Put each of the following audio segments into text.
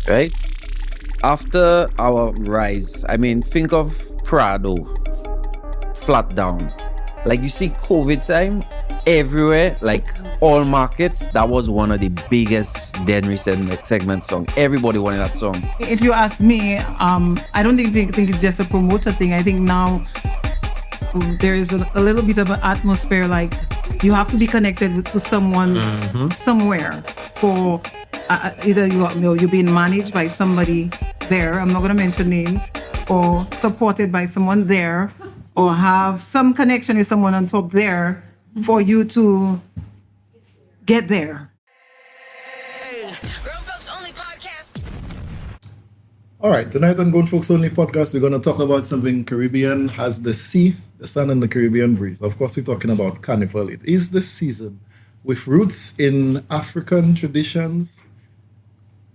right? After our rise, I mean, think of Prado, flat down. Like you see COVID time, everywhere, like all markets, that was one of the biggest Denry segment song. Everybody wanted that song. If you ask me, I don't think it's just a promoter thing. I think now there is a little bit of an atmosphere like you have to be connected to someone somewhere for either you're being managed by somebody there, I'm not going to mention names, or supported by someone there, or have some connection with someone on top there for you to get there. All right, tonight on Grown Folks Only podcast, we're going to talk about something Caribbean as the sea, the sun, and the Caribbean breeze. Of course, we're talking about Carnival. It is the season with roots in African traditions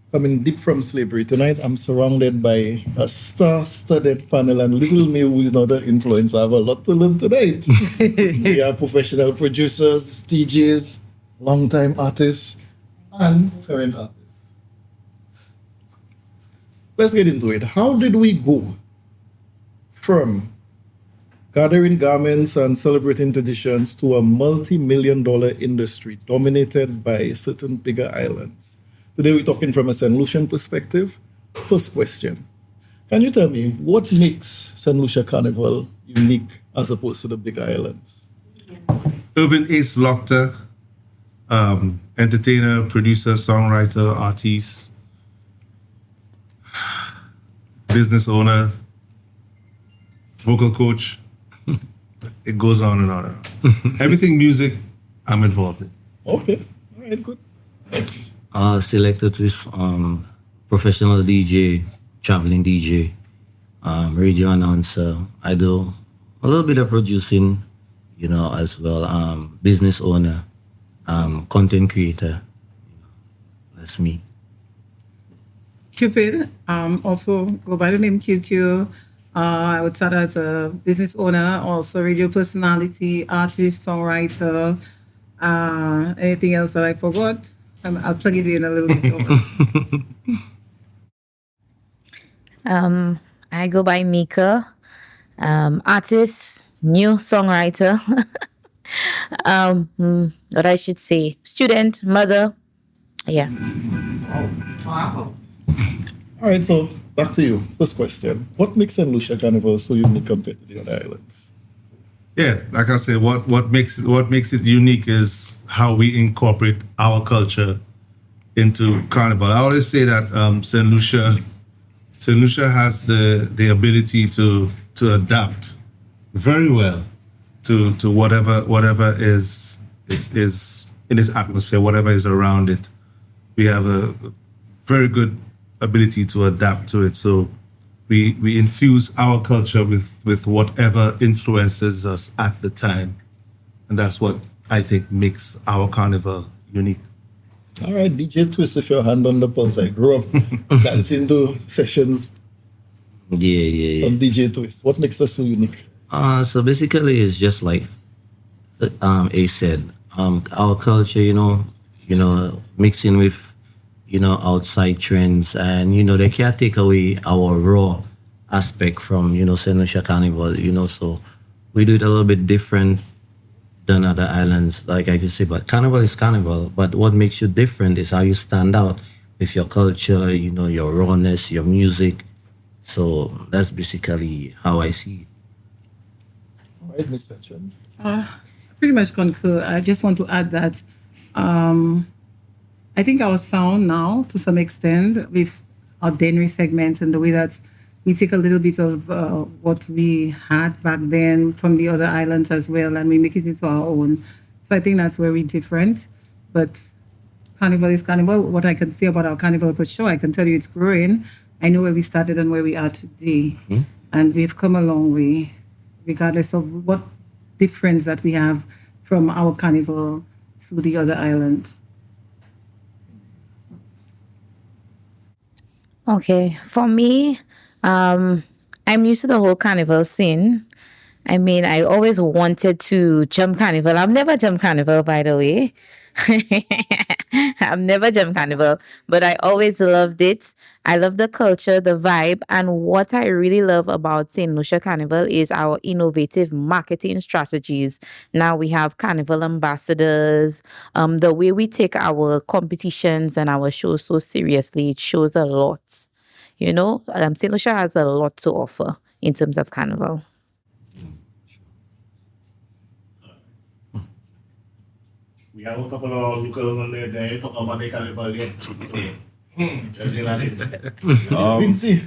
coming deep from slavery. Tonight, I'm surrounded by a star-studded panel, and little me, who is not an influencer, I have a lot to learn tonight. We are professional producers, DJs, long-time artists, and current artists. Let's get into it. How did we go from gathering garments and celebrating traditions to a multi-million-dollar industry dominated by certain bigger islands? Today we're talking from a St. Lucian perspective. First question. Can you tell me what makes St. Lucia Carnival unique as opposed to the big islands? Irvin is Loctor, entertainer, producer, songwriter, artist, business owner, vocal coach. It goes on and on and on. Everything music, I'm involved in. Okay, all right, good. Next. Selector, Twis, professional DJ, traveling DJ, radio announcer. I do a little bit of producing, as well. Business owner, content creator. That's me. QPid, also go by the name QQ. I would start as a business owner, also radio personality, artist, songwriter. Anything else that I forgot? I'll plug it in a little bit over. I go by Mica, artist, new songwriter. What I should say, student, mother. Yeah. Wow. All right, so back to you. First question. What makes St. Lucia Carnival so unique compared to the other islands? Yeah, like I said, what makes it unique is how we incorporate our culture into Carnival. I always say that St. Lucia has the ability to adapt very well to whatever is in its atmosphere, whatever is around it. We have a very good ability to adapt to it. So we infuse our culture with whatever influences us at the time. And that's what I think makes our carnival unique. All right, DJ Twis, with your hand on the pulse. I grew up dancing to sessions Yeah. from DJ Twis. What makes us so unique? So basically, it's just like A said, our culture, mixing with, outside trends, and, they can't take away our raw aspect from, St. Lucia Carnival, so we do it a little bit different than other islands, like I could say, but Carnival is Carnival, but what makes you different is how you stand out with your culture, your rawness, your music. So that's basically how I see it. All right, Ms. Veteran. Pretty much concur. I just want to add that I think our sound now, to some extent, with our Denry segment and the way that we take a little bit of what we had back then from the other islands as well, and we make it into our own. So I think that's where we're different. But Carnival is Carnival. What I can say about our Carnival for sure, I can tell you it's growing. I know where we started and where we are today. Mm-hmm. And we've come a long way, regardless of what difference that we have from our Carnival to the other islands. Okay, for me, I'm used to the whole carnival scene. I mean, I always wanted to jump carnival. I've never jumped carnival, by the way. I've never jumped carnival, but I always loved it. I love the culture, the vibe, and what I really love about St. Lucia Carnival is our innovative marketing strategies. Now we have carnival ambassadors. The way we take our competitions and our shows so seriously, it shows a lot. St. Lucia has a lot to offer in terms of carnival. We have a couple of locals on there. They talk about the carnival yet. Vinci.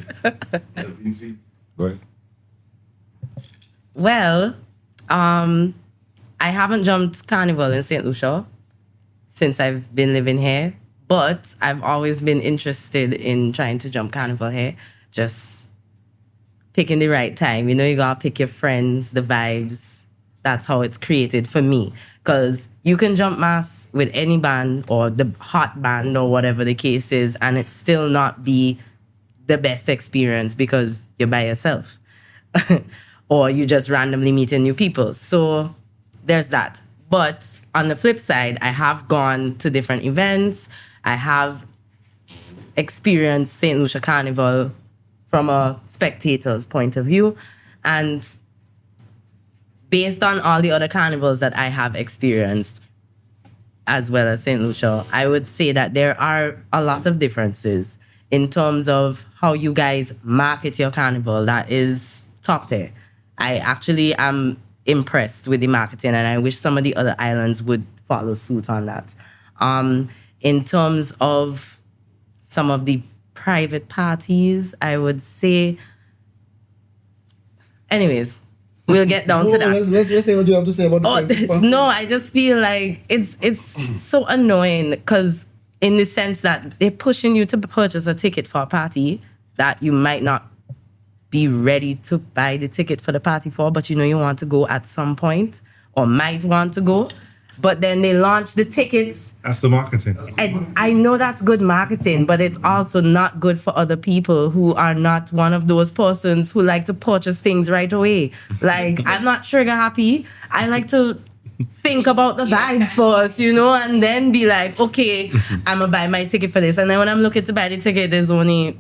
Vinci. Right. Well, I haven't jumped carnival in St. Lucia since I've been living here, but I've always been interested in trying to jump carnival here. Just picking the right time. You gotta pick your friends, the vibes. That's how it's created for me. Because you can jump mass with any band or the hot band or whatever the case is, and it still not be the best experience because you're by yourself. Or you just randomly meeting new people. So there's that. But on the flip side, I have gone to different events. I have experienced St. Lucia Carnival from a spectator's point of view. And based on all the other carnivals that I have experienced, as well as St. Lucia, I would say that there are a lot of differences in terms of how you guys market your carnival. That is top tier. I actually am impressed with the marketing, and I wish some of the other islands would follow suit on that. In terms of some of the private parties, I would say, anyways, we'll get down to that. Let's say what you have to say about the No, I just feel like it's so annoying because in the sense that they're pushing you to purchase a ticket for a party that you might not be ready to buy the ticket for the party for, but you want to go at some point or might want to go. But then they launch the tickets. That's the marketing. I know that's good marketing, but it's also not good for other people who are not one of those persons who like to purchase things right away. Like, I'm not trigger happy. I like to think about the vibe first, and then be like, okay, I'm going to buy my ticket for this. And then when I'm looking to buy the ticket, there's only...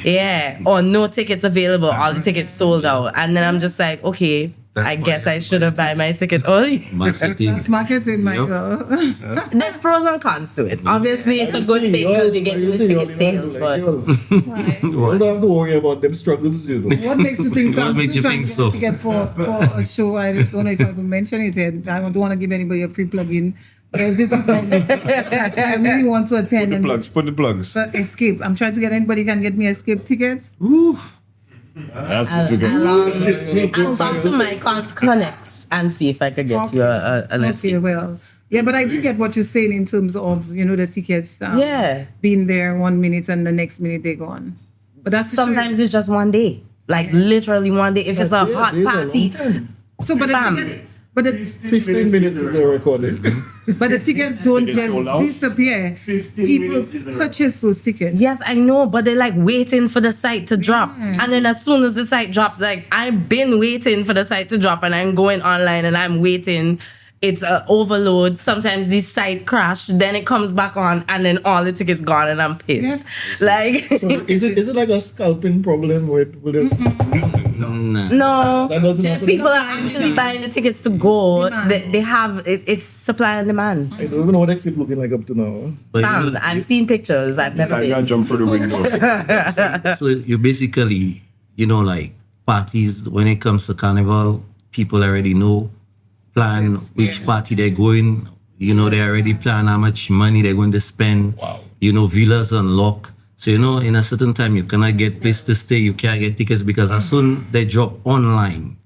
Yeah, or no tickets available, all the tickets sold out. And then I'm just like, okay, I guess I should have bought my ticket early. Marketing. It's marketing, Michael. There's pros and cons to it. Obviously, it's a good thing because you get the ticket sales. But you don't have to worry about them struggles, What makes you think so? What I'm makes you still trying think to get so? a ticket for a show. I don't know if I can mention it yet. I don't want to give anybody a free plug-in. But I really want to attend. Put the plugs. Escape. I'm trying to get anybody can get me Escape tickets. That's the figure. I'll talk to my connects and see if I can get you an Okay, escape. well. Yeah, but I do get what you're saying in terms of, the tickets Yeah. being there 1 minute and the next minute they're gone. But that's Sometimes it's just one day. Like literally one day. If it's a hot party. so. But the Bam. tickets, but the 15 minutes is a recording. but the tickets don't Tickets sold out? just disappear. 15 People minutes is a purchase those tickets. Yes, I know, but they're like waiting for the site to drop. And then as soon as the site drops, like I've been waiting for the site to drop and I'm going online and I'm waiting. It's an overload. Sometimes the site crash, then it comes back on and then all the tickets gone and I'm pissed. Like So is it like a scalping problem with this? no, That doesn't happen. people are actually buying the tickets to go. Demand. They have it's supply and demand. I don't even know what Escape looking like up to now. But Fam, I've seen pictures. I've never I can't been. jump through the window. So you basically, like parties, when it comes to carnival, people already know, plan which party they're going. They already plan how much money they're going to spend. Wow. Villas on lock. So, in a certain time, you cannot get place to stay. You can't get tickets because as soon they drop online,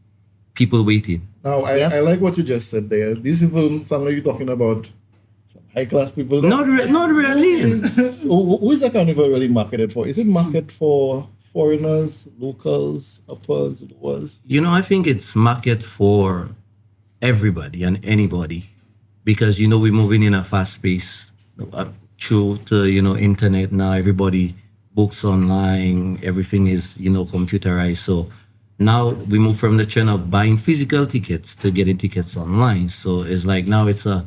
people waiting. Now, I like what you just said there. These people sound like you're talking about some high-class people. Not really. Who is the carnival really marketed for? Is it marketed for foreigners, locals, uppers, lowers? I think it's market for everybody and anybody because, we're moving in a fast pace through to, internet now. Everybody books online. Everything is, computerized. So now we move from the trend of buying physical tickets to getting tickets online. So it's like now it's a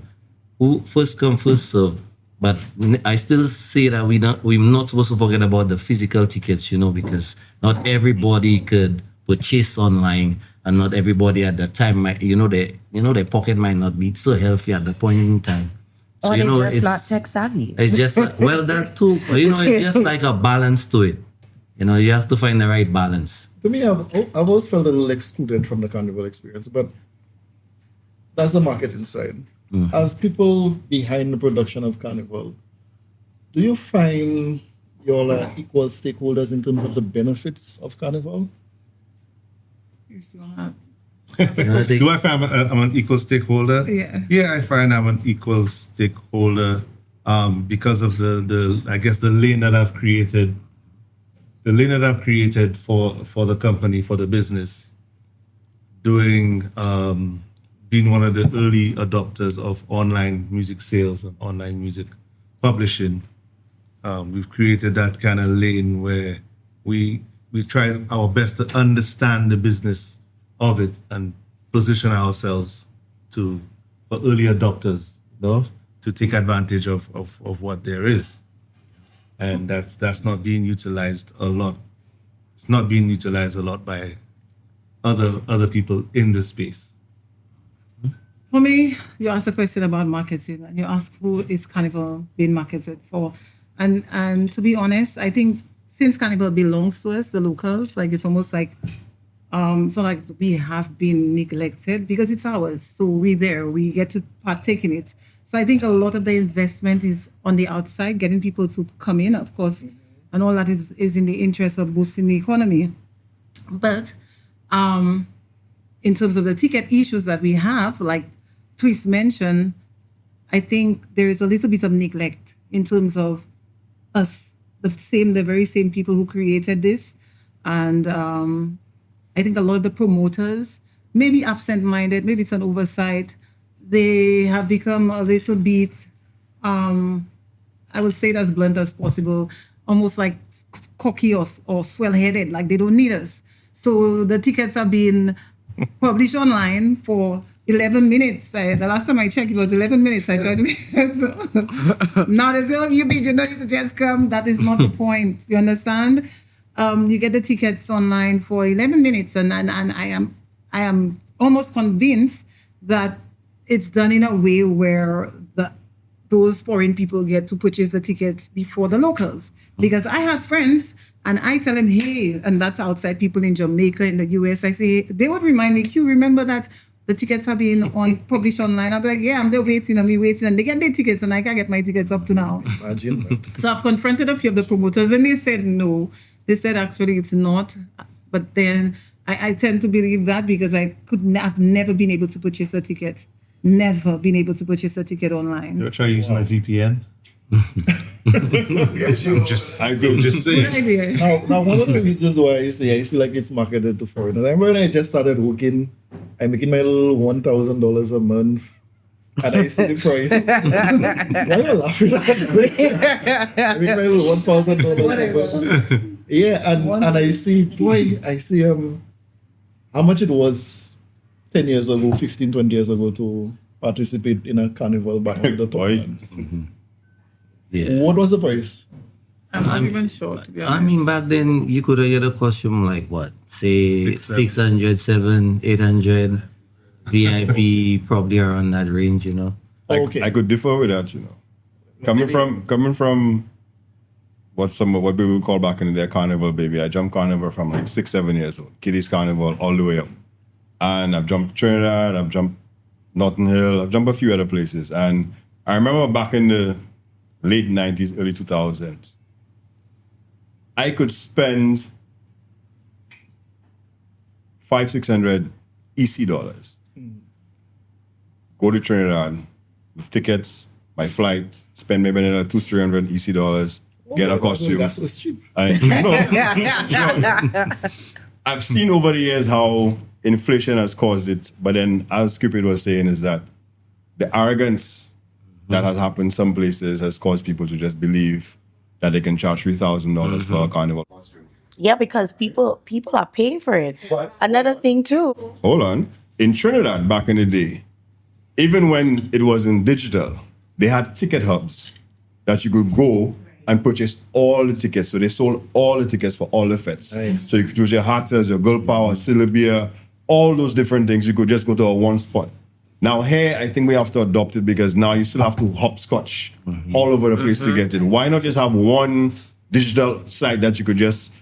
who first come first serve. But I still say that we're not supposed to forget about the physical tickets, because not everybody could purchase online, and not everybody at that time might, their pocket might not be so healthy at the point in time. So, Or they're just it's not tech savvy. It's just that too. It's just like a balance to it. You have to find the right balance. To me, I've always felt a little excluded from the carnival experience, but that's the marketing side. As people behind the production of carnival, do you find you're equal stakeholders in terms of the benefits of carnival? Do I find I'm an equal stakeholder? Yeah. Yeah, I find I'm an equal stakeholder because of the I guess the lane that I've created. The lane that I've created for the company, for the business, doing being one of the early adopters of online music sales and online music publishing. We've created that kind of lane where we try our best to understand the business of it and position ourselves for early adopters, to take advantage of what there is. And that's not being utilized a lot. It's not being utilized a lot by other people in the space. For me, you asked a question about marketing, and you asked who is Carnival being marketed for. And to be honest, I think since Carnival belongs to us, the locals, like it's almost like it's not like we have been neglected because it's ours. So we're there, we get to partake in it. So I think a lot of the investment is on the outside, getting people to come in, of course, and all that is in the interest of boosting the economy. But in terms of the ticket issues that we have, like Twis mentioned, I think there is a little bit of neglect in terms of us, the very same people who created this. And I think a lot of the promoters may be absent-minded, maybe it's an oversight. They have become a little bit, I would say it as blunt as possible, almost like cocky or swell-headed, like they don't need us. So the tickets are being published online for 11 minutes. The last time I checked, it was 11 minutes. I tried to so, now they say, you could just come. That is not the point. You understand? You get the tickets online for 11 minutes, and I am almost convinced that it's done in a way where those foreign people get to purchase the tickets before the locals. Because I have friends, and I tell them, hey, and that's outside people in Jamaica, in the US, I say, they would remind me, Q, remember that the tickets are being published online? I'll be like, yeah, I'm there waiting, and they get their tickets, and I can't get my tickets up to now. Imagine. So I've confronted a few of the promoters, and they said no. They said actually it's not. But then I tend to believe that because I've never been able to purchase a ticket. Never been able to purchase a ticket online. You try using a VPN? I'm just saying. Good idea. Now, one of the reasons why I say I feel like it's marketed to foreigners. I remember when I just started working, I'm making my little $1,000 a month, and I see the price. Why are you laughing at me? I make my little $1,000 a month. Yeah, and I see how much it was 10 years ago, 15, 20 years ago to participate in a carnival back in the tournaments. Yeah. What was the price? I'm not even sure, to be honest. I mean, back then you could get a costume like what? Say 600, 700, 800. VIP probably around that range, Okay. I could differ with that, Coming from what people would call back in the day carnival, baby. I jumped carnival from like 6, 7 years old. Kiddies carnival all the way up. And I've jumped Trinidad, I've jumped Notting Hill, I've jumped a few other places. And I remember back in the late 90s, early 2000s, I could spend $500-600 EC dollars. Go to Trinidad with tickets, my flight, spend maybe another $200-300 EC dollars, get a costume. Gas was cheap. I've seen over the years how inflation has caused it, but then as QPid was saying is that the arrogance that has happened some places has caused people to just believe that they can charge $3,000 for a carnival costume. Yeah, because people are paying for it. Another thing too. Hold on. In Trinidad back in the day, even when it wasn't digital, they had ticket hubs that you could go and purchase all the tickets. So they sold all the tickets for all the fets. Nice. So you could choose your Hatters, your Girl Power, Syllabia, all those different things. You could just go to a one spot. Now here, I think we have to adopt it because now you still have to hopscotch all over the place to get it. Why not just have one digital site that you could just...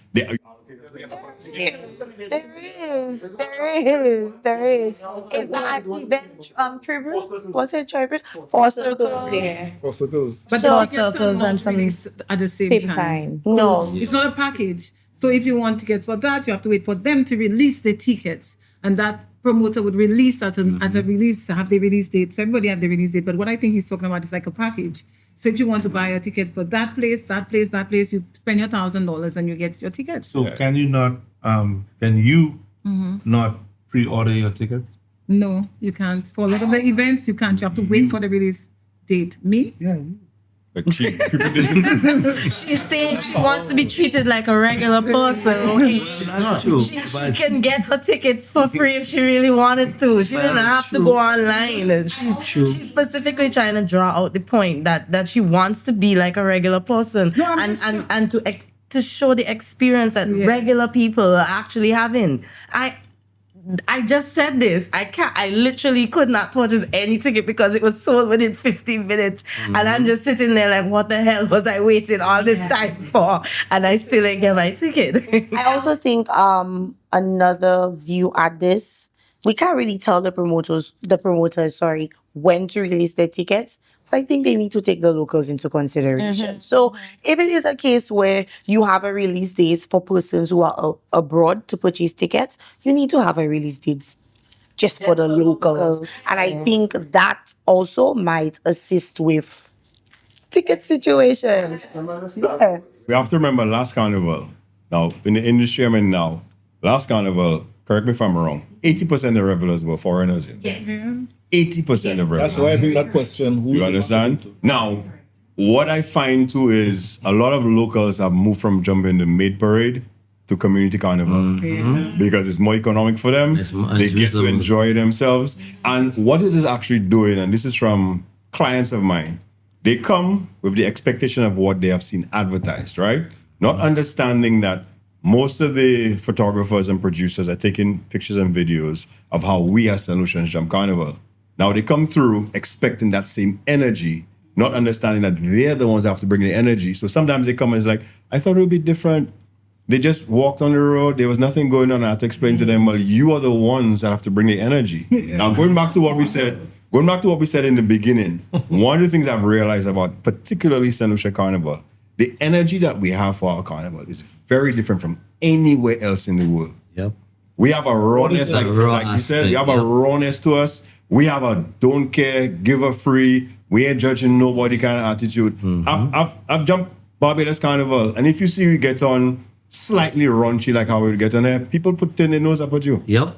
There is. In fact, event tribute, was it tribute? Four circles. Yeah. For circles. But Short the tickets are circles not and some- released at the same, Same time. time. No. It's not a package. So if you want tickets for that, you have to wait for them to release the tickets. And that promoter would release at a release, have the release date. So everybody have the release date. But what I think he's talking about is like a package. So if you want to buy a ticket for that place, you spend your $1,000 and you get your ticket. So can you not not pre-order your tickets? No, you can't. For a lot of the events, you can't. You have to wait for the release date. Me? Yeah. Like cheap. She's saying she wants to be treated like a regular person. Okay? That's true. She can get her tickets for free if she really wanted to. She doesn't have to go online. And she's specifically trying to draw out the point that she wants to be like a regular person No, I'm just- and to show the experience that regular people are actually having. I just said this. I literally could not purchase any ticket because it was sold within 15 minutes. And I'm just sitting there like, what the hell was I waiting all this time for? And I still didn't get my ticket. I also think another view at this, we can't really tell the promoters, when to release their tickets. I think they need to take the locals into consideration. So if it is a case where you have a release date for persons who are abroad to purchase tickets, you need to have a release date just for the locals. And I think that also might assist with ticket situations. Yeah. We have to remember last carnival. Now, in the industry I'm in now, last carnival, correct me if I'm wrong, 80% of the revelers were foreigners. Yes. 80% of revelers. That's why I bring that question. Who's You understand? Now, what I find too is a lot of locals have moved from jumping the maid parade to community carnival because it's more economic for them. It's They get to reasonable. enjoy themselves. And what it is actually doing, and this is from clients of mine, they come with the expectation of what they have seen advertised, right? Not understanding that most of the photographers and producers are taking pictures and videos of how we as St. Lucians jump carnival. Now they come through expecting that same energy, not understanding that they're the ones that have to bring the energy. So sometimes they come and it's like, I thought it would be different. They just walked on the road. There was nothing going on. I had to explain to them, well, you are the ones that have to bring the energy. Now going back to what we said in the beginning, one of the things I've realized about particularly St. Lucia Carnival, the energy that we have for our carnival is very different from anywhere else in the world. Yep. We have a rawness, that? like you said, we have a rawness to us. We have a don't care, give a free, we ain't judging nobody kind of attitude. I've jumped Barbados Carnival, and if you see you get on slightly raunchy like how we would get on there, people put their nose up at you. Yep.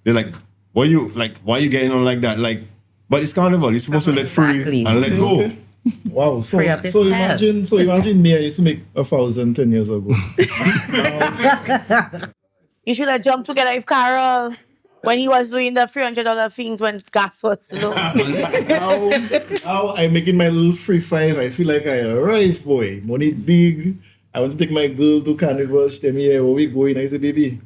They're like, why are you getting on like that? Like, but it's carnival, you're supposed to let free Exactly. and let go. Wow. So Free up yourself. imagine me, I used to make 1,000 10 years ago. You should have jumped together with Carol when he was doing the $300 things when gas was low. Now I'm making my little free five. I feel like I arrived, boy. Money big. I want to take my girl to carnival. She tell me, yeah, where we going? I say, baby,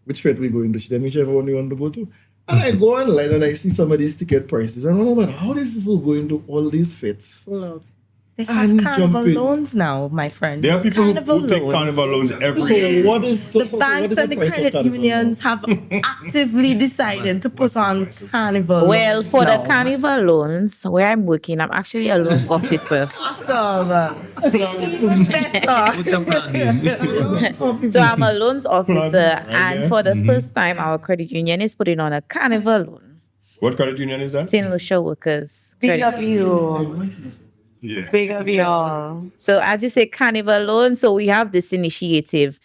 which fete we going to? She tell me whichever one you want to go to. And I go online and I see some of these ticket prices. And I'm like, how these people going to all these fetes? They have And carnival jumping. loans now, my friend. There are people who take loans. carnival loans every So year. what is The banks and the price of credit carnival unions have actively decided to put on carnival. Well, loans for now. the carnival loans, where I'm working, I'm actually a loan officer. Awesome. Even better. So I'm a loans officer, and for the first time, our credit union is putting on a carnival loan. What credit union is that? St. Lucia Workers. Big Credit of you. Yeah. Big of y'all. So as you say, carnival loan. So we have this initiative.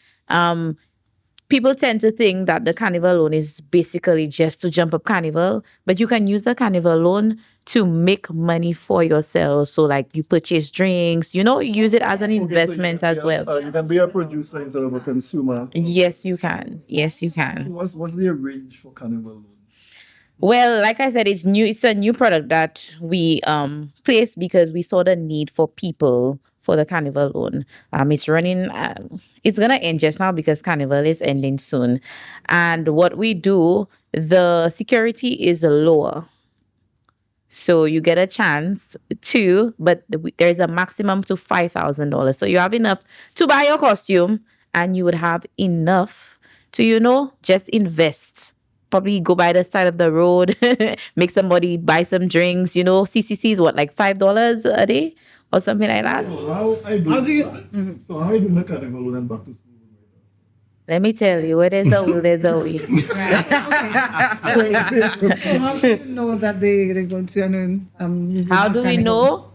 People tend to think that the carnival loan is basically just to jump up carnival, but you can use the carnival loan to make money for yourself. So like you purchase drinks, use it as an investment as well. You can be a producer instead of a consumer. Yes, you can. Yes, you can. What's the range for carnival loans? Well, like I said, it's new. It's a new product that we placed because we saw the need for people for the carnival loan. It's running. It's gonna end just now because carnival is ending soon, and what we do, the security is lower. So you get a chance to, but there's a maximum to $5,000. So you have enough to buy your costume, and you would have enough to, just invest. Probably go by the side of the road, make somebody buy some drinks. CCC is what, like $5 a day or something like that. So how do you? So how do you make carnival and back to school? Let me tell you, where there's a will, there's a way. So how do you know that they're going to? How do we know?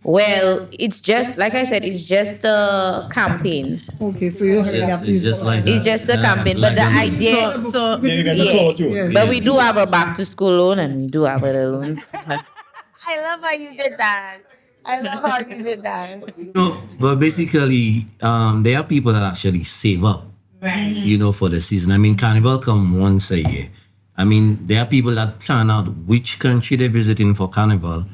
Well, it's just like I said, it's just a campaign. Okay, so you have to. It's just like It's just a campaign, but the idea. So Yeah, you get the clout too. Yeah. But we do have a back to school loan, and we do have other loans. I love how you did that. I love how you did that. But basically, there are people that actually save up, for the season. I mean, Carnival come once a year. I mean, there are people that plan out which country they're visiting for Carnival,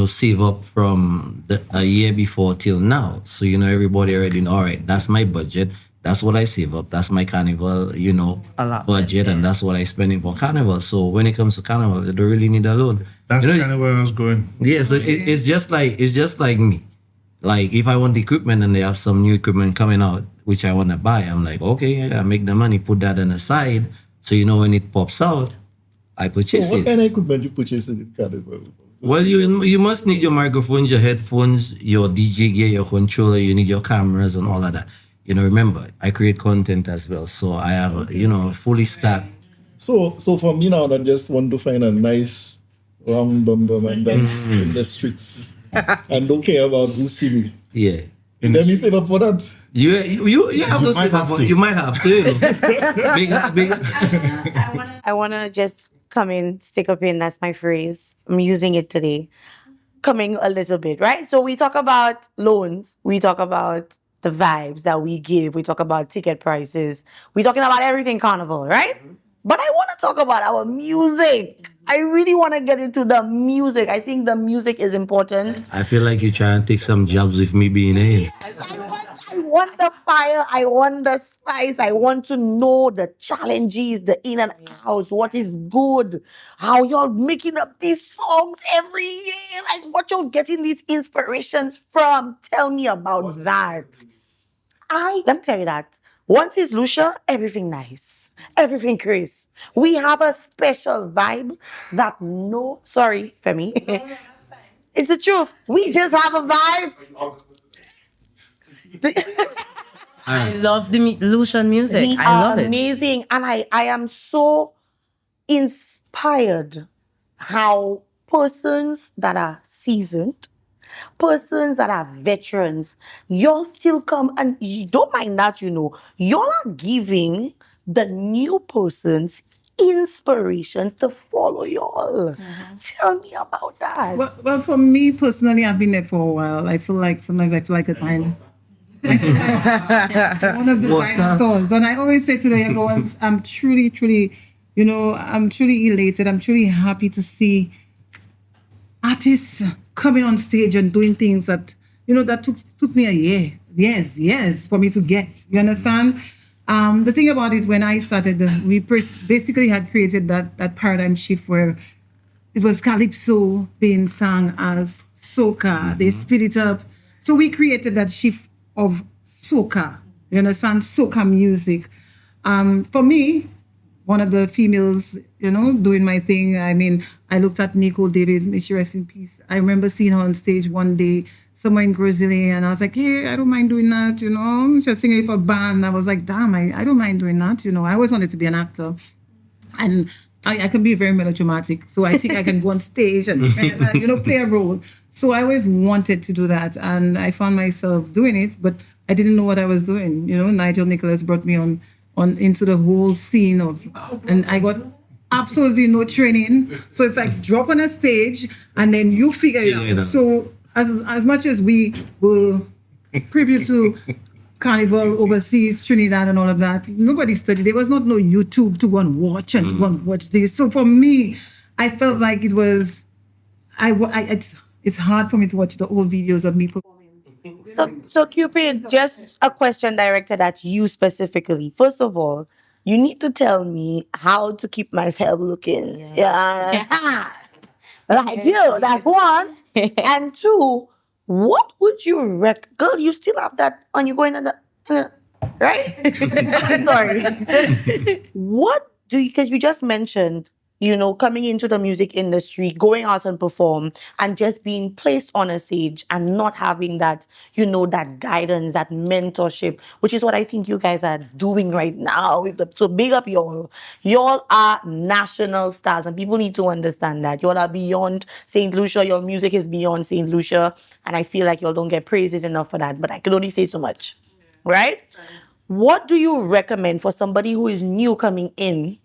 save up from a year before till now. So, everybody already know, all right, that's my budget. That's what I save up. That's my Carnival, budget. And that's what I spend for Carnival. So when it comes to Carnival, they don't really need a loan. That's kind of where I was going. Yeah, so it's just like me. Like if I want equipment and they have some new equipment coming out, which I want to buy, I'm like, okay, I make the money, put that on the side. So when it pops out, I purchase What it. kind of equipment you purchase in carnival? Well, you must need your microphones, your headphones, your DJ gear, your controller. You need your cameras and all of that. Remember, I create content as well, so I have fully stacked. So for me now, I just want to find a nice round bum and dance in the streets, and don't care about who see me. Yeah. Let me save up for that. You have to save up for. You might have to. Big. I want to just come in, stick up in. That's my phrase. I'm using it today. Coming a little bit, right? So we talk about loans. We talk about the vibes that we give. We talk about ticket prices. We're talking about everything carnival, right? But I want to talk about our music. I really want to get into the music. I think the music is important. I feel like you're trying to take some jobs with me being here. I want the fire. I want the spice. I want to know the challenges, the in and outs, what is good, how y'all making up these songs every year, like what y'all getting these inspirations from. Tell me about that. Let me tell you that. Once it's Lucia, everything nice, everything crisp. We have a special vibe that sorry, Femi. It's the truth. We just have a vibe. I love the Lucian music. We I are love it. amazing. And I am so inspired how persons that are seasoned, persons that are veterans, y'all still come and you don't mind that, y'all are giving the new persons inspiration to follow y'all. Tell me about that. Well, for me personally, I've been there for a while. I feel like sometimes I feel like a dinosaur. One of the dinosaurs. And I always say to the young ones, I'm truly, I'm truly elated. I'm truly happy to see artists coming on stage and doing things that, that took me a year. Yes, for me to get. You understand? The thing about it, when I started, we basically had created that paradigm shift where it was Calypso being sung as Soca. They split it up. So we created that shift of Soca. You understand? Soca music. For me, one of the females, doing my thing. I mean, I looked at Nicole David, may she rest in peace. I remember seeing her on stage one day somewhere in Grizzly, and I was like, hey, I don't mind doing that, She was singing for a band. I was like, damn, I don't mind doing that, I always wanted to be an actor. And I can be very melodramatic, so I think I can go on stage and play a role. So I always wanted to do that, and I found myself doing it, but I didn't know what I was doing. Nigel Nicholas brought me on into the whole scene and I got absolutely no training. So it's like drop on a stage and then you figure it out. So as much as we were privy to Carnival overseas, Trinidad and all of that. Nobody studied. There was not no YouTube to go and watch and to go and watch this. So for me, I felt like it was, it's hard for me to watch the old videos of me performing. So Cupid, just a question directed at you specifically. First of all, you need to tell me how to keep myself looking. Yeah. Like you, that's one. And two, what would you girl, you still have that on you going on the right? Sorry. What do you, because you just mentioned, coming into the music industry, going out and perform, and just being placed on a stage and not having that, that guidance, that mentorship, which is what I think you guys are doing right now. So big up y'all. Y'all are national stars, and people need to understand that. Y'all are beyond St. Lucia. Your music is beyond St. Lucia, and I feel like y'all don't get praises enough for that, but I can only say so much. Right? What do you recommend for somebody who is new coming in,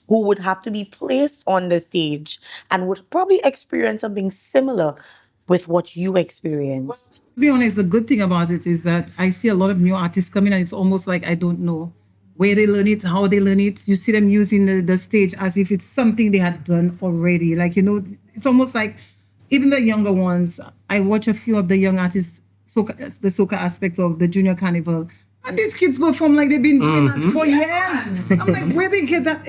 who would have to be placed on the stage and would probably experience something similar with what you experienced? To be honest, the good thing about it is that I see a lot of new artists coming, and it's almost like I don't know where they learn it, how they learn it. You see them using the stage as if it's something they had done already. Like, it's almost like even the younger ones. I watch a few of the young artists, the soca aspect of the Junior Carnival, and these kids perform like they've been doing that for years. I'm like, where they get that?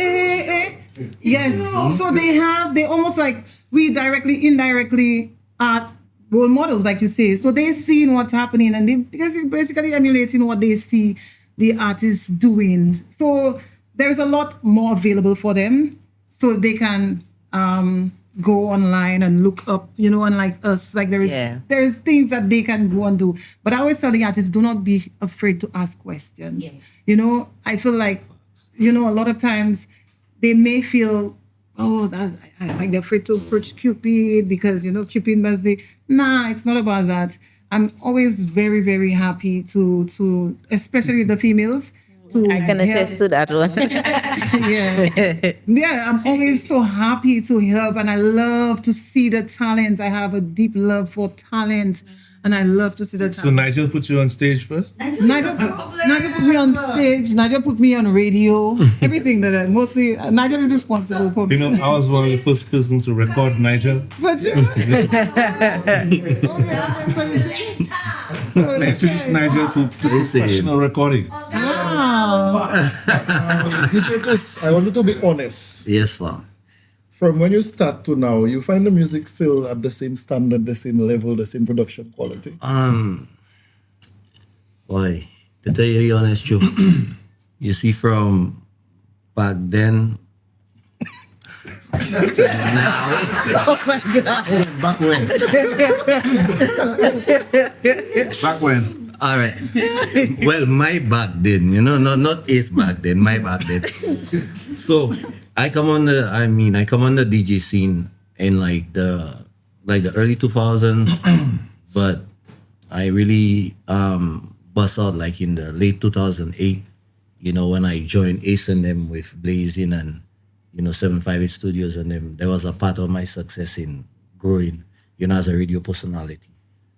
Yes. So they almost like we directly, indirectly are role models, like you say. So they're seeing what's happening, and because they're basically emulating what they see the artists doing. So there's a lot more available for them, so they can go online and look up, unlike us, like there's things that they can go and do. But I always tell the artists, do not be afraid to ask questions. Yes. I feel like, a lot of times they may feel, like they're afraid to approach QPid because, QPid must say, nah, it's not about that. I'm always very, very happy to especially the females, I can attest to that one. Yeah, I'm always so happy to help, and I love to see the talent. I have a deep love for talent, and I love to see the talent. So Nigel put you on stage first? Nigel put me on stage. Nigel put me on radio. Everything that Nigel is responsible for. I was one of the first persons to record Nigel. But I introduced Nigel to professional recording. DJ Twis, I want you to be honest. Yes, ma'am. From when you start to now, you find the music still at the same standard, the same level, the same production quality? Boy, to tell you the honest truth, you see from back then to now. Oh my God. Back when? Back when? All right. Well, my back then, not Ace back then, my back then. So I come on the DJ scene in like the early 2000s, but I really bust out like in the late 2008, when I joined Ace and them with Blazing and 758 Studios and them. There was a part of my success in growing, as a radio personality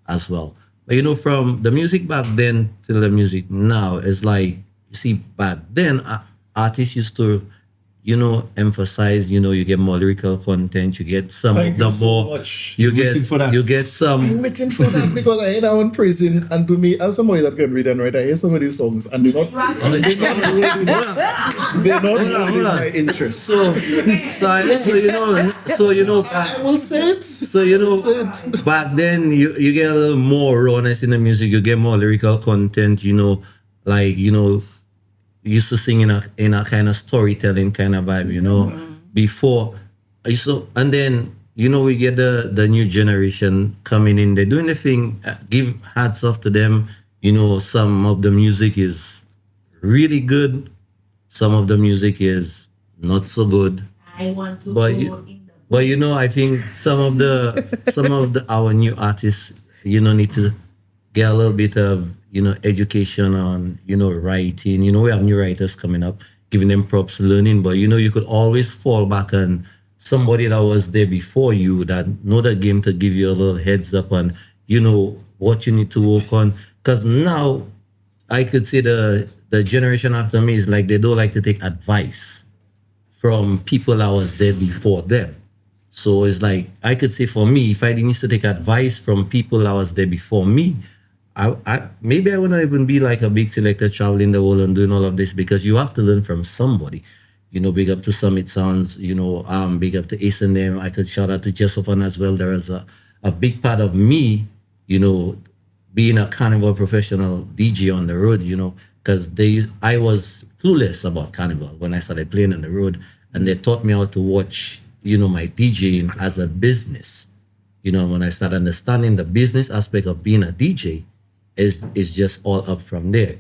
as well. But from the music back then till the music now, it's like, you see, back then artists used to, emphasize, you get more lyrical content, you get some Thank of the you so more, much. you get some. I'm waiting for that because I hear that one praising, and to me, as somebody that can read and write, I hear some of these songs and they're not really my interest. So I will say it. So back then you get a little more rawness in the music, you get more lyrical content, used to sing in a kind of storytelling kind of vibe, before. And then, we get the new generation coming in. They're doing the thing. Give hats off to them. Some of the music is really good. Some of the music is not so good. I want to but I think some of our new artists, need to get a little bit of education on, writing. We have new writers coming up, giving them props, learning. But, you could always fall back on somebody that was there before you that know the game to give you a little heads up on, what you need to work on. Because now I could say the generation after me is like they don't like to take advice from people that was there before them. So it's like I could say for me, if I didn't used to take advice from people that was there before me, I maybe I wouldn't even be like a big selector traveling the world and doing all of this, because you have to learn from somebody. You know, big up to Summit Sounds, you know, big up to Ace and them. I could shout out to Josephine as well. There is a big part of me, you know, being a carnival professional DJ on the road, you know, because I was clueless about carnival when I started playing on the road, and they taught me how to watch, you know, my DJing as a business. You know, when I started understanding the business aspect of being a DJ, is just all up from there.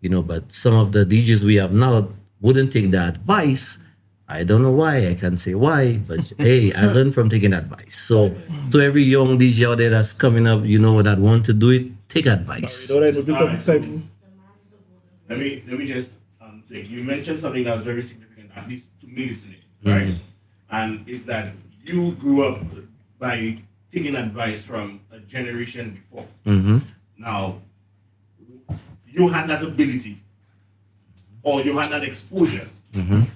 You know, but some of the DJs we have now wouldn't take the advice. I don't know why. I can't say why, but hey, I learned from taking advice. So to every young DJ out there that's coming up, you know, that want to do it, take advice. Let me just think. You mentioned something that was very significant, at least to me listening, right? And is that you grew up by taking advice from a generation before. Now, you had that ability, or you had that exposure. I'm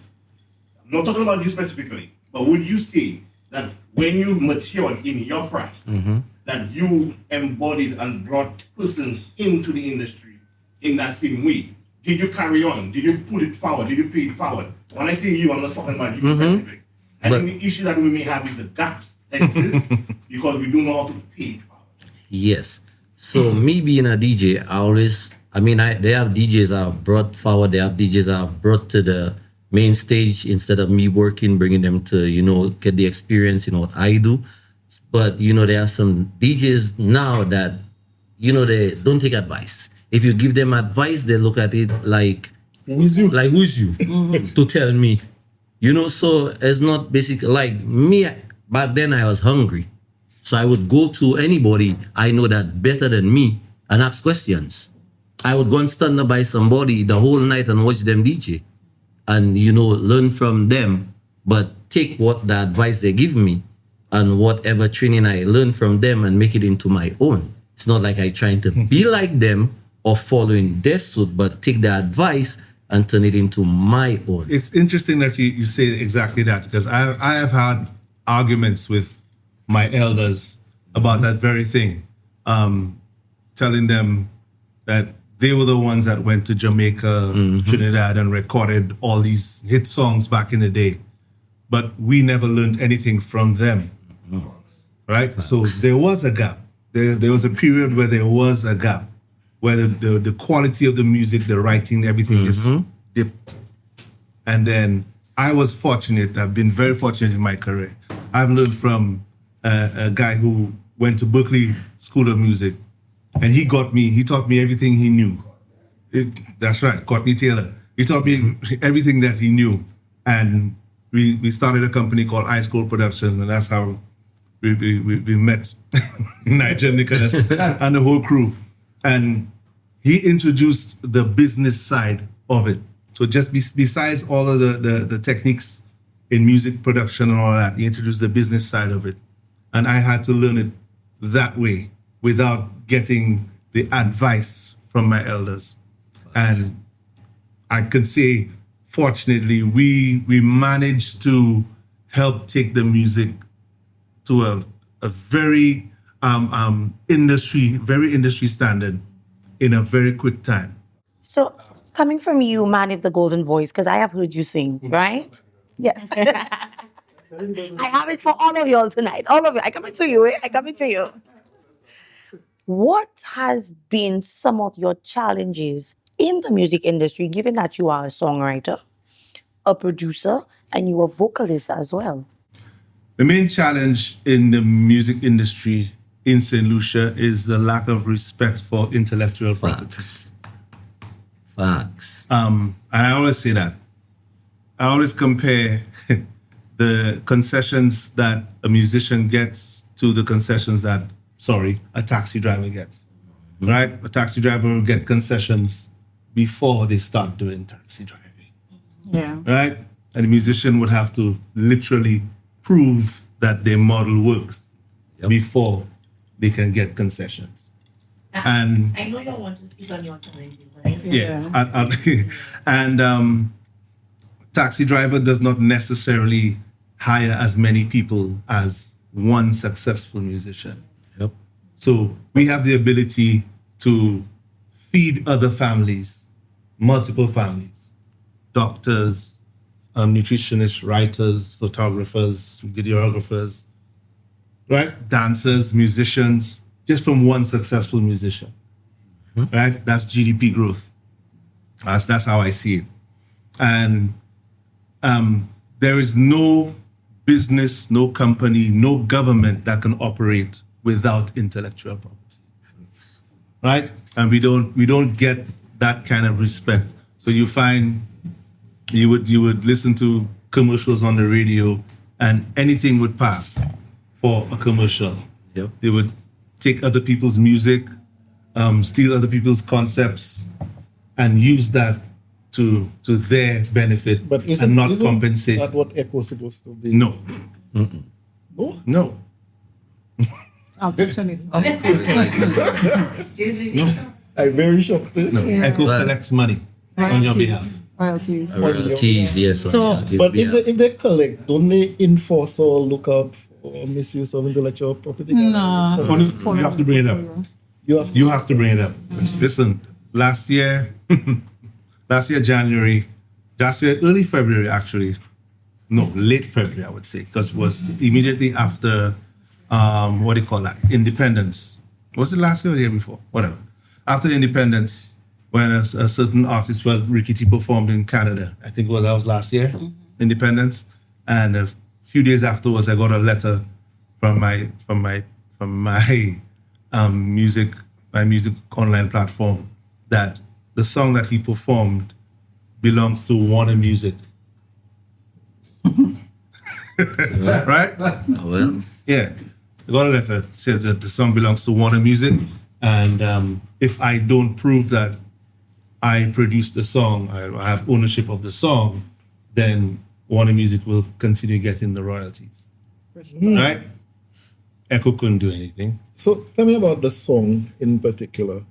not talking about you specifically, but would you say that when you matured in your craft, that you embodied and brought persons into the industry in that same way? Did you carry on? Did you pull it forward? Did you pay it forward? When I say you, I'm not talking about you specific. I think the issue that we may have is the gaps that exist because we don't know how to pay it forward. Yes. So me being a DJ, they have DJs I have brought forward. They have DJs I have brought to the main stage instead of me working, bringing them to, you know, get the experience in what I do. But, you know, there are some DJs now that, you know, they don't take advice. If you give them advice, they look at it like, who's you? Like, who's you to tell me? You know, so it's not basically like me. Back then I was hungry. So I would go to anybody I know that better than me and ask questions. I would go and stand up by somebody the whole night and watch them DJ and, you know, learn from them, but take what the advice they give me and whatever training I learn from them and make it into my own. It's not like I trying to be like them or following their suit, but take the advice and turn it into my own. It's interesting that you say exactly that, because I have had arguments with my elders about that very thing, telling them that they were the ones that went to Jamaica, Trinidad, and recorded all these hit songs back in the day. But we never learned anything from them, right? Facts. So there was a gap. There was a period where there was a gap, where the quality of the music, the writing, everything just dipped. And then I was fortunate. I've been very fortunate in my career. I've learned from a guy who went to Berkeley School of Music, and he taught me everything he knew. That's right, Courtney Taylor. He taught me everything that he knew. And we started a company called High School Productions, and that's how we met Nigel Nicholas and the whole crew. And he introduced the business side of it. So just besides all of the techniques in music production and all that, he introduced the business side of it. And I had to learn it that way without getting the advice from my elders. And I could say, fortunately, we managed to help take the music to a very industry standard in a very quick time. So, coming from you, man with the golden voice, because I have heard you sing, right? Yes. I have it for all of y'all tonight. All of you. I come into you. I come into you. What has been some of your challenges in the music industry, given that you are a songwriter, a producer, and you are a vocalist as well? The main challenge in the music industry in St. Lucia is the lack of respect for intellectual property. Facts. And I always say that. I always compare the concessions that a musician gets to the concessions that, a taxi driver gets. Right? A taxi driver will get concessions before they start doing taxi driving. Yeah. Right? And the musician would have to literally prove that their model works before they can get concessions. And I know you want to speak on your challenges, but And taxi driver does not necessarily hire as many people as one successful musician. Yep. So we have the ability to feed other families, multiple families, doctors, nutritionists, writers, photographers, videographers, right? Dancers, musicians, just from one successful musician, right? That's GDP growth. That's how I see it. And there is no business, no company, no government that can operate without intellectual property, right? And we don't get that kind of respect. So you find you would listen to commercials on the radio, and anything would pass for a commercial. Yep. They would take other people's music, steal other people's concepts, and use that to their benefit, But and not isn't compensate. that what Echo's supposed to be? No, No? no. I'll mention it. I'm very shocked. No, Echo collects money on your behalf. Royalties. Royalties, yes. So- But if they collect, don't they enforce or look out for misuse of intellectual property? No. You have to bring it up. You have to bring it up. Listen, last year, early February actually, no, late February I would say, because it was immediately after, what do you call that, independence. Was it last year or the year before? Whatever. After independence, when a certain artist, well, Ricky T performed in Canada. I think that was last year, independence. And a few days afterwards, I got a letter from my music online platform that the song that he performed belongs to Warner Music. Right? Well, Yeah. I got a letter that said that the song belongs to Warner Music. And if I don't prove that I produced the song, I have ownership of the song, then Warner Music will continue getting the royalties. Right? Echo couldn't do anything. So tell me about the song in particular.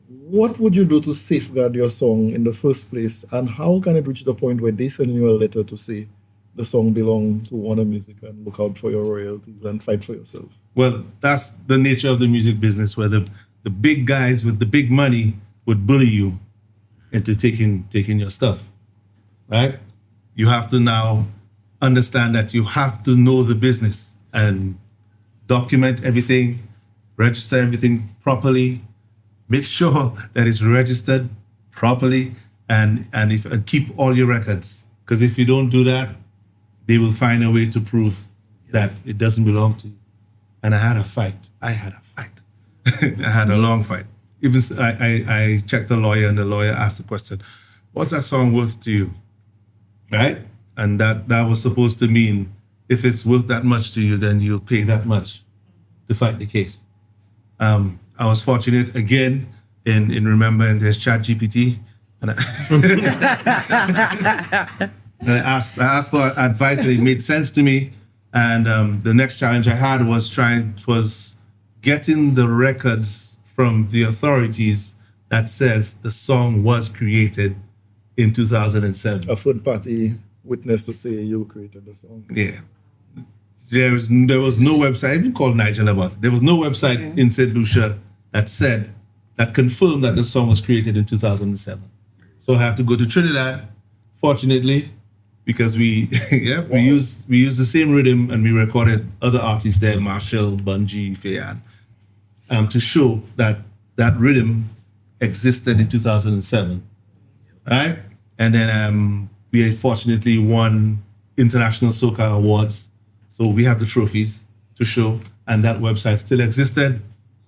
What would you do to safeguard your song in the first place? And how can it reach the point where they send you a letter to say the song belongs to Warner Music and look out for your royalties and fight for yourself? Well, that's the nature of the music business, where the big guys with the big money would bully you into taking your stuff, right? You have to now understand that you have to know the business and document everything, register everything properly, make sure that it's registered properly, and keep all your records. Because if you don't do that, they will find a way to prove that it doesn't belong to you. And I had a fight. I had a long fight. Even I checked the lawyer, and the lawyer asked the question, "What's that song worth to you?" Right? And that was supposed to mean, if it's worth that much to you, then you'll pay that much to fight the case. I was fortunate again in remembering there's ChatGPT, and and I asked for advice, and it made sense to me. And the next challenge I had was getting the records from the authorities that says the song was created in 2007. A third party witness to say you created the song. Yeah. There was no website. I even called Nigel about it. There was no website in St. Lucia that confirmed that the song was created in 2007. So I had to go to Trinidad, fortunately, because we used the same rhythm, and we recorded other artists there, Marshall, Bungie, Fayan, to show that rhythm existed in 2007, right? And then we fortunately won international Soca awards, so we have the trophies to show, and that website still existed.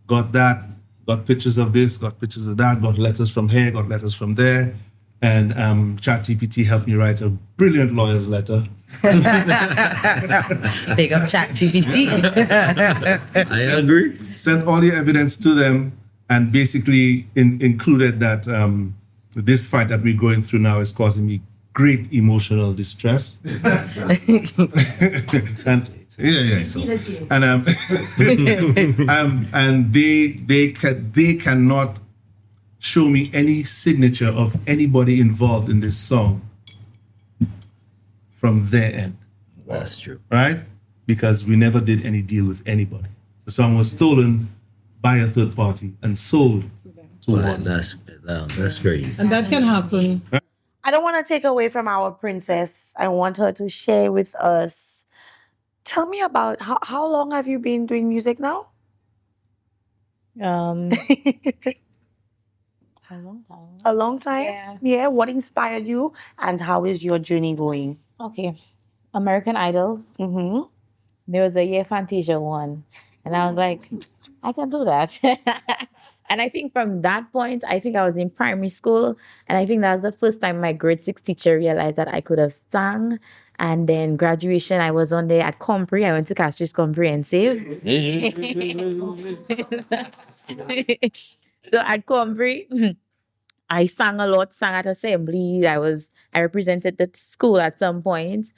Got that, got pictures of this, got pictures of that, got letters from here, got letters from there. And ChatGPT helped me write a brilliant lawyer's letter. Big up ChatGPT. I agree. Sent all the evidence to them, and basically included that this fight that we're going through now is causing me great emotional distress. And and they cannot show me any signature of anybody involved in this song from their end. That's true. Right? Because we never did any deal with anybody. The song was stolen by a third party and sold to Well, one. that's crazy. And that can happen. I don't want to take away from our princess. I want her to share with us. Tell me about how long have you been doing music now? Um, a long time. A long time? Yeah. Yeah. What inspired you and how is your journey going? Okay. American Idol. Mm-hmm. There was a year Fantasia one. And I was like, I can do that. And I think from that point, I think I was in primary school. And I think that was the first time my grade 6 teacher realized that I could have sung. And then graduation, I was on there at Compre. I went to Castries Comprehensive. So at Compre, I sang a lot, sang at assembly. I represented the school at some point.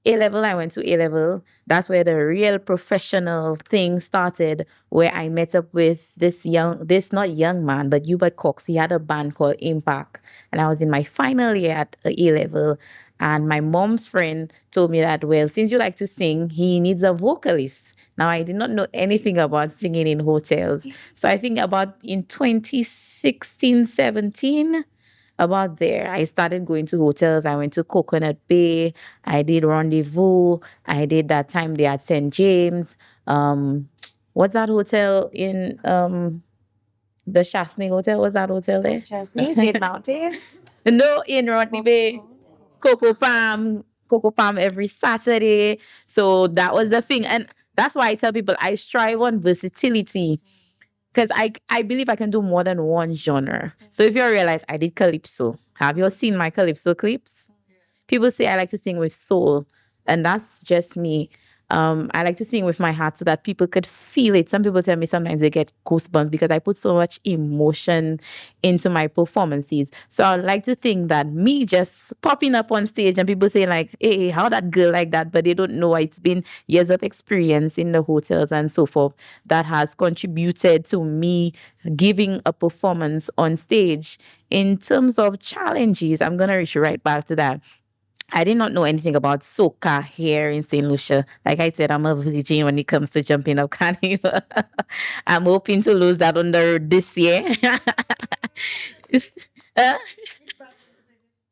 A level, I went to A level. That's where the real professional thing started, where I met up with this not young man, but Hubert Cox. He had a band called Impact. And I was in my final year at A level. And my mom's friend told me that, well, since you like to sing, he needs a vocalist. Now, I did not know anything about singing in hotels. So I think about in 2016, 17, about there, I started going to hotels. I went to Coconut Bay. I did Rendezvous. I did that time there at St. James. What's that hotel in the Shasney Hotel? What's that hotel there? Chesney, Jade Mountain. No, in Rodney Bay. Coco Palm every Saturday. So that was the thing. And that's why I tell people I strive on versatility. Because I believe I can do more than one genre. So if you realize I did Calypso, have you all seen my Calypso clips? People say I like to sing with soul, and that's just me. I like to sing with my heart so that people could feel it. Some people tell me sometimes they get goosebumps because I put so much emotion into my performances. So I like to think that me just popping up on stage and people saying like, hey, how that girl like that? But they don't know it's been years of experience in the hotels and so forth that has contributed to me giving a performance on stage. In terms of challenges, I'm going to reach right back to that. I did not know anything about soca here in St. Lucia. Like I said, I'm a virgin when it comes to jumping up carnival. I'm hoping to lose that on the road this year.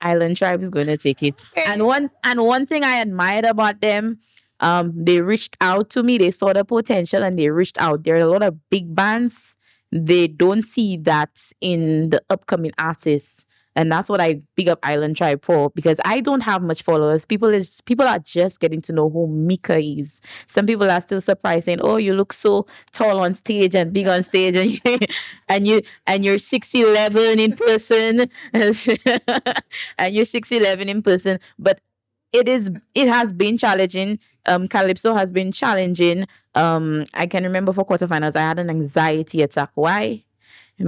Island Tribe is going to take it. And one thing I admired about them, they reached out to me. They saw the potential and they reached out. There are a lot of big bands. They don't see that in the upcoming artists. And that's what I big up Island Tribe for, because I don't have much followers. People are just getting to know who Mica is. Some people are still surprised saying, "Oh, you look so tall on stage and big on stage, and you're 6'11" in person, and you're 6'11" in person." But it has been challenging. Calypso has been challenging. I can remember for quarterfinals, I had an anxiety attack. Why?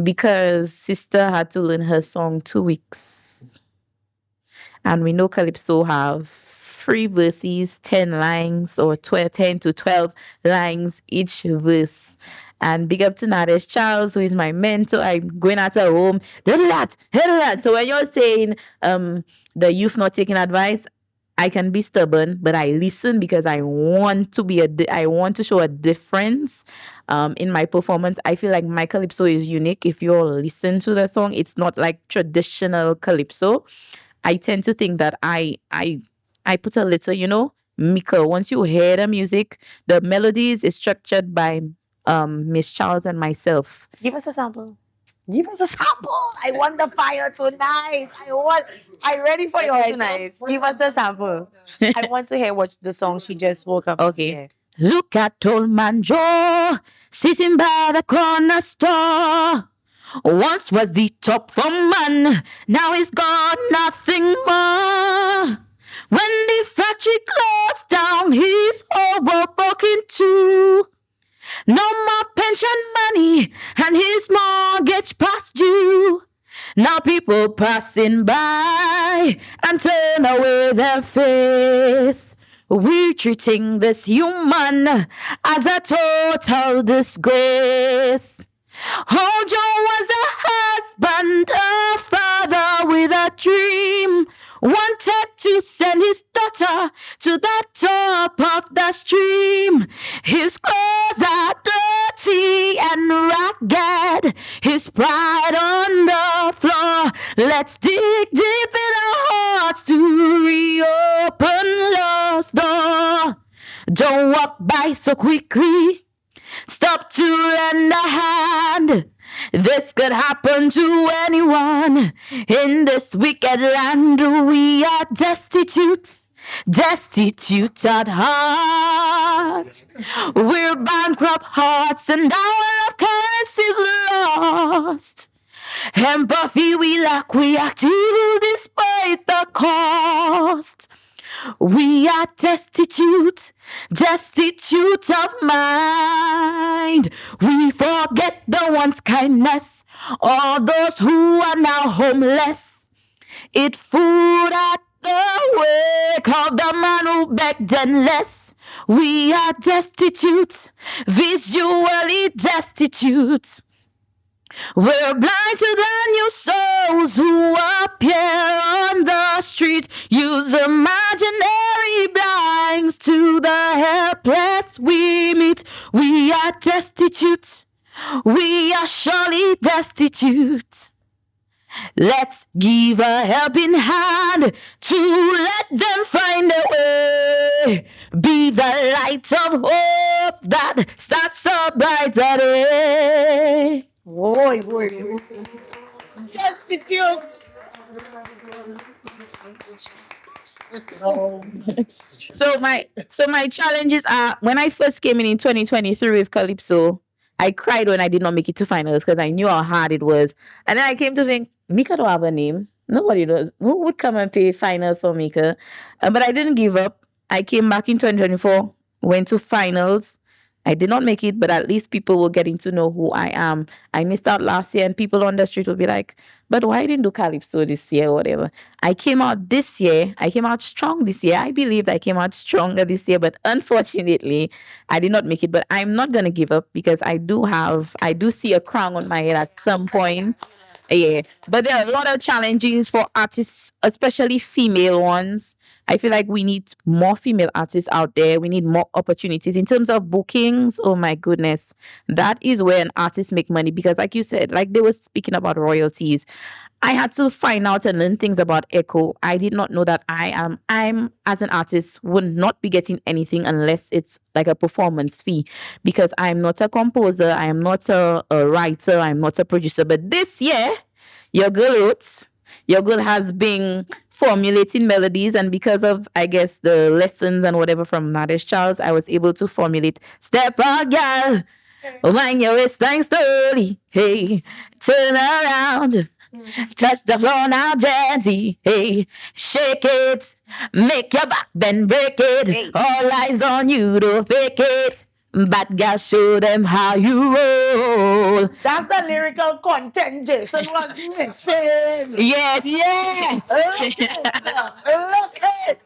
Because sister had to learn her song 2 weeks. And we know Calypso have 3 verses, 10 lines, or 10 to 12 lines each verse. And big up to Nadesh Charles, who is my mentor. I'm going out of home. Do that. So when you're saying the youth not taking advice, I can be stubborn, but I listen because I want to show a difference in my performance. I feel like my Calypso is unique. If you all listen to the song, it's not like traditional Calypso. I tend to think that I put a little, Mica. Once you hear the music, the melodies is structured by Miss Charles and myself. Give us a sample. I want the fire tonight. I'm ready for you tonight. Give us the sample. I want to hear what the song she just woke up. Okay. Look at old man Joe sitting by the corner store. Once was the top for man, now he's got nothing more. When the factory closed down, he's over broken too. No more pension money, and his mortgage past due. Now people passing by and turn away their face. We're treating this human as a total disgrace. Ojo was a husband, a father with a dream. Wanted to send his daughter to the top of the stream. His clothes are dirty and ragged, his pride on the floor. Let's dig deep in our hearts to reopen lost door. Don't walk by so quickly. Stop to lend a hand. This could happen to anyone in this wicked land. We are destitute, destitute at heart. We're bankrupt hearts and our love currency's lost. Empathy we lack, we act evil despite the cost. We are destitute, destitute of mind. We forget the one's kindness, all those who are now homeless. Eat food at the wake of the man who begged endless. We are destitute, visually destitute. We're blind to the new souls who appear on the street. Use imaginary blinds to the helpless we meet. We are destitute. We are surely destitute. Let's give a helping hand to let them find a way. Be the light of hope that starts a brighter day. Boy. Destitute. So my challenges are, when I first came in 2023 with Calypso, I cried when I did not make it to finals because I knew how hard it was. And then I came to think, Mica don't have a name. Nobody does. Who would come and play finals for Mica? But I didn't give up. I came back in 2024, went to finals. I did not make it, but at least people were getting to know who I am. I missed out last year, and people on the street will be like, but why didn't do Calypso this year or whatever? I came out this year. I came out strong this year. I believed I came out stronger this year, but unfortunately, I did not make it. But I'm not going to give up because I do see a crown on my head at some point. Yeah, but there are a lot of challenges for artists, especially female ones. I feel like we need more female artists out there. We need more opportunities in terms of bookings. Oh my goodness. That is where an artist make money because like you said, like they were speaking about royalties. I had to find out and learn things about Echo. I did not know that I'm as an artist would not be getting anything unless it's like a performance fee because I'm not a composer, I am not a writer, I'm not a producer. But this year, your girl has been formulating melodies, and because of, I guess, the lessons and whatever from Nadish Charles, I was able to formulate Step Out Girl, wind your waistline slowly, hey, turn around, touch the floor now gently, hey, shake it, make your back then break it, all eyes on you, don't fake it. Bad girl, show them how you roll. That's the lyrical content Jason was missing. Yes, yeah. Look it.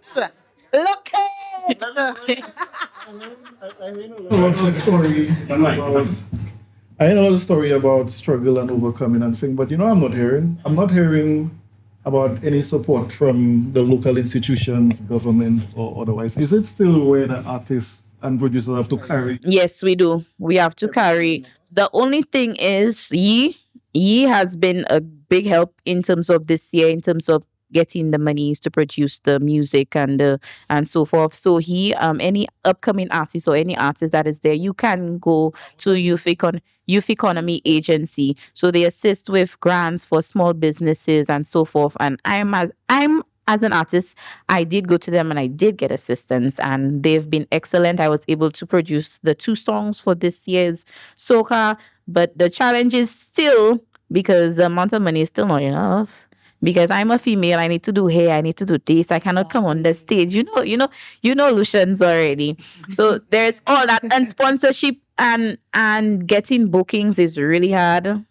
I know the story about struggle and overcoming and thing, but I'm not hearing about any support from the local institutions, government or otherwise. Is it still where the artists and producers have to carry? Yes, we do. We have to carry. The only thing is, Yi has been a big help in terms of this year, in terms of getting the monies to produce the music and so forth. So any upcoming artist or any artist that is there, you can go to Youth Economy Agency. So they assist with grants for small businesses and so forth. And I'm as an artist, I did go to them and I did get assistance, and they've been excellent. I was able to produce the 2 songs for this year's Soca, but the challenge is still because the amount of money is still not enough. Because I'm a female, I need to do hair, I need to do this. I cannot come on the stage. You know Lucians already. So there's all that, and sponsorship and getting bookings is really hard.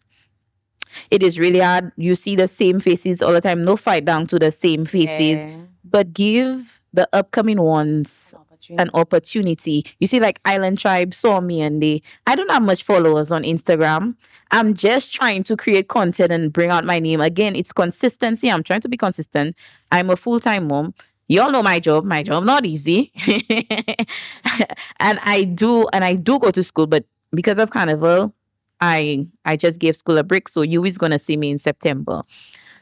It is really hard. You see the same faces all the time. No fight down to the same faces. Yeah. But give the upcoming ones an opportunity. You see, like Island Tribe saw me and I don't have much followers on Instagram. I'm just trying to create content and bring out my name. Again, it's consistency. I'm trying to be consistent. I'm a full-time mom. You all know my job. My job not easy. and I do go to school, but because of Carnival, I just gave school a break. So you is gonna see me in September.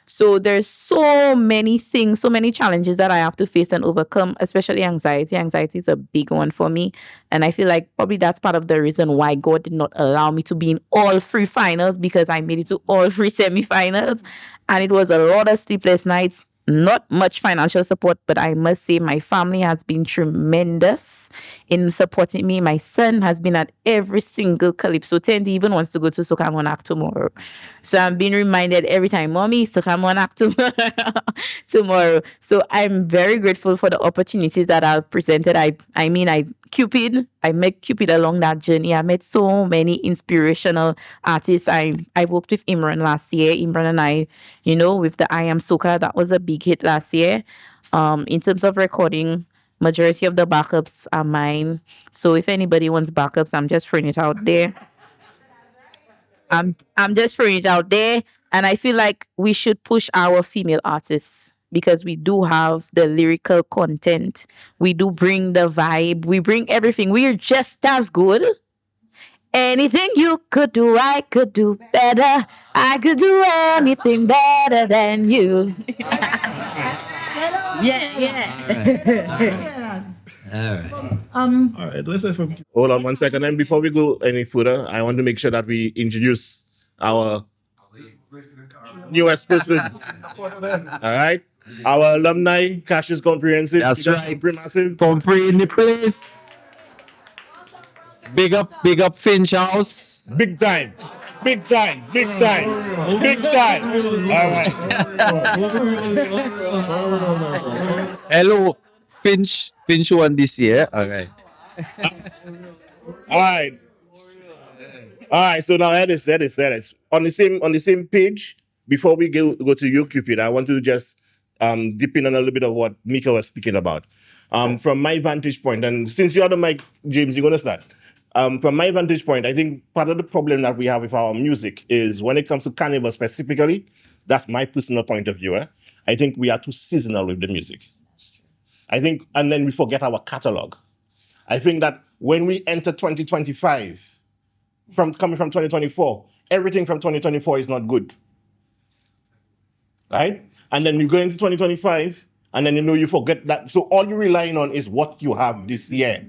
So there's so many things, so many challenges that I have to face and overcome, especially anxiety. Anxiety is a big one for me. And I feel like probably that's part of the reason why God did not allow me to be in all 3 finals, because I made it to all 3 semifinals. And it was a lot of sleepless nights, not much financial support, but I must say my family has been tremendous in supporting me. My son has been at every single Calypso 10. He even wants to go to Soca Monarch tomorrow. So I'm being reminded every time, Mommy, Soca Monarch tomorrow. So I'm very grateful for the opportunities that I've presented. I QPid, I met QPid along that journey. I met so many inspirational artists. I worked with Imran last year. Imran and I, with the I Am Soca, that was a big hit last year. In terms of recording, majority of the backups are mine. So if anybody wants backups, I'm just throwing it out there. I'm just throwing it out there. And I feel like we should push our female artists because we do have the lyrical content. We do bring the vibe. We bring everything. We are just as good. Anything you could do, I could do better. I could do anything better than you. Yeah. All right. All right, let's say from Hold on 1 second. And before we go any further, I want to make sure that we introduce our newest person. All right. Our alumni, Cassius Comprehensive. That's right. Massive. Comfrey in the place. Big up Finch House. Big time. All right. Hello, Finch won this year. All right. All right. So now that is on the same page. Before we go to you, QPid, I want to just dip in on a little bit of what Mica was speaking about. From my vantage point, and since you're the mic, James, you're gonna start. From my vantage point, I think part of the problem that we have with our music is when it comes to Carnival specifically, that's my personal point of view. I think we are too seasonal with the music. I think, and then we forget our catalog. I think that when we enter 2025, coming from 2024, everything from 2024 is not good. Right? And then you go into 2025, and then you forget that. So all you're relying on is what you have this year.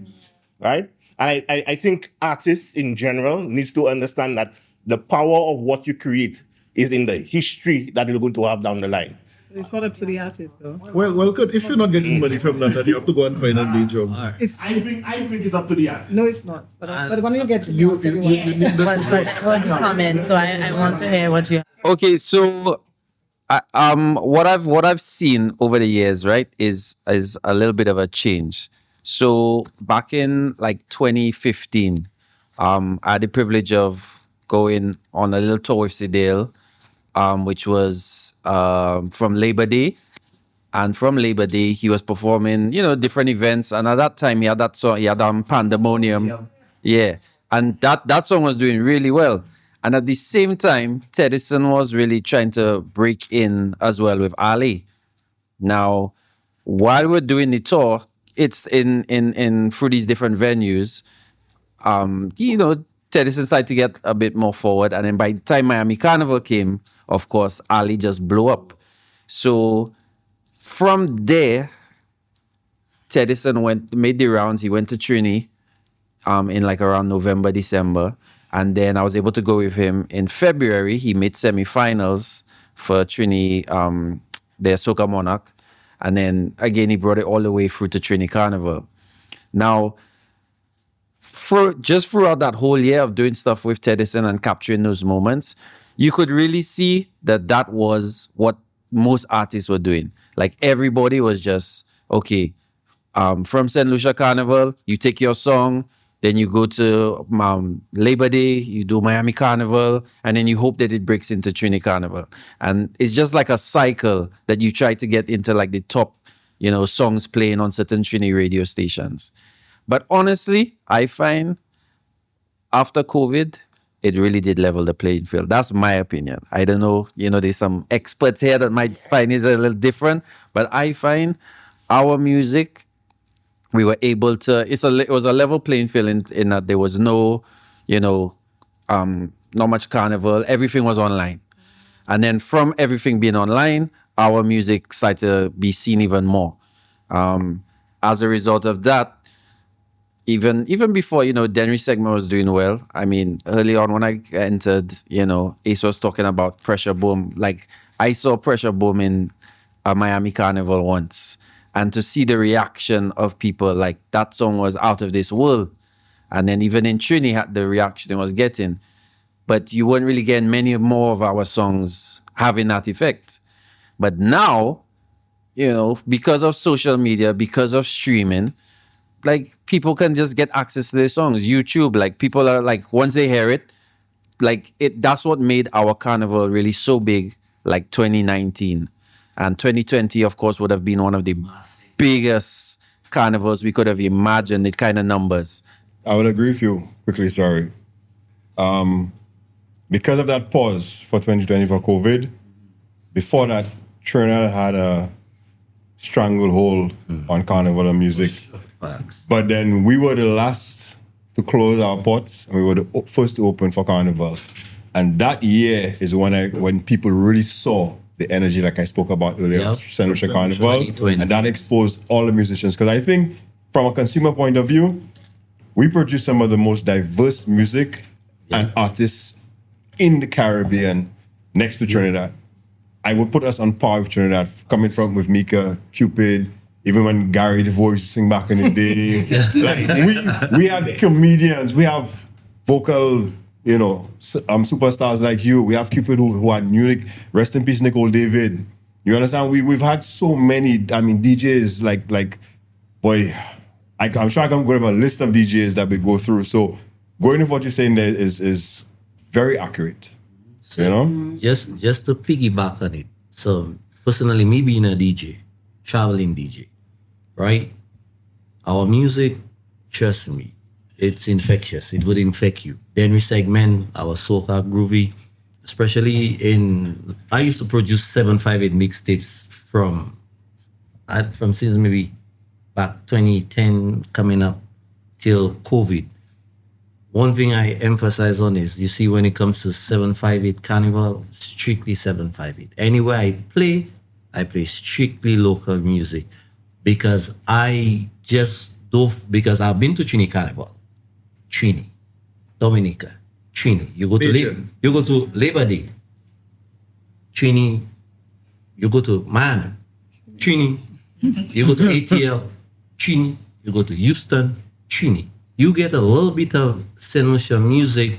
Right? And I think artists in general needs to understand that the power of what you create is in the history that you're going to have down the line. It's not up to the artist, though. well, good. If you're not getting money from that, then you have to go and find a day job. I think it's up to the artist. No, it's not. But when you get to You need the But comment, so I want to hear what you. Okay, so what I've seen over the years, right, is a little bit of a change. So back in like 2015, I had the privilege of going on a little tour with Sidale, which was from Labor Day. And from Labor Day, he was performing, different events. And at that time, he had that song, he had Pandemonium. Yeah. And that song was doing really well. And at the same time, Teddyson was really trying to break in as well with Ali. Now, while we're doing the tour, it's in through these different venues. Teddyson started to get a bit more forward, and then by the time Miami Carnival came, of course, Ali just blew up. So from there, Teddyson made the rounds. He went to Trini, in like around November, December, and then I was able to go with him in February. He made semifinals for Trini, their Soca Monarch. And then again, he brought it all the way through to Trini Carnival. Now, just throughout that whole year of doing stuff with Teddyson and capturing those moments, you could really see that was what most artists were doing. Like everybody was just, okay, from St. Lucia Carnival, you take your song, then you go to Labor Day, you do Miami Carnival, and then you hope that it breaks into Trini Carnival. And it's just like a cycle that you try to get into like the top songs playing on certain Trini radio stations. But honestly, I find after COVID, it really did level the playing field. That's my opinion. I don't know, there's some experts here that might find it a little different, but I find our music, we were able to, it was a level playing field in that there was no, not much carnival. Everything was online. And then from everything being online, our music started to be seen even more. As a result of that, even before, Denry segment was doing well. I mean, early on when I entered, Ace was talking about Pressure Boom. Like, I saw Pressure Boom in a Miami Carnival once. And to see the reaction of people, like, that song was out of this world. And then even in Trini, the reaction it was getting. But you weren't really getting many more of our songs having that effect. But now, because of social media, because of streaming, like, people can just get access to their songs. YouTube, like, people are like, once they hear it, like, that's what made our carnival really so big, like 2019. And 2020, of course, would have been one of the biggest carnivals we could have imagined, the kind of numbers. I would agree with you quickly, sorry. Because of that pause for 2020 for COVID, before that, Trinidad had a stranglehold on carnival and music. Facts. But then we were the last to close our ports, and we were the first to open for carnival. And that year is when people really saw the energy, like I spoke about earlier, Yep. St. Lucia Carnival, 2020. and that exposed all the musicians. Because I think, from a consumer point of view, we produce some of the most diverse music and artists in the Caribbean, next to Trinidad. I would put us on par with Trinidad, coming from with Mica, QPid. Even when Gary the Voice sing back in his day, like we have comedians, we have vocal, superstars like you. We have QPid who had music. Rest in peace, Nicole David. You understand? We've had so many. I mean, DJs like boy, I'm sure I can go over a list of DJs that we go through. So going with what you're saying there is very accurate. Just to piggyback on it. So personally, me being a DJ, traveling DJ, right? Our music, trust me, it's infectious. It would infect you. Then we segment our soca groovy, especially I used to produce 758 mixtapes from since maybe back 2010 coming up till COVID. One thing I emphasize on is, you see, when it comes to 758 Carnival, strictly 758. Anywhere I play strictly local music, because I've been to Trini Carnival, Trini, Dominica, Trini. You go to Labor Day, Trini. You go to Miami, Trini. You go to ATL, Trini. You go to Houston, Trini. You get a little bit of St. Lucia music,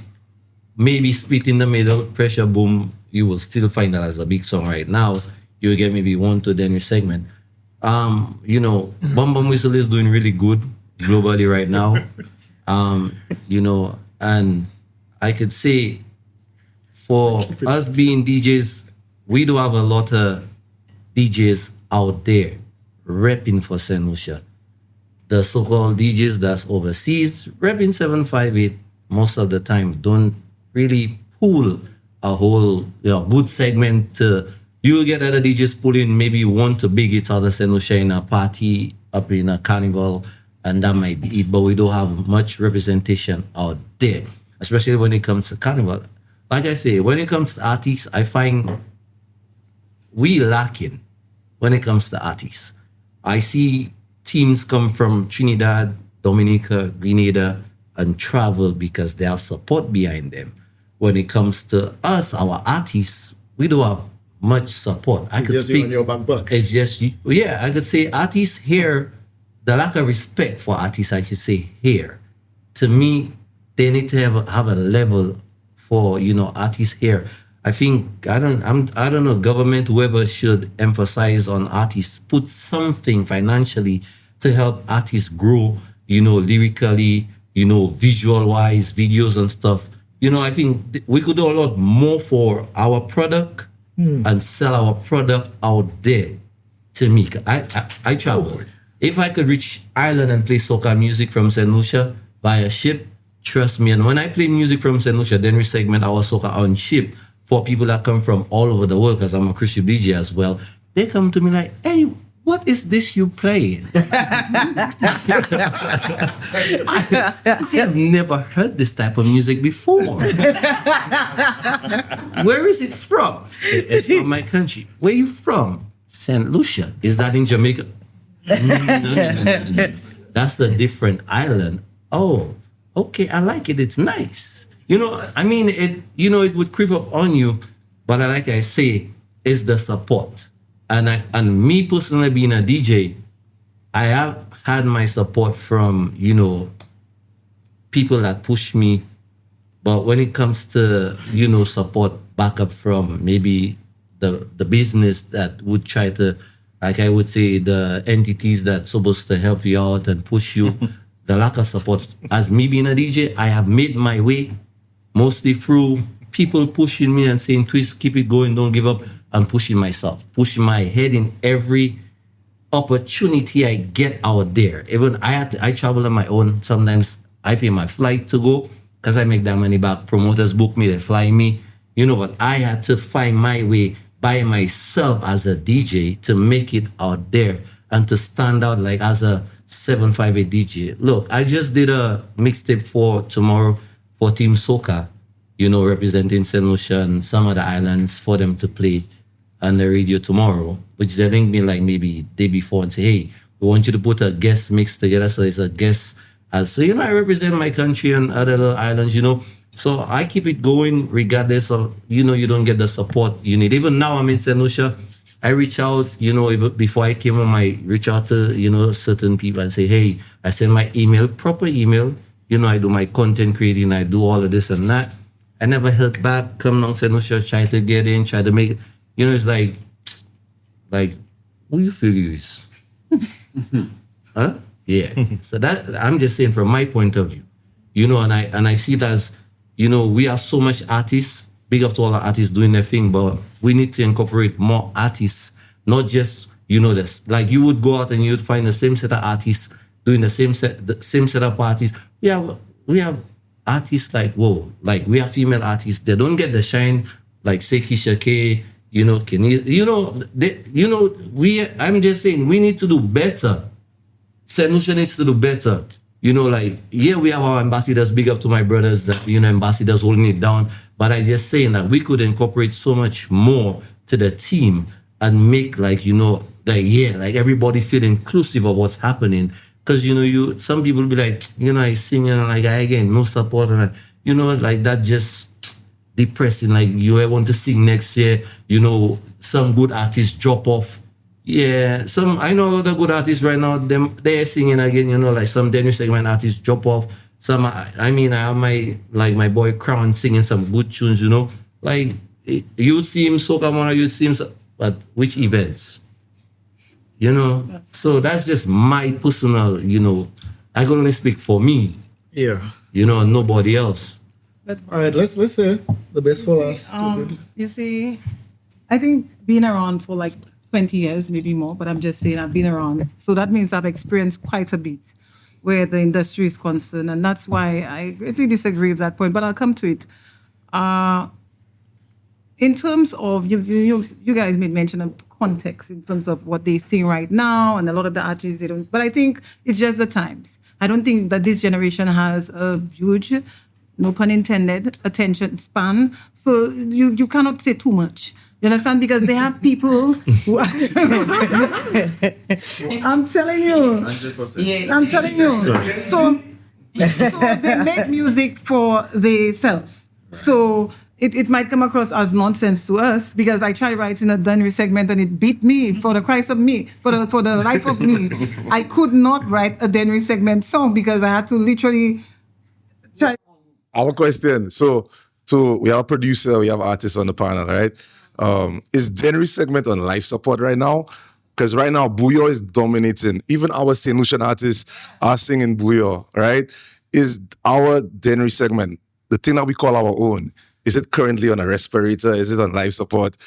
maybe split in the middle, Pressure Boom. You will still find that as a big song right now. You get maybe 1 to Denver segment. Bum Bum Whistle is doing really good globally right now. And I could say, for us being DJs, we do have a lot of DJs out there repping for St. Lucia. The so-called DJs that's overseas, repping 758, most of the time don't really pull a whole good segment. You'll get other DJs pulling maybe 1 to big it out of St. Lucia in a party, up in a carnival, and that might be it. But we don't have much representation out there, especially when it comes to carnival. Like I say, when it comes to artists, I find we lacking when it comes to artists. I see teams come from Trinidad, Dominica, Grenada, and travel because they have support behind them. When it comes to us, our artists, we don't have much support. I could speak. On your back book. It's just, I could say artists here, the lack of respect for artists, I should say here. To me, they need to have a level for, artists here. I think, I don't know, government, whoever should emphasize on artists, put something financially to help artists grow, lyrically, visual-wise, videos and stuff. I think we could do a lot more for our product and sell our product out there. to Mica. I travel. If I could reach Ireland and play soca music from St. Lucia via ship, trust me. And when I play music from St. Lucia, then we segment our soca on ship for people that come from all over the world, because I'm a Christian DJ as well. They come to me like, hey, what is this you playing? I have never heard this type of music before. Where is it from? It's from my country. Where you from? St. Lucia. Is that in Jamaica? No. That's a different island. Oh, okay, I like it. It's nice. You know, I mean, it would creep up on you, but like I say, it's the support. And me personally being a DJ, I have had my support from, people that push me. But when it comes to, support backup from maybe the business that would try to, like I would say, the entities that supposed to help you out and push you, the lack of support. As me being a DJ, I have made my way mostly through people pushing me and saying, Twis, keep it going, don't give up. I'm pushing myself, pushing my head in every opportunity I get out there. Even I travel on my own. Sometimes I pay my flight to go because I make that money back. Promoters book me, they fly me. But I had to find my way by myself as a DJ to make it out there and to stand out like as a 758 DJ. Look, I just did a mixtape for tomorrow for Team Soca, representing St. Lucia and some other islands for them to play on the radio tomorrow, which they linked me like maybe day before and say, hey, we want you to put a guest mix together. So it's a guest. So, I represent my country and other little islands, So I keep it going regardless of, you don't get the support you need. Even now I'm in St. Lucia. I reach out, before I came home, I reach out to, certain people and say, hey, I send my email, proper email. I do my content creating, I do all of this and that. I never held back, come down St. Lucia, try to get in, try to make it. It's like, who you feel you is? Huh? Yeah. So that, I'm just saying from my point of view, and I see it as, we have so much artists, big up to all the artists doing their thing, but we need to incorporate more artists, not just, this. Like you would go out and you'd find the same set of artists doing the same set of parties. We have artists like, we have female artists, they don't get the shine, like say Keisha K, I'm just saying, we need to do better. St. Lucia needs to do better. We have our ambassadors, big up to my brothers that, ambassadors holding it down. But I just saying that we could incorporate so much more to the team and make everybody feel inclusive of what's happening. Because, some people be like, I sing and like, again, no support. And, that just depressing. Like, you want to sing next year, some good artists drop off. Yeah, I know a lot of good artists right now, they're singing again, like some Daniel segment artists drop off. Some, I have my boy Crown singing some good tunes, Like, you see him Soca Mona, you see him, but which events? So that's just my personal, I can only speak for me. Yeah. Nobody else. All right, let's say the best for us. You see, I think being around for like 20 years, maybe more, but I'm just saying I've been around. So that means I've experienced quite a bit where the industry is concerned. And that's why I greatly disagree with that point, but I'll come to it. In terms of, you guys made mention of context in terms of what they sing right now, and a lot of the artists, they don't, but I think it's just the times. I don't think that this generation has a huge, no pun intended, attention span. So you cannot say too much. You understand? Because they have people who I'm telling you. 100%. I'm telling you. So they make music for themselves. So it might come across as nonsense to us because I tried writing a Dunry segment and it beat me for the Christ of me, for the life of me. I could not write a Dunry segment song because I had to literally try. I have a question. So we have a producer, we have artists on the panel, right? Is Denry segment on life support right now? Because right now, Bouyo is dominating. Even our St. Lucian artists are singing Bouyo, right? Is our Denry segment, the thing that we call our own, Is it currently on a respirator? Is it on life support?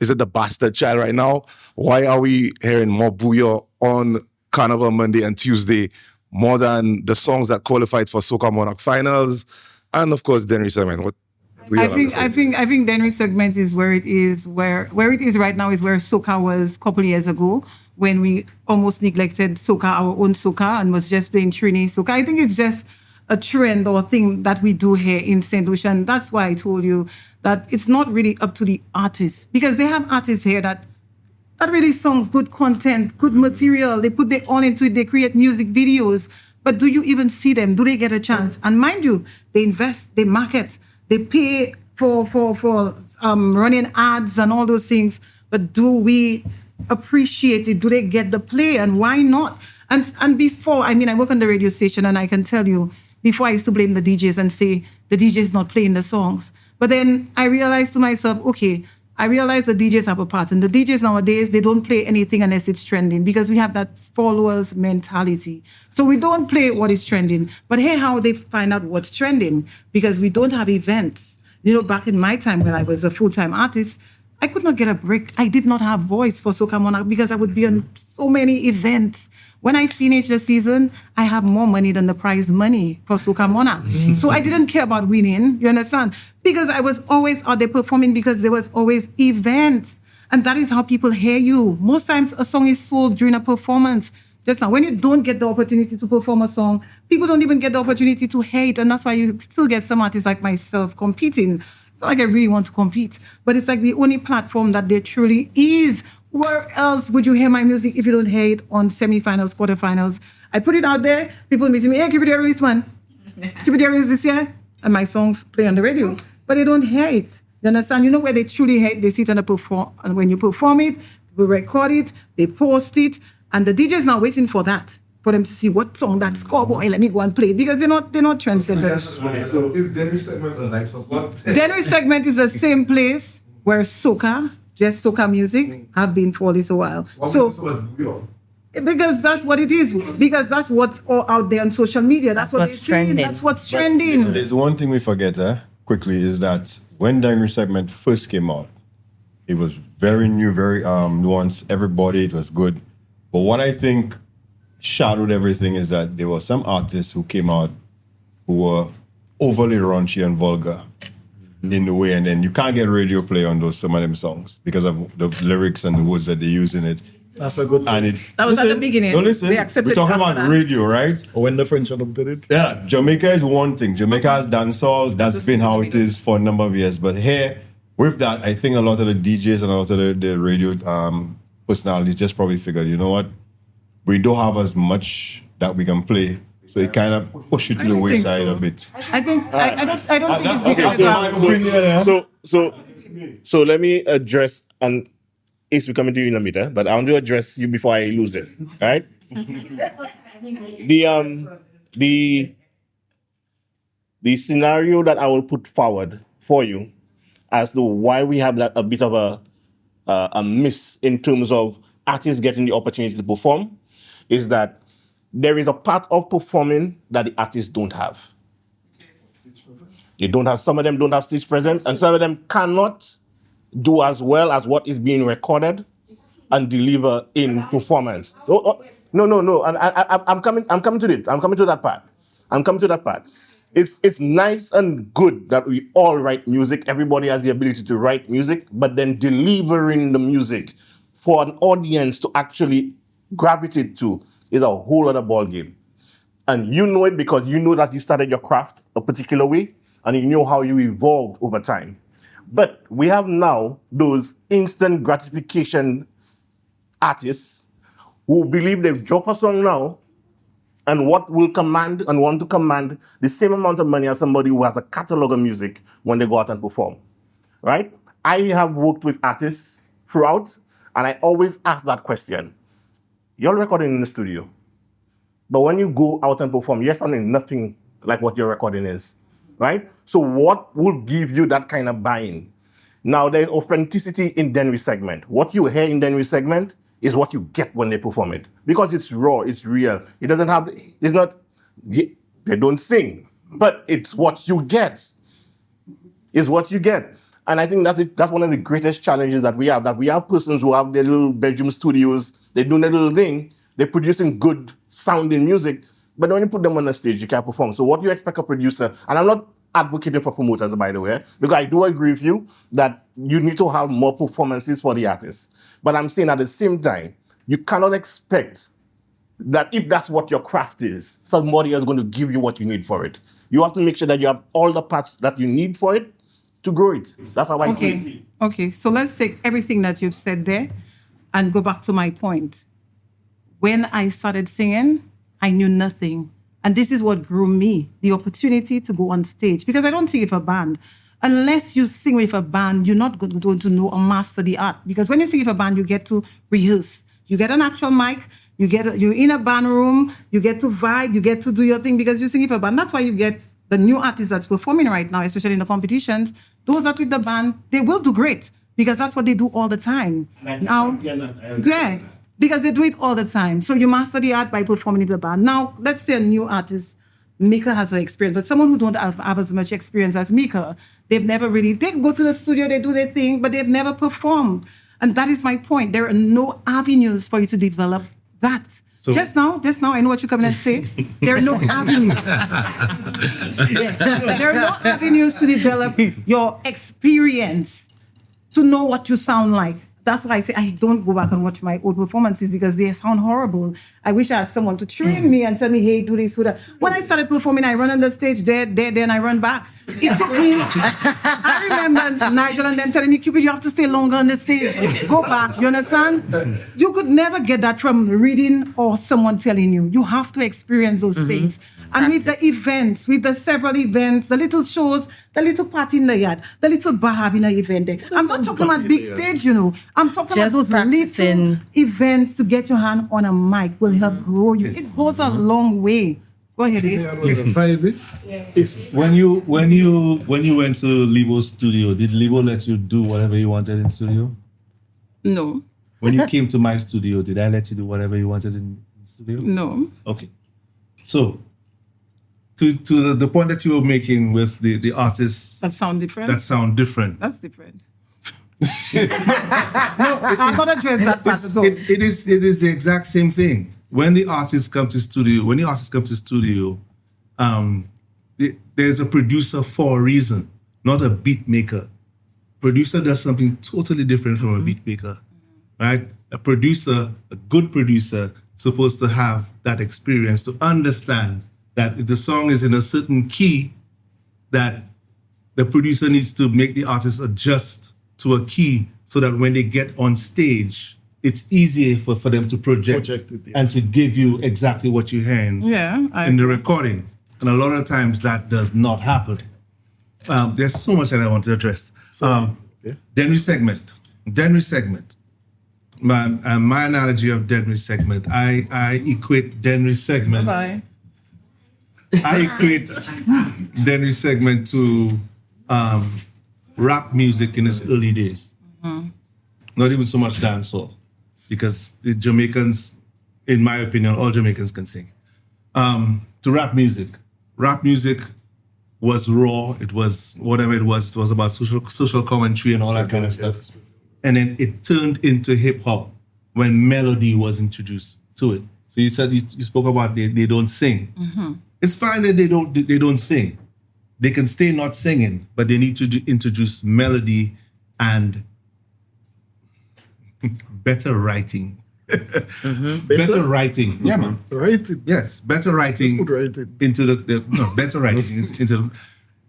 Is it the bastard child right now? Why are we hearing more Booyah on Carnival Monday and Tuesday more than the songs that qualified for Soca Monarch finals? And of course, Denry Segment. What do you I have to think say? I think Denry segment is where it is where it is right now is where Soca was a couple years ago when we almost neglected Soca, our own Soca, and was just playing Trini Soca. I think it's just a trend or thing that we do here in St. Lucia. And that's why I told you that it's not really up to the artists, because they have artists here that really songs, good content, good material. They put their all into it. They create music videos. But do you even see them? Do they get a chance? And mind you, they invest, they market, they pay for running ads and all those things. But do we appreciate it? Do they get the play? And why not? And before, I mean, I work on the radio station, and I can tell you, before I used to blame the DJs and say the DJs not playing the songs. But then I realized to myself, okay, I realize the DJs have a part. And the DJs nowadays, they don't play anything unless it's trending, because we have that followers mentality. So we don't play what is trending. But here how they find out what's trending, because we don't have events. You know, back in my time when I was a full-time artist, I could not get a break. I did not have voice for Soca Monarch because I would be on so many events. When I finish the season, I have more money than the prize money for Soca Monarch. So I didn't care about winning, you understand? Because I was always out there performing, because there was always events. And that is how people hear you. Most times a song is sold during a performance. Just now, when you don't get the opportunity to perform a song, people don't even get the opportunity to hear it. And that's why you still get some artists like myself competing. It's not like I really want to compete, but it's like the only platform that there truly is. Where else would you hear my music if you don't hear it on semifinals, quarterfinals? I put it out there, people meeting me, hey, keep it there release, man. Keep it there release this year. And my songs play on the radio. But they don't hear it. You understand? You know where they truly hear it? They sit and they perform. And when you perform it, we record it, they post it, and the DJ's now waiting for that, for them to see what song that scoreboy, let me go and play it, because they're not trendsetters. So is Denry Segment on life support? Denry segment is the same place where Soca, just Soca music, have been for this a while. Because that's what it is. Because that's what's all out there on social media. That's what they're saying. That's what's trending. There's one thing we forget, quickly, is that when Denry Segment first came out, it was very new, very nuanced. Everybody, it was good. But what I think shadowed everything is that there were some artists who came out who were overly raunchy and vulgar in the way, and then you can't get radio play on some of them songs because of the lyrics and the words that they use in it. That's a good And that was at the beginning. Don't listen. They accepted We're talking it after about that. radio, right? When the French adopted it. Yeah, Jamaica is one thing. Jamaica has dancehall. That's been how it is for a number of years. But here, with that, I think a lot of the DJs and a lot of the radio personalities just probably figured, you know what? We don't have as much that we can play. So it kind of push you to the wayside a bit. I think I don't think it's Okay, because so of my that. So let me address, and it's coming to you in a minute, but I want to address you before I lose it. Right? The scenario that I will put forward for you as to why we have that a bit of a miss in terms of artists getting the opportunity to perform is that there is a part of performing that the artists don't have. They don't have, some of them don't have stage presence, and some of them cannot do as well as what is being recorded and deliver in performance. No. And I'm coming to it. I'm coming to that part. It's nice and good that we all write music. Everybody has the ability to write music, but then delivering the music for an audience to actually gravitate to is a whole other ball game. And you know it because you know that you started your craft a particular way and you know how you evolved over time. But we have now those instant gratification artists who believe they've dropped a song now and what will command and want to command the same amount of money as somebody who has a catalog of music when they go out and perform, right? I have worked with artists throughout, and I always ask that question. You're recording in the studio, but when you go out and perform, you're sounding nothing like what your recording is, right? So what will give you that kind of buy-in? Now, there's authenticity in Denry segment. What you hear in Denry segment is what you get when they perform it. Because it's raw, it's real. It doesn't have, it's not, they don't sing, but it's what you get. is what you get. And I think that's one of the greatest challenges that we have. That we have persons who have their little bedroom studios, they're doing their little thing, they're producing good sounding music, but when you put them on the stage, you can't perform. So what do you expect a producer? And I'm not advocating for promoters, by the way, because I do agree with you that you need to have more performances for the artists. But I'm saying at the same time, you cannot expect that if that's what your craft is, somebody is going to give you what you need for it. You have to make sure that you have all the parts that you need for it to grow it. That's how I see it. Okay, so let's take everything that you've said there and go back to my point. When I started singing, I knew nothing. And this is what grew me, the opportunity to go on stage. Because I don't sing with a band. Unless you sing with a band, you're not going to know or master the art. Because when you sing with a band, you get to rehearse. You get an actual mic, you're in a band room, you get to vibe, you get to do your thing because you sing with a band. That's why you get the new artists that's performing right now, especially in the competitions. Those that with the band, they will do great because that's what they do all the time. Now, yeah, because they do it all the time. So you master the art by performing with the band. Now, let's say a new artist, Mica has an experience, but someone who don't have as much experience as Mica, they go to the studio, they do their thing, but they've never performed. And that is my point. There are no avenues for you to develop that. So, just now, I know what you're coming to say. There are no avenues. There are no avenues to develop your experience, to know what you sound like. That's why I say I don't go back and watch my old performances because they sound horrible. I wish I had someone to train me and tell me, hey, do this, do that. When I started performing, I run on the stage, there, and I run back. It took me, I remember Nigel and them telling me, QPid, you have to stay longer on the stage. Go back, you understand? You could never get that from reading or someone telling you. You have to experience those things. And with the events, with the several events, the little shows, the little party in the yard, the little bar having an event there. I'm not talking about big stage, I'm talking about those little events to get your hand on a mic will help grow you. It goes a long way. Go ahead. When you went to Levo's studio, did Levo let you do whatever you wanted in studio? No. When you came to my studio, did I let you do whatever you wanted in studio? No. Okay. So, to the point that you were making with the artists that sound different. That's different. I'm not address that part at all. It is the exact same thing. When the artists come to studio, there's a producer for a reason, not a beat maker. Producer does something totally different from a beat maker, right? A good producer, supposed to have that experience to understand that if the song is in a certain key, that the producer needs to make the artist adjust to a key so that when they get on stage, it's easier for them to project it, yes, and to give you exactly what you're hearing in the recording. And a lot of times that does not happen. There's so much that I want to address. Denry segment. My analogy of Denry segment, I equate Denry segment. Bye. I equate Denry segment to rap music in its early days. Mm-hmm. Not even so much dancehall, because the Jamaicans, in my opinion, all Jamaicans can sing. To rap music was raw. It was whatever it was. It was about social commentary and all that kind of stuff. And then it turned into hip hop when melody was introduced to it. So you said you spoke about they don't sing. Mm-hmm. It's fine that they don't sing. They can stay not singing, but they need to introduce melody and better writing. Mm-hmm. Better writing. Yeah, man. Writing. Yes, better writing. Into better writing into the.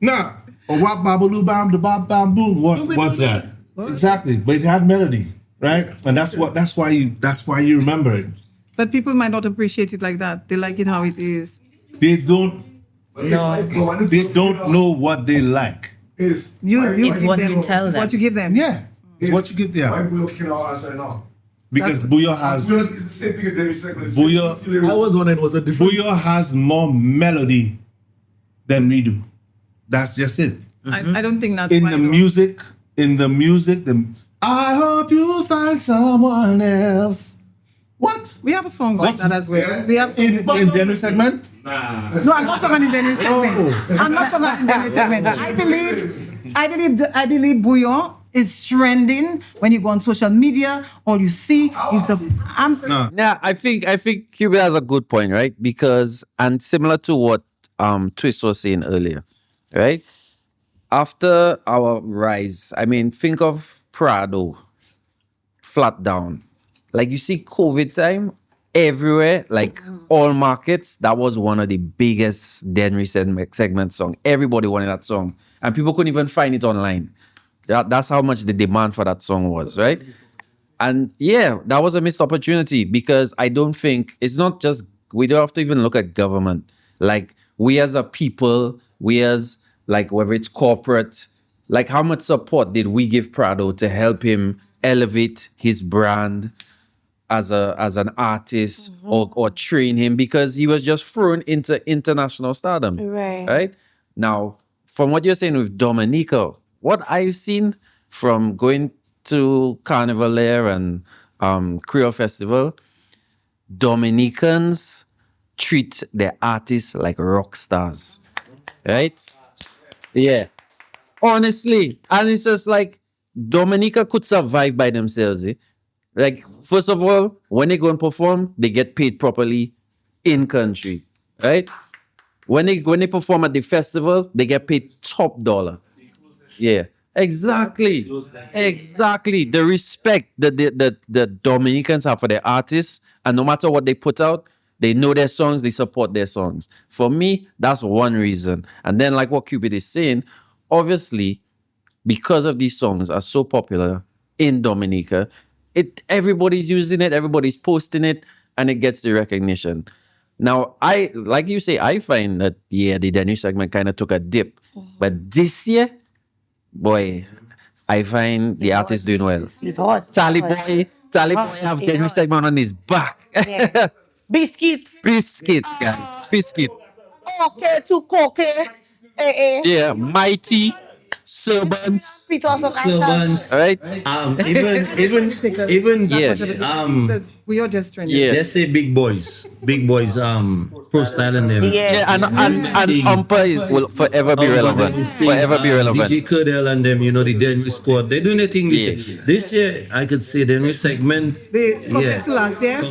Now, wap babaloo bam the bam bam boom. What's that? Exactly, but it had melody, right? And that's why you remember it. But people might not appreciate it like that. They like it how it is. They don't know what they like. It's what you tell them. It's what you give them. Yeah. It's what you get there. Why Buyo can all ask right now? Because Buyo has. Buyo is the same thing as Denry segment. Buyo. I was wondering, was it different? Buyo has more melody than we do. That's just it. I don't think that's in the music. I hope you find someone else. What? We have a song like that as well. Yeah. We have in Denry segment. Nah. No, I'm not talking in Denry segment. I'm not talking in Denry segment. I believe I believe bouillon is trending when you go on social media. All you see is the. Yeah, I think QPid has a good point, right? Because and similar to what Twis was saying earlier, right? After our rise, I mean, think of Prado, flat down. Like you see, COVID time everywhere, like all markets. That was one of the biggest Denry segment song. Everybody wanted that song, and people couldn't even find it online. That's how much the demand for that song was, right? And yeah, that was a missed opportunity because I don't think it's not just we don't have to even look at government. Like we as a people, we as like whether it's corporate, like how much support did we give Prado to help him elevate his brand as an artist or train him because he was just thrown into international stardom. Right? Now, from what you're saying with Dominica, what I've seen from going to Carnival there and Creole Festival, Dominicans treat their artists like rock stars. Right? Yeah. Honestly. And it's just like Dominica could survive by themselves. Like, first of all, when they go and perform, they get paid properly in country. Right? When they perform at the festival, they get paid top dollar. Yeah. Exactly. Exactly. The respect that the Dominicans have for their artists, and no matter what they put out, they know their songs, they support their songs. For me, that's one reason. And then, like what QPid is saying, obviously, because of these songs are so popular in Dominica, everybody's using it, everybody's posting it, and it gets the recognition. Now, like you say, I find that the Danish segment kind of took a dip, but this year, boy, I find the artist doing well. Tally Boy have Danish segment on his back. Yeah. Biscuits. Biscuit, guys, biscuit. Okay, to coke. Yeah, Mighty, Servants. Servants. All right. Even We are just trending. Yeah. let's say big boys, pro style and them. Yeah. And Umpa will forever be relevant. Forever be relevant. DJ Curdell and them, the Denver squad, they're doing their thing this year. This year, I could say Denver segment. Compared to last year.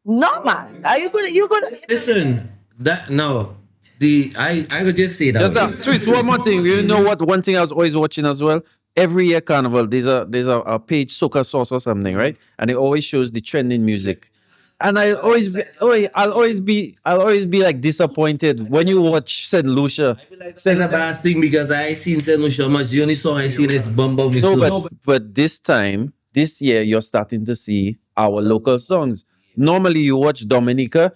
No, man. Are you gonna? Listen, that now. I could just say that. Just that. Twist, one more thing. You know what? One thing I was always watching as well. Every year Carnival, there's a page, Soca Sauce or something, right? And it always shows the trending music. And I'll always be like disappointed when you watch Saint Lucia. It's a bad thing because I seen Saint Lucia much. The only song I seen is Bumble Me. No, but this year, you're starting to see our local songs. Normally, you watch Dominica,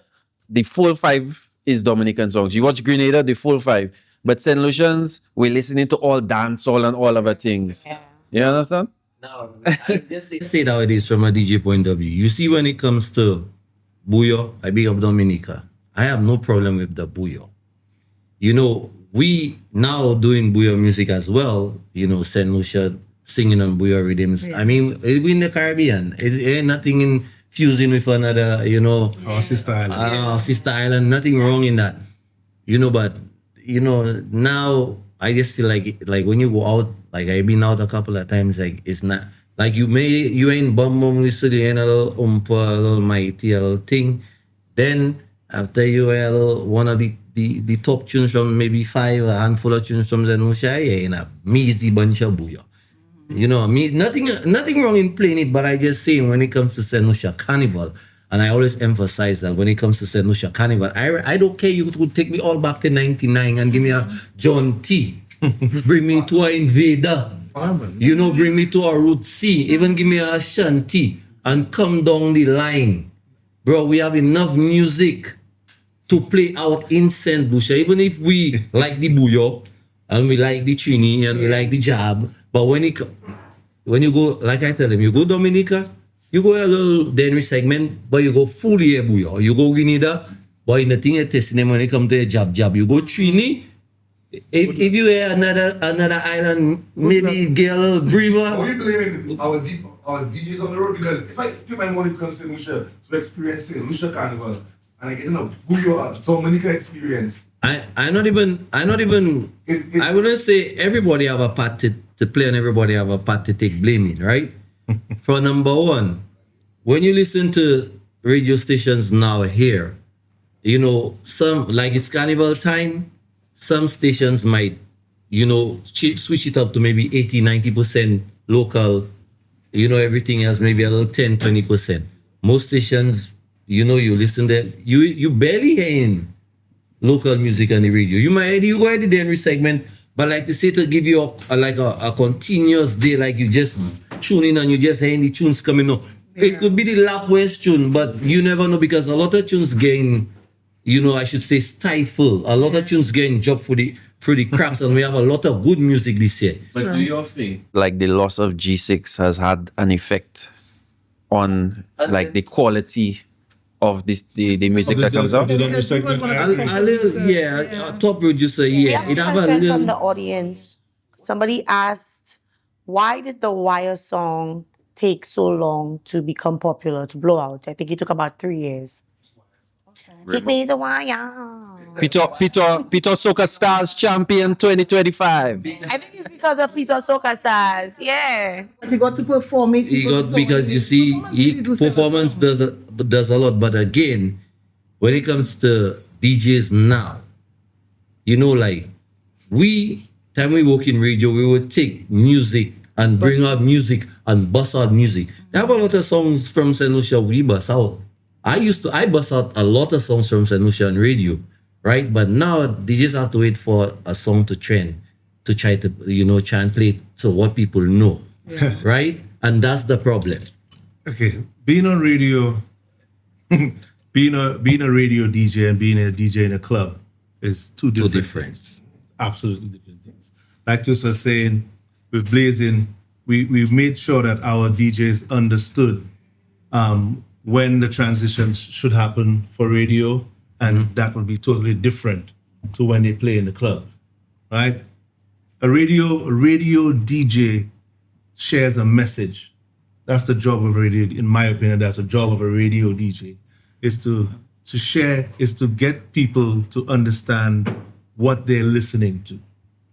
the full 5 is Dominican songs. You watch Grenada, the full 5. But St. Lucians, we're listening to all dancehall and all other things. Yeah. You understand? No, I just say how it is from a DJ point of view. You see, when it comes to Bouillon, I big up Dominica. I have no problem with the Bouillon. We now doing Bouillon music as well. St. Lucia singing on Bouillon rhythms. Yeah. I mean, we in the Caribbean. It ain't nothing in fusing with another, Our sister island. Sister island. Nothing wrong in that. But now I just feel like when you go out, like I've been out a couple of times, like it's not like you ain't bum city and a little a little mighty, a little thing. Then after you a little one of the top tunes from maybe 5, a handful of tunes from the Lucia, in a measly bunch of bouillon. Nothing wrong in playing it, but I just saying when it comes to St. Lucia Carnival, and I always emphasize that when it comes to St. Lucia Carnival, I don't care, you could take me all back to 99 and give me a John T. Bring me to a Invader. Bring me to a Route C. Even give me a Ashanti and come down the line. Bro, we have enough music to play out in St. Lucia. Even if we like the Bouillon and we like the Trini and we like the Jab, but when you go, like I tell them, you go Dominica, you go a little Denry segment, but you go fully a Bouillon. You go Grenada, but in the thing you're testing them when it comes to a jab. You go Trini. If you hear another island, maybe get a little breather. Are we blaming our DJs on the road? Because if I put my money to come to Lucia to experience Lucia Carnival, and I get a Bouillon Dominica experience, I wouldn't say everybody have a part to play and everybody have a part to take blame in, right? For number one, when you listen to radio stations now here, you know, some, like it's carnival time, some stations might, you know, switch it up to maybe 80, 90% local, you know, everything else maybe a little 10, 20%. Most stations, you know, you listen there, you barely hearing local music on the radio. You might you go at the Henry segment, but like to say to give you a continuous day, like you just tune in and you just hearing the tunes coming up. It could be the Lap West tune, but you never know because a lot of tunes getting, you know, I should say stifle. A lot of tunes getting dropped through the cracks, and we have a lot of good music this year. But do you think like the loss of G6 has had an effect on like the quality of the music that comes out? A little, yeah, a top producer, yeah. It have a little from the audience. Somebody asked, why did the Wire song take so long to become popular, to blow out? I think it took about 3 years. Hit me the wire. Peter Soca Stars Champion 2025. I think it's because of Peter Soca Stars. Yeah. He got to perform it. Because you see, performance does a lot. But again, when it comes to DJs now, you know, like time we work in radio, we would take music and bring out music and bust out music. There have a lot of songs from St. Lucia we bust out. I bust out a lot of songs from St. Lucia on radio, right? But now they just have to wait for a song to trend to try to, you know, try and play it to what people know, right? And that's the problem. Okay, being on radio, being a radio DJ and being a DJ in a club is two different things. Absolutely different things. Like Twis was saying, with Blazing, we made sure that our DJs understood when the transition should happen for radio, and that would be totally different to when they play in the club, right? A radio DJ shares a message. That's the job of a radio, in my opinion. That's the job of a radio DJ, is to share, is to get people to understand what they're listening to,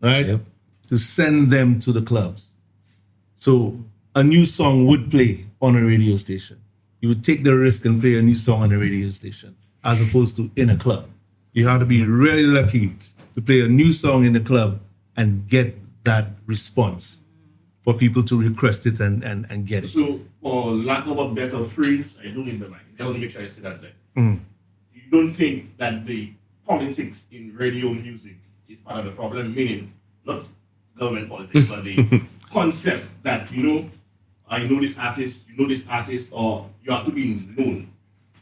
right? Yep. To send them to the clubs. So a new song would play on a radio station. You would take the risk and play a new song on a radio station as opposed to in a club. You have to be really lucky to play a new song in the club and get that response for people to request it and get it. So, for lack of a better phrase, I don't need the mic. I want to make sure I say that there. You don't think that the politics in radio music is part of the problem, meaning not government politics, but the concept that, you know, I know this artist, you know this artist, or you have to be known.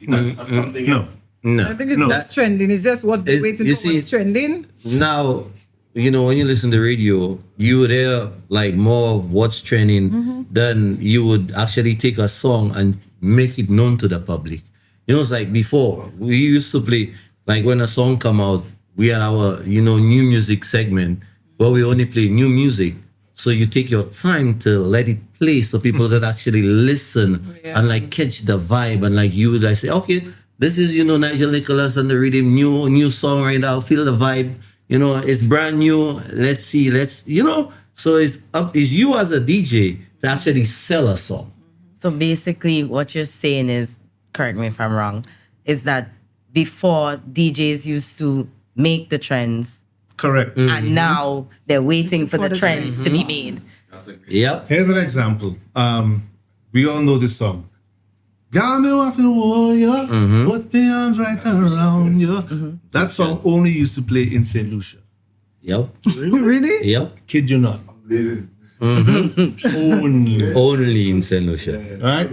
That's something else. No. I think it's what's trending. It's just what the way to know what's trending. Now, you know, when you listen to radio, you would hear like more of what's trending than you would actually take a song and make it known to the public. You know, it's like before, we used to play, like when a song come out, we had our, you know, new music segment where we only play new music. So you take your time to let it play so people that actually listen and like catch the vibe, and like you would like say, okay, this is, you know, Nigel Nicholas and the rhythm, new song right now, feel the vibe, you know, it's brand new, let's see, you know, so it's you as a DJ to actually sell a song. So basically what you're saying is, correct me if I'm wrong, is that before DJs used to make the trends. Correct. And now they're waiting for the trends to be made. Yep. Here's an example. We all know this song. Got me off the warrior, put the arms right around you. That song only used to play in St. Lucia. Yep. Really? Yep. Kid you not. Only in St. Lucia. Right?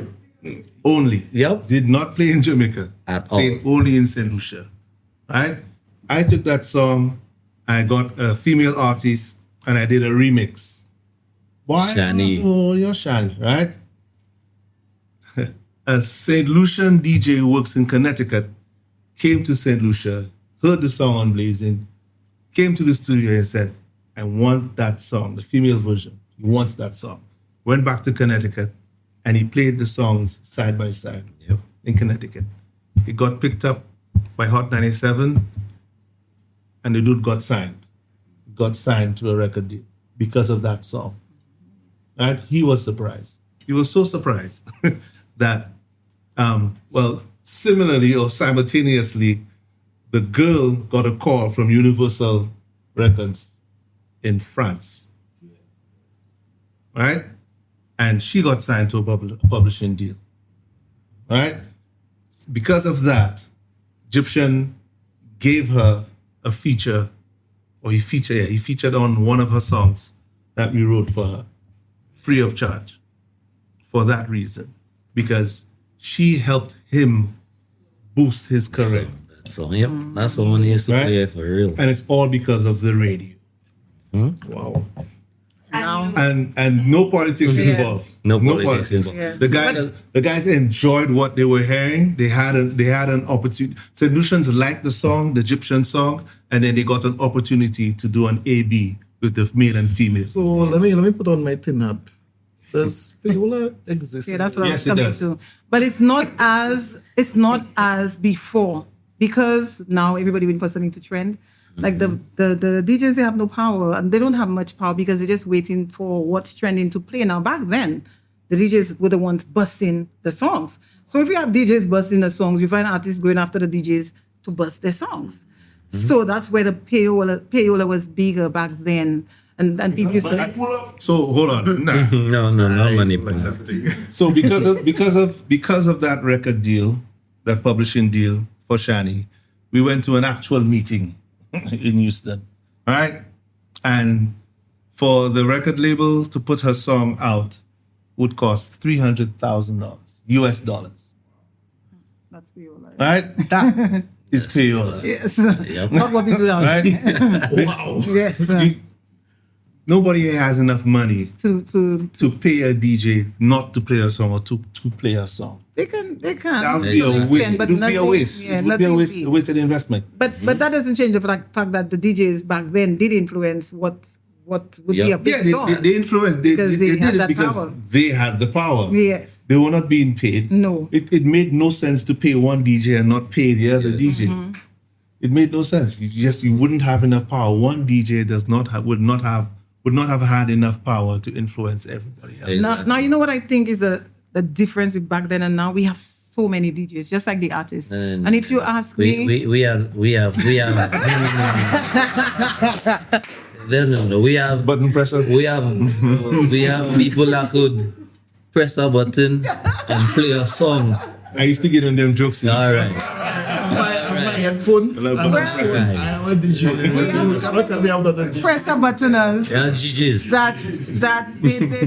Only. Yep. Did not play in Jamaica. At all. Played only in St. Lucia. Right? I took that song, I got a female artist, and I did a remix. Why? Shani. Oh, you're Shani, right? A St. Lucian DJ who works in Connecticut came to St. Lucia, heard the song on Blazing, came to the studio and said, I want that song, the female version. He wants that song. Went back to Connecticut, and he played the songs side by side in Connecticut. It got picked up by Hot 97, and the dude got signed. Got signed to a record deal because of that song. Right? He was surprised. He was so surprised that, similarly or simultaneously, the girl got a call from Universal Records in France. Right? And she got signed to a publishing deal. Right? Because of that, Egyptian gave her a feature, or he featured on one of her songs that we wrote for her, free of charge, for that reason, because she helped him boost his career. So, yep, that's the one he used to play for real. And it's all because of the radio. Wow. And no politics involved. No politics involved. Yeah. The guys enjoyed what they were hearing. They had an opportunity. St. Lucians liked the song, the Egyptian song, and then they got an opportunity to do an A/B with the male and female. So let me put on my tin hat. Does payola exist? Yeah, that's what Yes, I it was coming does. to. But it's not as before, because now everybody waiting for something to trend. Like the DJs, they have no power, and they don't have much power because they're just waiting for what's trending to play. Now back then, the DJs were the ones busting the songs. So if you have DJs busting the songs, you find artists going after the DJs to bust their songs. So that's where the payola was bigger back then. And people used to. So hold on. Nah. No money. So because of that record deal, that publishing deal for Shani, we went to an actual meeting in Houston, right? And for the record label to put her song out would cost $300,000 US dollars. That's payola. Right? That is payola. Yes. Not what we do now. Right? Wow. Yes. Nobody here has enough money To pay a DJ not to play a song or to play a song. They can. That would be a waste. It would be a waste. Yeah, It would be a waste, a wasted investment. But that doesn't change the fact that the DJs back then did influence what would be a big Yeah, song. they influenced. They Because did had it that because power. they had the power. Yes. They were not being paid. No. It made no sense to pay one DJ and not pay the other DJ. Mm-hmm. It made no sense. You wouldn't have enough power. One DJ would not have had enough power to influence everybody else. Now you know what I think is the difference with back then and now. We have so many DJs, just like the artists. And if you ask me, We have no, we have button pressers. We have people that could press a button and play a song. I used to get on them jokes. All right. My headphones. I'm a DJ. You cannot tell me I'm not a DJ. press a buttoners. Yeah, GGs. That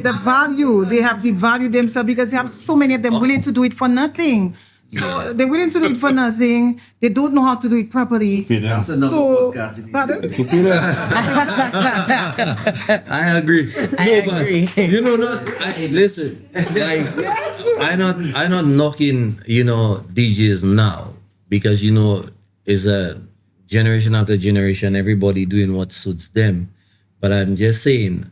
the value, they have devalued themselves because they have so many of them willing to do it for nothing. So they're willing to do it for nothing. They don't know how to do it properly. That's another So, podcast. pardon? I agree. agree. But, you know, listen. Like, I'm not knocking, DJs now because it's a generation after generation, everybody doing what suits them. But I'm just saying,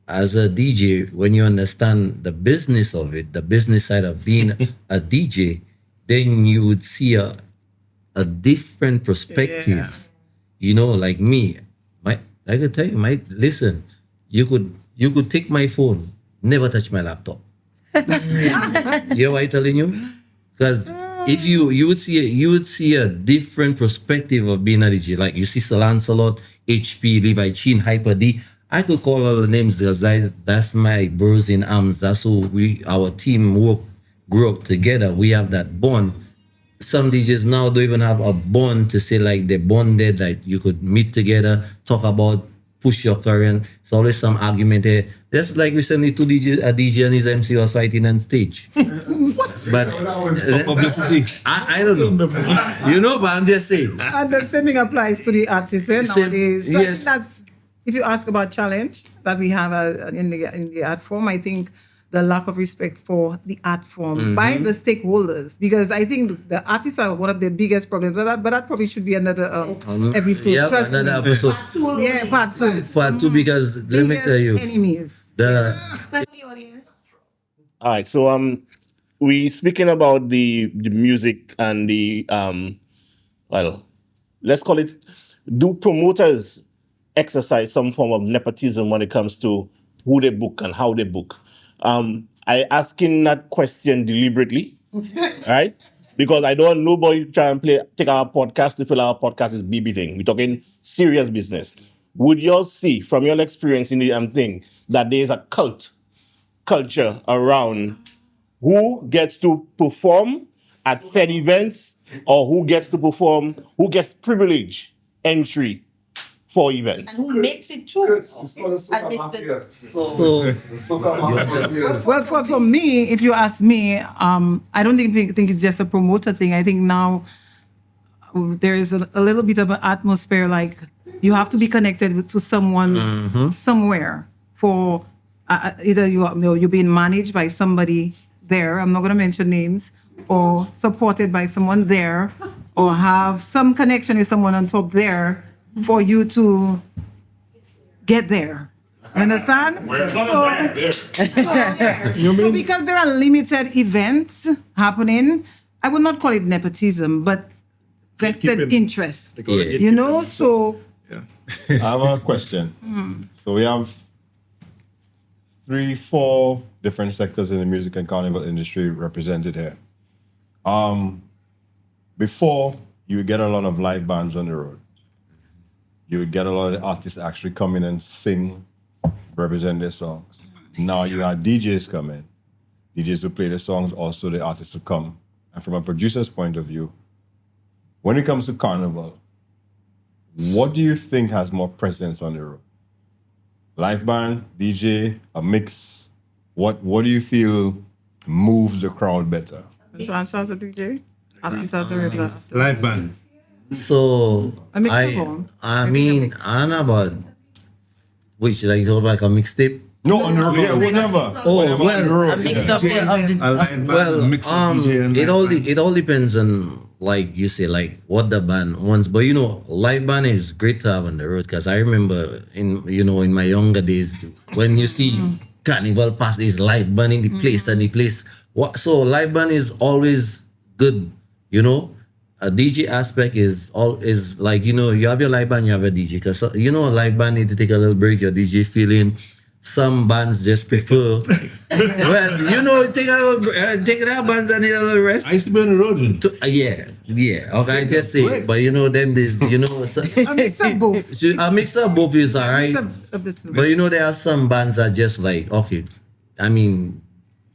as a DJ, when you understand the business of it, the business side of being a DJ, then you would see a different perspective. Like me, I could tell you, listen, you could take my phone, never touch my laptop. You know what I'm telling you? Because if you would see a different perspective of being a DJ. Like you see Sir Lancelot, HP, Levi Chin, Hyper D. I could call all the names because that's my bros in arms. That's who our team grew up together. We have that bond. Some DJs now don't even have a bond to say like they're bonded, like you could meet together, talk about, push your career. It's always some argument here. Just like recently a DJ and his MC was fighting on stage. What? But For publicity. I don't know. But I'm just saying. And the same thing applies to the artists nowadays. So Yes. that's, if you ask about challenge that we have in the art form, I think the lack of respect for the art form by the stakeholders, because I think the artists are one of the biggest problems. But that probably should be another episode. Yeah, Trust me. another episode. Part two. Part two, because let me tell you, Enemies. All right, so we speaking about the music and the let's call it do promoters exercise some form of nepotism when it comes to who they book and how they book? I asking that question deliberately, right? Because I don't want nobody try and take our podcast to feel our podcast is BB thing. We're talking serious business. Would you all see from your experience in the thing that there is a culture around who gets to perform at said events, or who gets privilege entry for events? And who makes it too? Well, for me, if you ask me, I don't think it's just a promoter thing. I think now there is a little bit of an atmosphere like you have to be connected to someone somewhere for either you're being managed by somebody there. I'm not going to mention names, or supported by someone there, or have some connection with someone on top there for you to get there. You understand? So because there are limited events happening, I would not call it nepotism, but vested interest. You know, so I have a question. So we have 3-4 different sectors in the music and carnival industry represented here. Before, you would get a lot of live bands on the road. You would get a lot of artists actually come in and sing, represent their songs. Now you have DJs come in. DJs who play the songs, also the artists who come. And from a producer's point of view, when it comes to carnival, what do you think has more presence on the road? Live band, DJ, a mix? What do you feel moves the crowd better? So answer as a DJ? I'll answer as a regular. Live band. So A mixtape. I mean, I know about which like talk like a mixtape. No, on the road. Yeah, whenever. Oh, Whenever on the well, road. A mix up A live band, well, mix of DJ and it all depends on like you say like what the band wants. But you know, live band is great to have on the road because I remember in my younger days when you see Carnival pass this live band in the place and the place. So live band is always good, you know. A DJ aspect is like, you know, you have your live band, you have a DJ. Because, you know, a live band need to take a little break, your DJ feeling. Some bands just prefer. Well, you know, take that bands and need a little rest. I used to be on the road. Yeah. Okay, I just say it. But, you know, them, there's, you know. A mix of both. A mix of both is all right. Of the two. But, you know, there are some bands that just like, okay, I mean,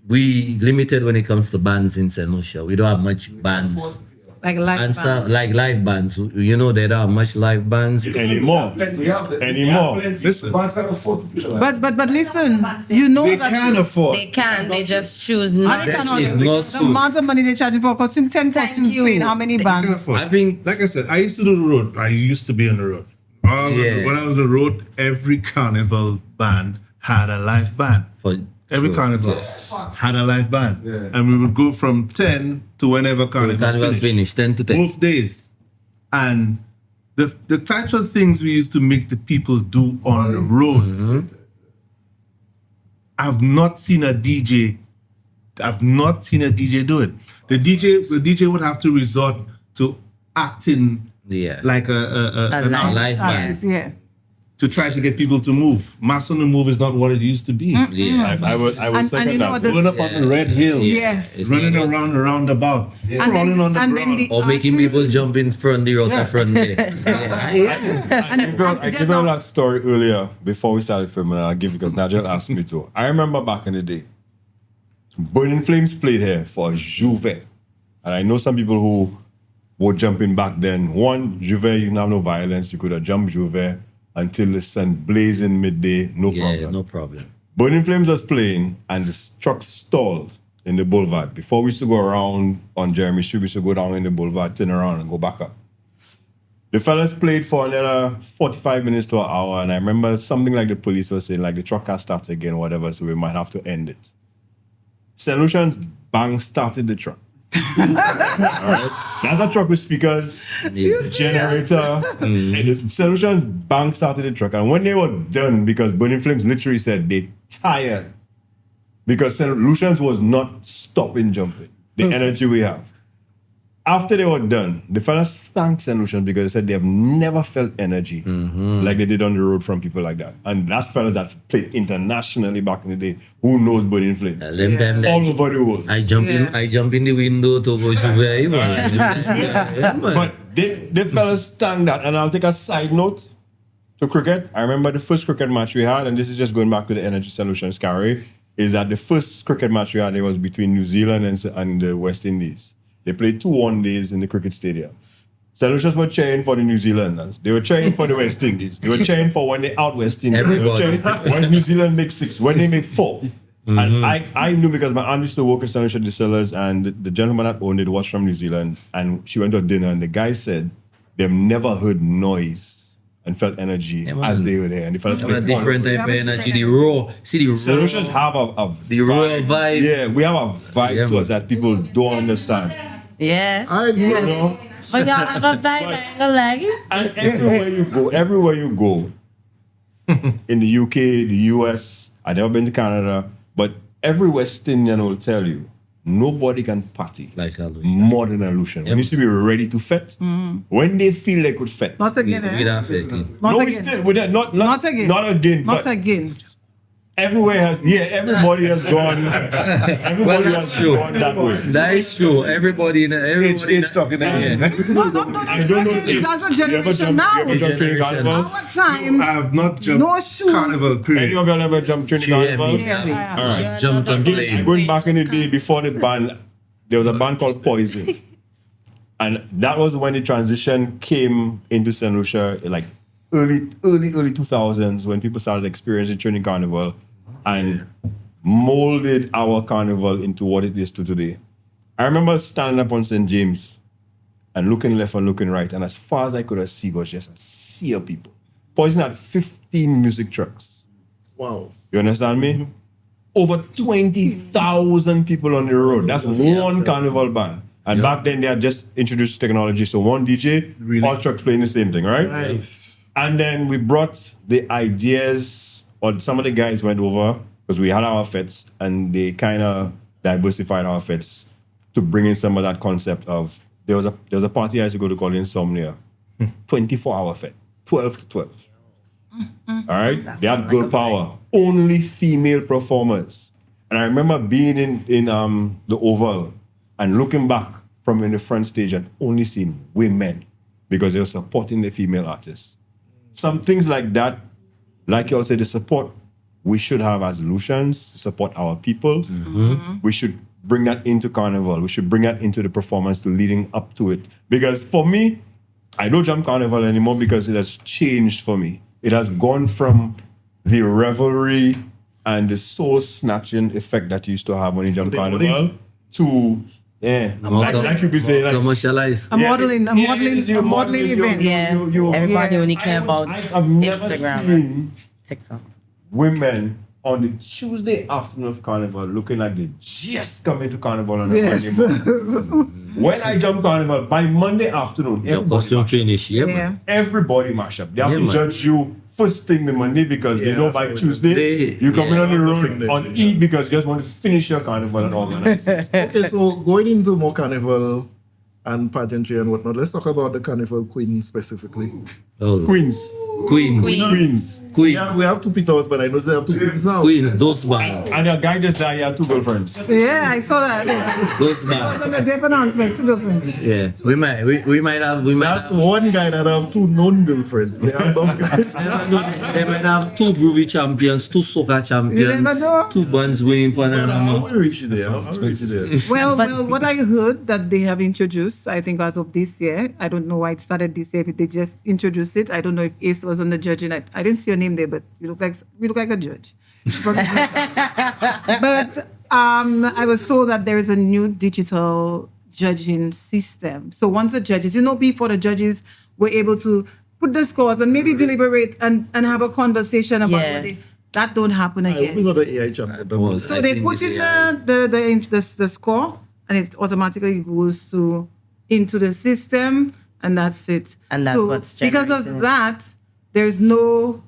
we limited when it comes to bands in St. Lucia. We don't have much bands. Like live And bands. some, like live bands, you know, there are much live bands. Anymore. Listen, But listen, you know they that can afford. They can. They just choose and not they to. cannot, is not the so. amount of money they're charging for costume, 10 costumes you. paying how many Can bands? afford. I think, Like I said, I used to do the road. I used to be on the road. When I was on the road, every carnival band had a live band. Every carnival had a live band. And we would go from 10 to whenever carnival finished 10 to 10. Both days. And the types of things we used to make the people do on the road, I've not seen a DJ do it. The DJ would have to resort to acting like an live artist band. Yeah. to try to get people to move. Mass on the move is not what it used to be. Yeah. I would And second you know that. what Going up on the red hill, Yes. running around the roundabout, crawling on the ground. Or making people jump in front the road front there. I gave you that story earlier before we started filming, and I'll give you because Nigel asked me to. I remember back in the day, Burning Flames played here for Juve. And I know some people who were jumping back then. One, Juve, you didn't have no violence. You could have jumped Juve until the sun blazing midday, no problem. No problem. Burning Flames was playing and the truck stalled in the boulevard. Before we used to go around on Jeremy Street, we used to go down in the boulevard, turn around and go back up. The fellas played for another 45 minutes to an hour, and I remember something like the police was saying, like the truck can't start again or whatever, so we might have to end it. St. Lucian's bang started the truck. All right. That's a truck with speakers, generator, and the St. Lucian's bang started the truck. And when they were done, because Burning Flames literally said they tired, because St. Lucian's was not stopping jumping, the energy we have. after they were done, the fellas thanked St. Lucian because they said they have never felt energy like they did on the road from people like that. And that's fellas that played internationally back in the day. Who knows Burning Flames? All over the world. I jump in the window to go somewhere. But the fellas thanked that. And I'll take a side note to cricket. I remember the first cricket match we had, and this is just going back to the Energy Solutions carry, is that the first cricket match we had, it was between New Zealand and the West Indies. They played 2 one-days in the cricket stadium. Solutions were cheering for the New Zealanders. They were cheering for the West Indies. They were cheering for when they out West Indies. They were cheering when New Zealand makes 6, when they make 4. And I knew because my aunt used to work at Solution Distillers, and the gentleman that owned it was from New Zealand. And she went to dinner, and the guy said they've never heard noise and felt energy as they were there. And the fellas played different type of energy. The raw. See the raw. Solutions have a the raw vibe. Yeah, we have a vibe to us that people don't understand. Yeah. You know? But y'all have a vibe, I ain't gonna lie. And everywhere you go, in the UK, the US, I've never been to Canada, but every West Indian will tell you, nobody can party like more than a Lucian. When you see me ready to fet, when they feel they could fet. Not again, We still, not again. Not again. Not again. Everywhere everybody has gone. Everybody has gone that way. That is true. Everybody it's talking again. No. It's as a generation now. Our time. I have not jumped no shoes. Carnival period. Any of y'all ever jumped Trinity Carnival? Yeah. All right. Jumped and played. Going back in the day before the band, there was a band called Poison. And that was when the transition came into St. Lucia, like early 2000s, when people started experiencing Trinity Carnival and molded our carnival into what it is to today. I remember standing up on St. James and looking left and looking right, and as far as I could see was just a sea of people. Poison had 15 music trucks. Wow. You understand me? Over 20,000 people on the road. That's one carnival band. And back then they had just introduced technology. So one DJ, all trucks playing the same thing, right? Nice. And then we brought the ideas, or some of the guys went over, because we had our fets, and they kind of diversified our fets to bring in some of that concept of, there was a party I used to go to called Insomnia. 24-hour fet, 12 to 12. All right? They had girl power. Only female performers. And I remember being in the Oval and looking back from in the front stage and only seeing women because they were supporting the female artists. Some things like that, like you all said, the support we should have as Lucians to support our people. We should bring that into Carnival. We should bring that into the performance to leading up to it. Because for me, I don't jump Carnival anymore because it has changed for me. It has gone from the revelry and the soul-snatching effect that you used to have when you jump Carnival to, like you be saying, like, commercialize. A modeling event. Everybody only care about I've never Instagram, seen TikTok. women on the Tuesday afternoon of Carnival looking like they just come into Carnival on a Monday morning. When I jump Carnival, by Monday afternoon, Your costume finish, everybody mash up. They have to judge you first thing the Monday because they know by Tuesday you come in on the road on E because you just want to finish your Carnival and organize it. Okay, so going into more Carnival and pageantry and whatnot, let's talk about the Carnival Queen specifically. Queens. Yeah, we have 2 Peters, but I know they have 2 queens now. Queens, those band. And a guy just died, he had 2 girlfriends. Yeah, I saw that. Those It was on a different announcement, 2 girlfriends. Yeah, we might have. That's one guy that have 2 known girlfriends. They have those guys. They might have 2 groovy champions, 2 soca champions, You never know. 2 bands winning How panorama. we reach there? How we reach there? Well, what I heard that they have introduced, I think as of this year, I don't know why it started this year, if they just introduced it. I don't know if Ace was on the judging. I didn't see your name there, but you look like a judge. But I was told that there is a new digital judging system. So once the judges, before the judges were able to put the scores and maybe deliberate and have a conversation about what that don't happen again. We got the AI chat. So they put in the score and it automatically goes into the system and that's it. And that's what's because of that, there's no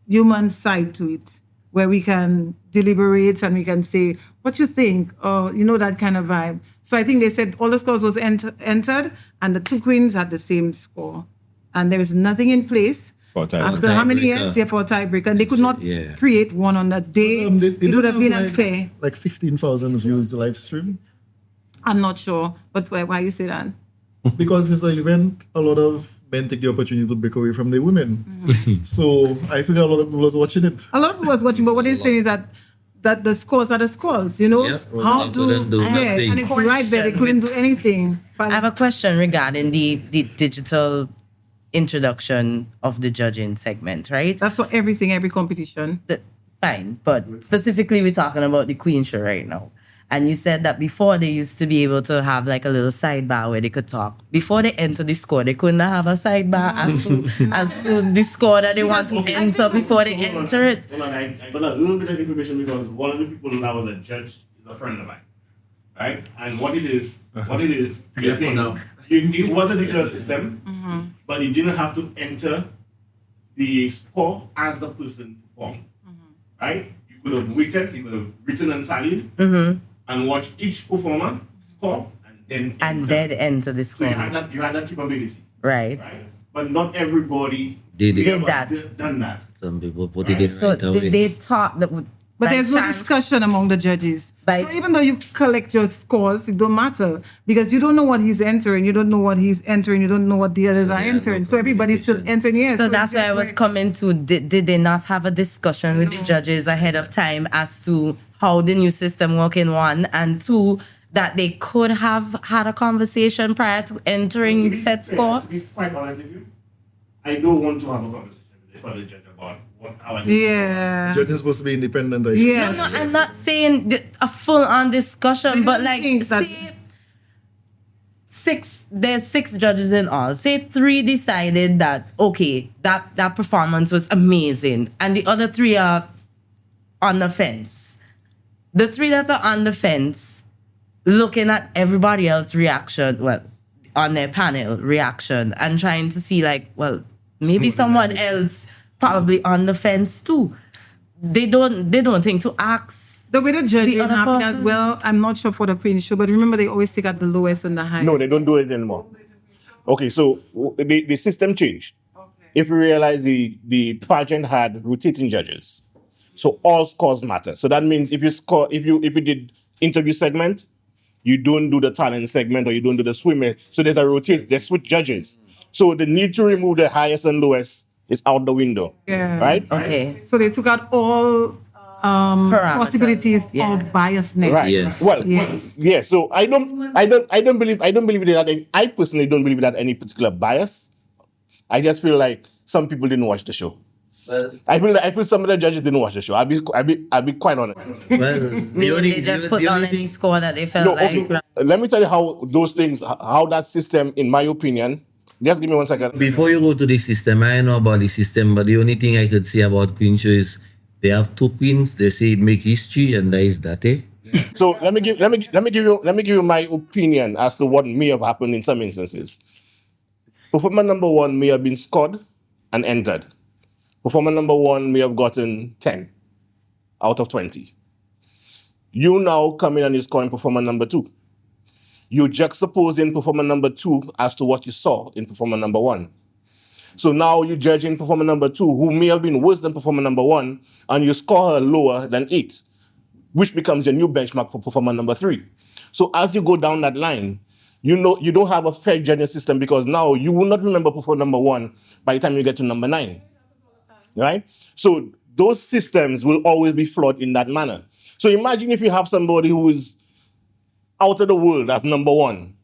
human side to it where we can deliberate and we can say what you think, or that kind of vibe. So I think they said all the scores was entered, and the two queens had the same score, and there is nothing in place. After how many years? For a tiebreaker, and they could not create one on that day. It would have been unfair. Like 15,000 views the live stream. I'm not sure, but why you say that? Because it's an event, a lot of men take the opportunity to break away from the women. So I think a lot of people was watching it. A lot of people was watching, but what they're saying is that the scores are the scores, How do and it's right there, they couldn't do anything. I have a question regarding the digital introduction of the judging segment, right? That's for every competition. Fine, but specifically we're talking about the Queen Show right now. And you said that before they used to be able to have like a little sidebar where they could talk. Before they enter the score, they couldn't have a sidebar as to the score that they want to enter before they enter it. Hold on, I got a little bit of information because one of the people that was a judge is a friend of mine. Right? And what it is, you're saying, it was a digital system, but you didn't have to enter the score as the person performed. Right? You could have waited, you could have written and tallied, and watch each performer score and then enter the score. So you had that capability. Right. But not everybody did that. Done that. Some people put it in so right away. they talk that. But there's no discussion among the judges. So even though you collect your scores, it don't matter because you don't know what he's entering, you don't know what he's entering, you don't know what the others are entering. So everybody's still entering. Yes. So that's why I was coming to. Did they not have a discussion with the judges ahead of time as to how the new system work in one, and two, that they could have had a conversation prior to entering set score? To be quite honest with you, I don't want to have a conversation with the judge about how I do. Yeah. Judges are supposed to be independent. Yes. No, I'm not saying a full-on discussion, but like, say there's 6 judges in all. Say 3 decided that, okay, that performance was amazing, and the other 3 are on the fence. The 3 that are on the fence, looking at everybody else's reaction, on their panel reaction, and trying to see like, maybe someone else probably on the fence too. They don't think to ask. The way the judging happened as well, I'm not sure for the Queen Show, but remember they always take out the lowest and the highest. No, they don't do it anymore. Okay, so the system changed. Okay. If you realize the pageant had rotating judges, so all scores matter. So that means if you did interview segment, you don't do the talent segment or you don't do the swimmer. So there's a rotate. They switch judges. So the need to remove the highest and lowest is out the window. Yeah. Right? Okay. So they took out all possibilities of biasness. Right. Yes. Well, yeah. So I don't believe that. I personally don't believe that any particular bias. I just feel like some people didn't watch the show. Well, I feel some of the judges didn't watch the show. I'll be quite honest. Well, they just put on any score that they felt like. Let me tell you how that system, in my opinion. Just give me 1 second. Before you go to the system, I know about the system, but the only thing I could say about Queen Show is they have 2 queens. They say it make history, and that is that. So let me give you my opinion as to what may have happened in some instances. Performer number 1 may have been scored and entered. Performer number 1 may have gotten 10 out of 20. You now come in and you're scoring performer number 2. You juxtaposing performer number 2 as to what you saw in performer number 1. So now you're judging performer number 2, who may have been worse than performer number 1, and you score her lower than 8, which becomes your new benchmark for performer number 3. So as you go down that line, you know you don't have a fair judging system because now you will not remember performer number 1 by the time you get to number 9. Right? So those systems will always be flawed in that manner. So imagine if you have somebody who is out of the world as number 1,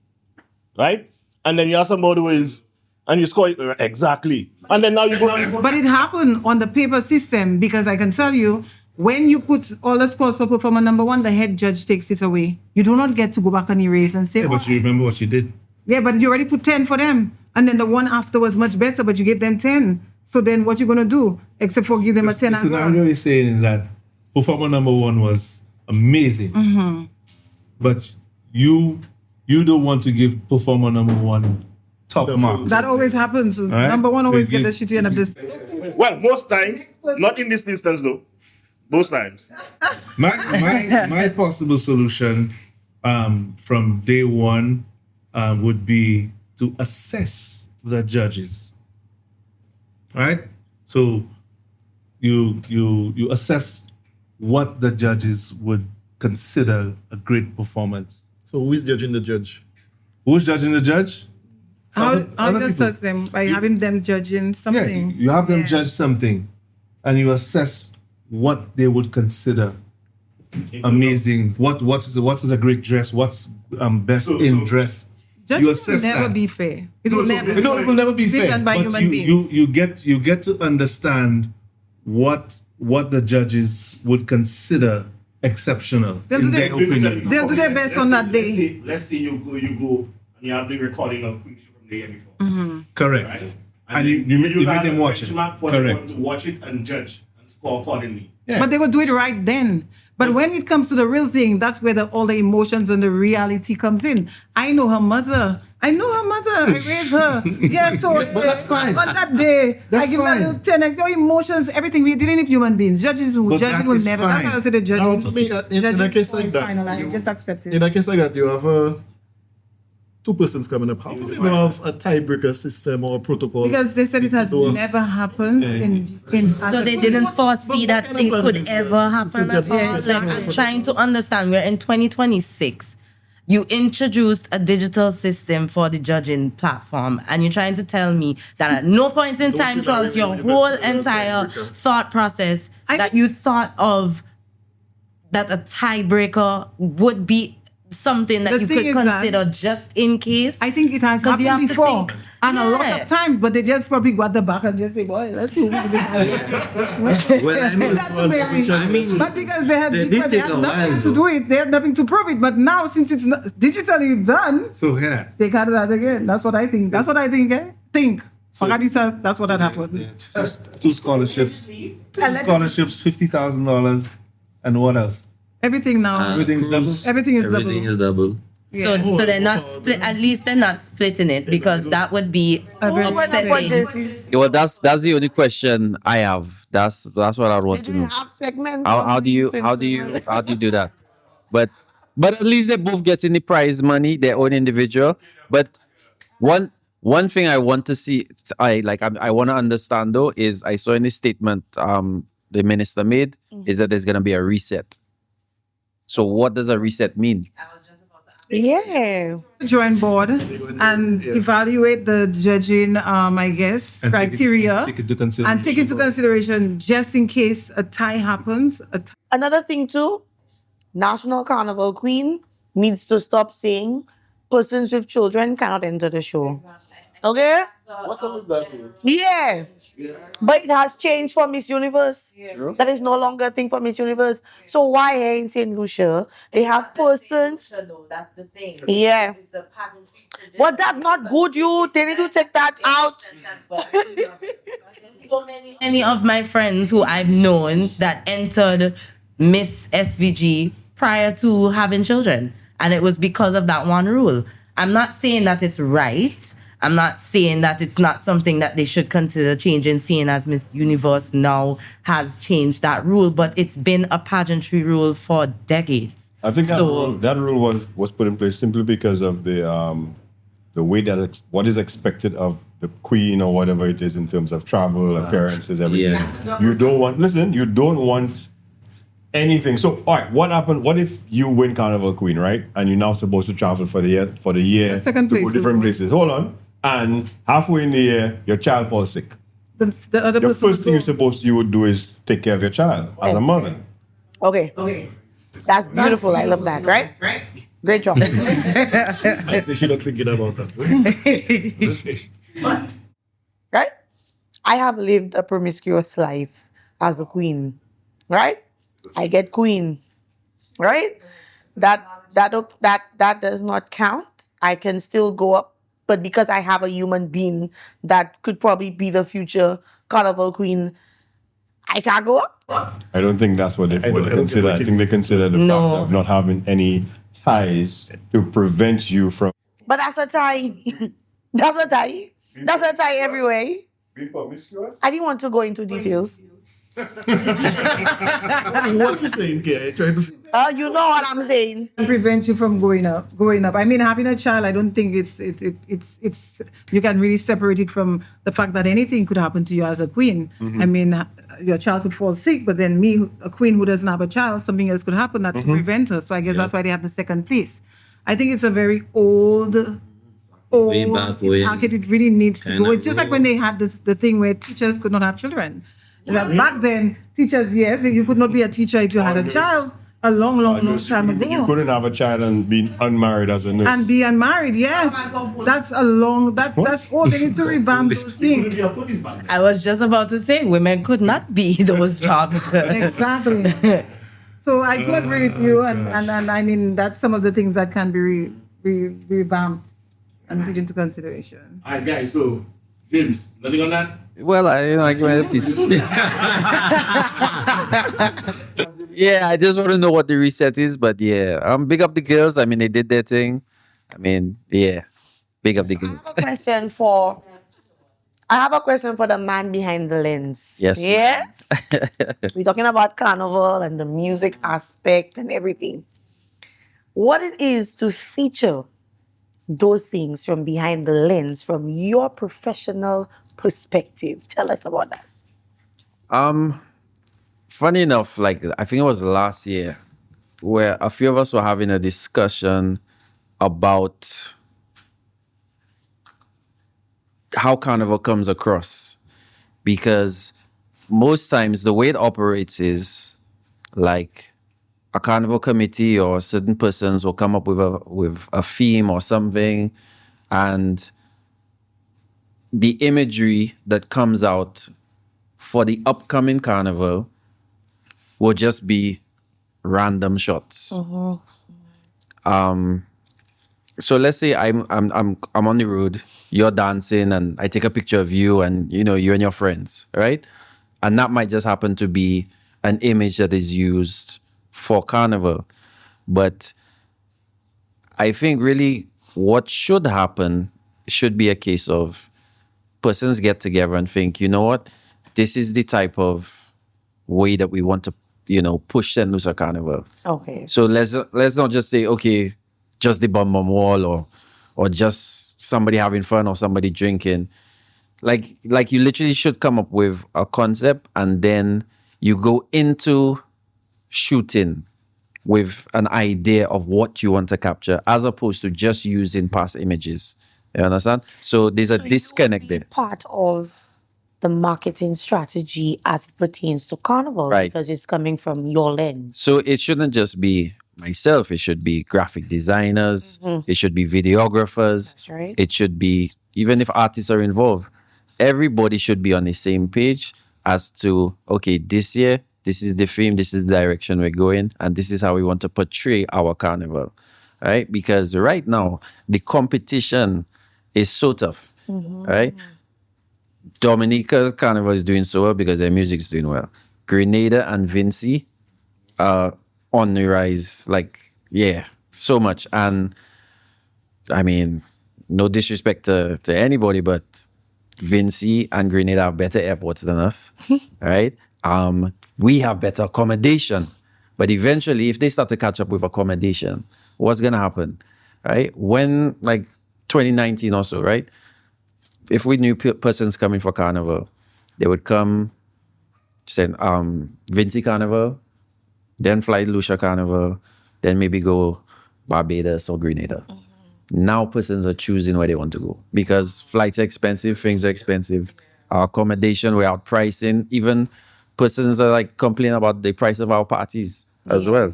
right? And then you have somebody who is, and you score exactly. And then now you go. But it happened on the paper system because I can tell you, when you put all the scores for performer number 1, the head judge takes it away. You do not get to go back and erase and say, but you remember what you did. Yeah, but you already put 10 for them. And then the one after was much better, but you gave them 10. So then what you going to do? Except for give them a 10 as well. The scenario is saying that performer number 1 was amazing. Mm-hmm. But you don't want to give performer number 1 top marks. That always happens. Right? Number 1 always get the shitty end of this. Well, most times, not in this instance though. Most times. My possible solution from day one would be to assess the judges. Right? So you assess what the judges would consider a great performance. So who is judging the judge? Who's judging the judge? How Other you people. assess them? By having them judging Yeah, something. you have them judge something, and you assess what they would consider amazing. What is a great dress? What's best in dress? Judging You will assess never that. be fair. It will never. No, it will never be fair. Done by But human beings. you get to understand what the judges would consider exceptional They'll in do their their- opinion. They'll do their best on that day. Let's say you go and you have the recording of Queen from the year before. Correct. Right? And you make guys them as a watch it. benchmark for Correct. everyone to watch it and judge and score accordingly. Yeah. But they will do it right then. But when it comes to the real thing, that's where all the emotions and the reality comes in. I know her mother. I raised her. Yeah, so But that's fine. on that day, That's I give her a fine. little 10. Like, no emotions, everything. We're dealing with human beings. But Judging that will is never. That's fine. how I say the judging. Now, to me, in a judging case like is that, finalized. Just accept it. in a case like that, you have two persons coming up. How come you don't have a tiebreaker system or a protocol? Because they said it has Those- never happened in So they didn't foresee that kind of it plan could is that? ever happen at all. Yeah, Like, I'm trying to understand. We're in 2026. You introduced a digital system for the judging platform, and you're trying to tell me that at no point in time throughout your whole entire thought process that you thought of that a tiebreaker would be something that The you thing could is that consider just in case. I think it has 'Cause you happened have to before. think. And a lot Yeah. of times, but they just probably got the back and just say, boy, let's see who will be Well, I mean, That's amazing. But because they had, they did because they take had a nothing while, to though. do it, they had nothing to prove it. But now, since it's not digitally done, So hear that. they can do that again. That's what I think. That's what I think. Think. Paradisa, that's what had happened. Just two scholarships. $50,000, and what else? Everything now. Everything's double. Everything is Everything double. is double. So, Yeah. so they're not split. At least they're not splitting it because that would be Everything. upsetting. Yeah, well, that's the only question I have. That's what I want to know. How do you do that? But at least they're both getting the prize money, their own individual. But one thing I want to see, I want to understand though, is I saw in the statement the minister made is that there's gonna be a reset. So what does a reset mean? Yeah. Drawing board and evaluate the judging, I guess, And criteria take it to consideration. and take into consideration just in case a tie happens. Another thing too, National Carnival Queen needs to stop saying persons with children cannot enter the show. Okay? What's up with that? Yeah. But it has changed for Miss Universe. Sure. That is no longer a thing for Miss Universe. So why here in St. Lucia, they have persons. That's the thing. Yeah. But that's not good, you. They need to take that out. Many of my friends who I've known that entered Miss SVG prior to having children. And it was because of that one rule. I'm not saying that it's right. I'm not saying that it's not something that they should consider changing, seeing as Miss Universe now has changed that rule, but it's been a pageantry rule for decades. I think that rule was put in place simply because of the way that what is expected of the queen or whatever it is in terms of travel, appearances, everything. Yeah. You don't want anything. So, all right, what happened? What if you win Carnival Queen, right? And you're now supposed to travel for the year Second to place, go different you- places. Hold on. And halfway in the year, your child falls sick. The other The person first thing you would do is take care of your child as a mother. Okay. That's beautiful. I love that, right? Great job. I say she not thinking about that. Right? I have lived a promiscuous life as a queen, right? I get queen, right? That does not count. I can still go up, but because I have a human being that could probably be the future Carnival Queen, I can't go up. I don't think that's what they consider. I think they consider the No. fact of not having any ties to prevent you from. But that's a tie. That's a tie. That's a tie everywhere. I didn't want to go into details. What you saying, Kay? Trying to. You know what I'm saying. Prevent you from going up. I mean, having a child, I don't think it's you can really separate it from the fact that anything could happen to you as a queen. I mean, your child could fall sick, but then me, a queen who doesn't have a child, something else could happen that to prevent her. So I guess that's why they have the second place. I think it's a very old. Way back when. It really needs to Kinda go. It's just like when they had the thing where teachers could not have children. That back then, teachers, yes, you could not be a teacher if you had a child. A long time ago. You couldn't have a child and be unmarried as a nurse. And be unmarried, yes. That's old. They need to revamp those things. I was just about to say women could not be those jobs. Exactly. So I do agree with you, and I mean that's some of the things that can be revamped and taken into consideration. All right, guys. So, James, nothing on that? Well, I give my piece. Yeah, I just want to know what the reset is, but yeah, big up the girls. I mean, they did their thing. I mean, yeah, big up the girls. I have a question for the man behind the lens. Yes. Yes. We're talking about carnival and the music aspect and everything. What it is to feature those things from behind the lens, from your professional perspective. Tell us about that. Funny enough, like I think it was last year, where a few of us were having a discussion about how carnival comes across, because most times the way it operates is like a carnival committee or certain persons will come up with a theme or something, and the imagery that comes out for the upcoming carnival will just be random shots. So let's say I'm on the road, you're dancing, and I take a picture of you, and you and your friends, right? And that might just happen to be an image that is used for carnival. But I think really what should happen should be a case of persons get together and think, you know what, this is the type of way that we want to, push St. Lucia Carnival. Okay. So let's not just say, okay, just the bum wall or just somebody having fun or somebody drinking. Like you literally should come up with a concept and then you go into shooting with an idea of what you want to capture, as opposed to just using past images. You understand? So there's a disconnect there. Part of the marketing strategy as it pertains to carnival, Right. because it's coming from your lens. So it shouldn't just be myself. It should be graphic designers. It should be videographers. That's right. It should be, even if artists are involved, everybody should be on the same page as to, okay, this year, this is the theme, this is the direction we're going, and this is how we want to portray our carnival, right? Because right now, the competition is so tough, right? Dominica Carnival is doing so well because their music is doing well. Grenada and Vinci are on the rise, so much. And I mean, no disrespect to anybody, but Vinci and Grenada have better airports than us, right? We have better accommodation. But eventually, if they start to catch up with accommodation, what's going to happen, right? When, 2019 or so, right? If we knew persons coming for carnival, they would come, say, Vinci Carnival, then fly Lucia Carnival, then maybe go Barbados or Grenada. Now persons are choosing where they want to go because flights are expensive, things are expensive, our accommodation, we're outpricing. Even persons are complaining about the price of our parties as well,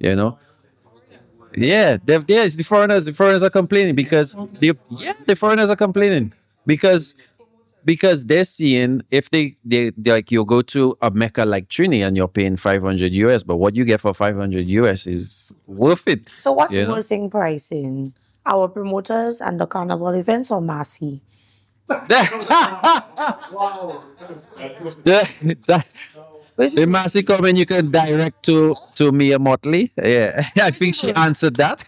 Yeah, the foreigners are complaining because the foreigners are complaining because they're seeing, if they you go to a Mecca like Trini and you're paying $500 US, but what you get for $500 US is worth it. So what's worse in pricing? Our promoters and the carnival events or Massey? The Massey comment you can direct to Mia Motley. Yeah, I think she answered that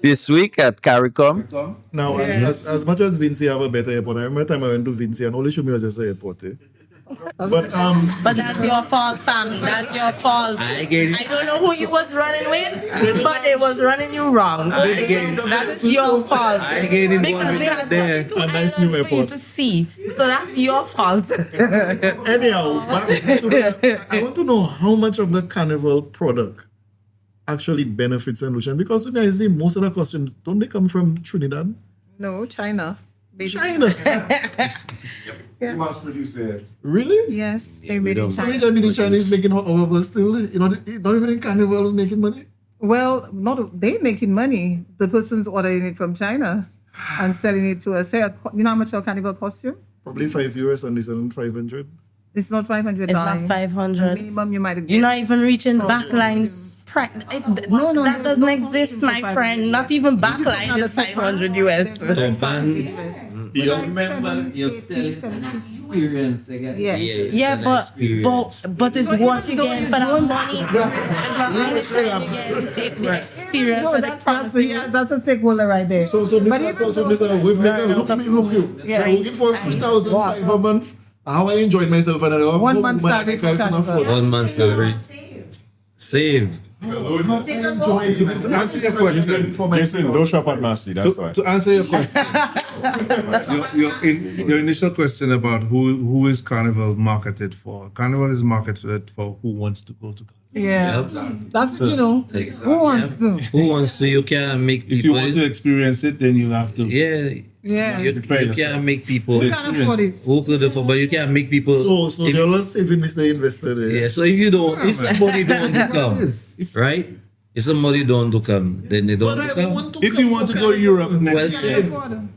this week at CARICOM. Now, as much as Vinci have a better airport, I remember time I went to Vinci and only Shumi was just an airport. But that's your fault, fam. That's your fault. I get it. I don't know who you was running with, but it was running you wrong. That is your fault. I get it. Because they had There. 32 islands for you to see. So that's your fault. Anyhow, I want to know how much of the carnival product actually benefits St. Lucian, because when I see most of the costumes, don't they come from Trinidad? No, China. China. Yes. Mass produce there. Really? Yes, they made in So China. I mean the Chinese making hot over, but still, not even in carnival making money. Well, not they making money. The person's ordering it from China and selling it to us. Say, you know how much a carnival costume? Probably €5 and they selling 500. It's not $500. It's not 500. Minimum you might get. You're not even reaching backline. No, that doesn't exist, my costume for friend. 500. Not even You can backline is understand 500 US. You remember you're selling an experience again. Yeah. Yeah, but it's what you get for that money. It's not understand you get the experience No, of the that's property. that's a stakeholder right there. So Mr. WaveMaker, look you. So Yeah. I'm looking for 3,500 a month. How I enjoyed myself and I go, 1 month my salary for carnival. 1 month salary. Save. To answer your question, Jason, don't shop at Massey, that's why. to answer your question, Your initial question about who is Carnival marketed for? Carnival is marketed for who wants to go to Carnival. Yeah, that's what you know. Who wants to? Who wants to? You can't make people. If you want to experience it, then you have to. Yeah. Yeah. You can't make people. Who can afford it? Who could afford? But you can't make people. so you're not saving Mr. Investor there. Yeah. So if you don't, if somebody don't to come, right? If somebody don't to come, then they don't But to I come. want to If you want to go to Europe Well next year, said.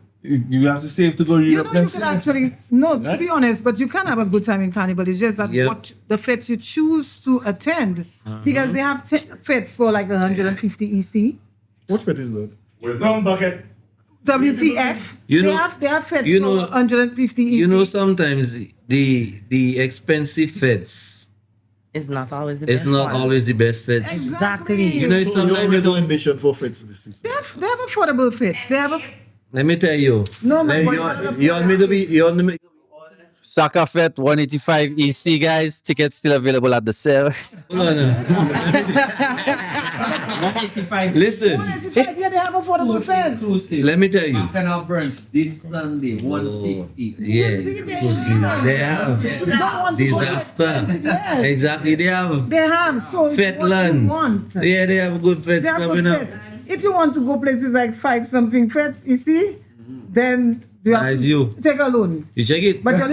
you have to save to go to You Europe know, you next can year. actually, no, to be honest, but you can have a good time in Carnival. It's just that Yep. what the feds you choose to attend, because they have feds for like 150 EC. What fit is that? Wrong bucket. WTF? You they know- have feds you for know- 150 EC. You know, sometimes the expensive feds, It's not always the it's best not one. always the best feds. Exactly. You know, So your sometimes you don't. recommendation for fits this season? They have affordable feds. They have a Let me tell you. No, my Let- boy, you you want- gotta you want me to be? You want me? Soca Fest 185 EC, guys. Tickets still available at the sale. No, no. 185. Listen. 185, yeah, they have affordable feds. Inclusive. Let me tell you. Canal Brunch this Sunday, 150. Yeah, they have Don't want to go to disaster. expensive, yes. Exactly, they have They have. So it's what you Fetland. want. Yeah, they have good feds They have coming good up. feds. If you want to go places like 5-something feds, you see, then you have As to you. take a loan. You check it. But your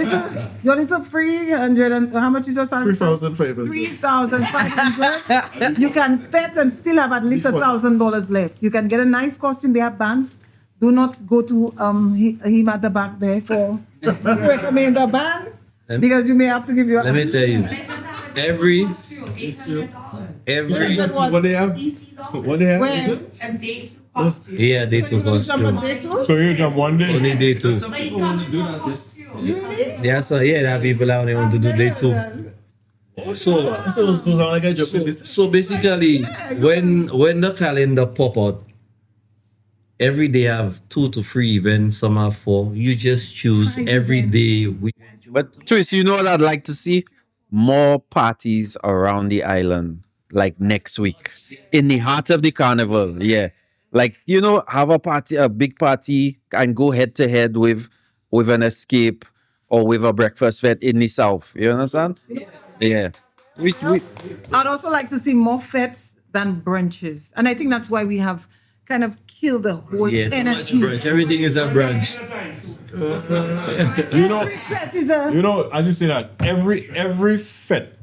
little 300 and how much is your salary? 3,500. 3,500. You can fet and still have at least $1,000 left. You can get a nice costume. They have bands. Do not go to him at the back there for recommend a band because you may have to give you. Let me tell you. Every What they have? What they have? Where? yeah, they took us Someone too. there too? So you jump one day? Only they too. Really? Yeah, so yeah, there are people out there want to do they too. So like I jump in this. So basically, when the calendar pop out, every day have 2 to 3 events, some have 4. You just choose every day. But Twis, you know what I'd like to see? More parties around the island, like next week, in the heart of the carnival. Yeah, like have a party, a big party, and go head to head with an escape or with a breakfast fete in the south. You understand? Yeah. I'd also like to see more fetes than brunches, and I think that's why we have kind of killed the whole Yeah, too much energy. brunch. Everything is a brunch. Every fete is a. I just say that every fete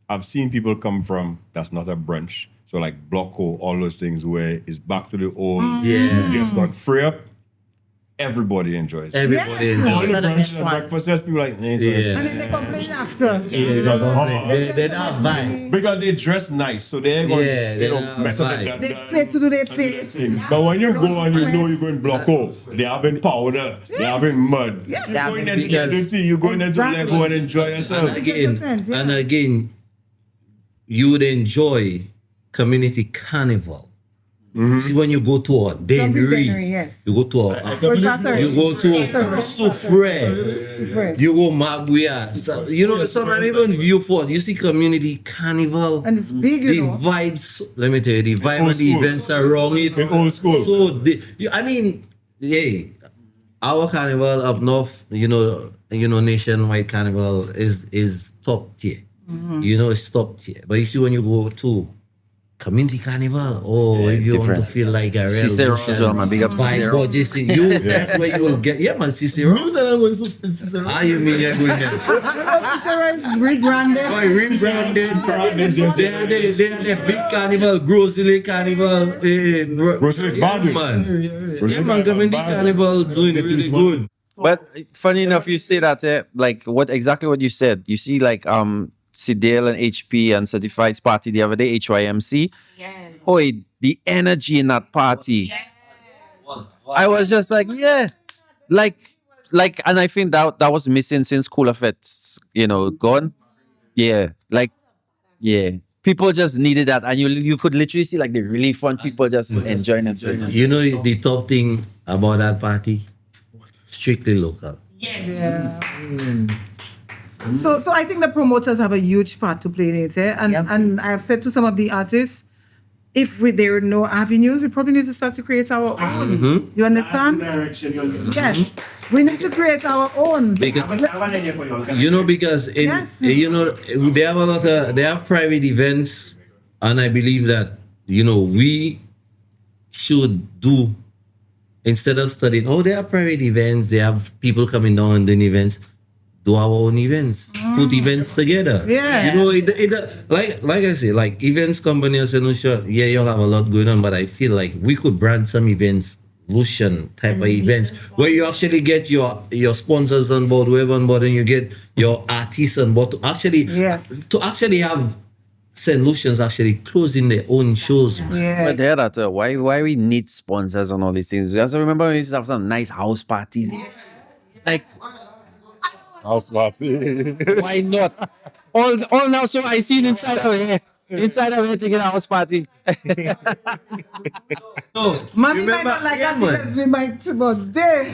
I've seen people come from that's not a brunch. So like Blocko, all those things where it's back to the old. Yeah. You just got free up. Everybody enjoys it. Everybody Yes. All the Those are the brunches best and ones. breakfast, there's people like, Yeah. And then they complain after. They don't vibe. because they dress nice, so they're going Yeah, they to don't mess up vibe. They play to do their face. thing. But when you go and you know you're going Blocko, they're having powder, they're having mud. Yes. You're going there to Because- get to see, you're going there to Exactly. Lego and enjoy yourself. And again, 100%, yeah. and again, you would enjoy community carnival See, when you go to a Dennery, yes. you go to a you go to Soufre, you go Maguia, you know, sometimes even Viewport, you see community carnival. And it's big, the you know. vibes, let me tell you, the vibe and the events around it. old school. So, I mean, hey, our carnival up north, you know, nationwide carnival is top tier. You know, it's top tier. But you see, when you go to community carnival, if you want to feel like a real Cicero as well, man. Big up Cicero. That's where you will get. Yeah, man, Cicero. You mean you're going there? Cicero is rebranded. Rebranded. They are the big carnival, Grocery Carnival. Grocery Carnival, man. Yeah, man, community carnival doing really good. But funny enough, you say that, like what you said. You see, like Sidale and HP and Certified's party the other day, HYMC. Yes. Oi, the energy in that party. I was just like, yeah, like, and I think that was missing since Cooler Fets, gone. Yeah, like, yeah. People just needed that, and you could literally see like the really fun people just enjoying themselves. You know the top thing about that party? Strictly local. Yes. Yeah. So I think the promoters have a huge part to play in it, and I have said to some of the artists, if there are no avenues, we probably need to start to create our own. You understand? Yes, we need to create our own. Because they have private events, and I believe that we should do, instead of studying. They have private events. They have people coming down and doing events. Do our own events, put events together. Yeah. Like I say, like events company, I say, no, sure, yeah, you'll have a lot going on, but I feel like we could brand some events, Lucian type of events, where you actually get your sponsors on board, whoever on board, and you get your artists on board to actually have St. Lucians actually closing their own shows. Yeah. But hear that, why we need sponsors and all these things? You also remember we used to have some nice house parties, like. House party. Why not? All now, so I seen inside of here. Inside of here taking a house party. Mommy might not like that because we might go there.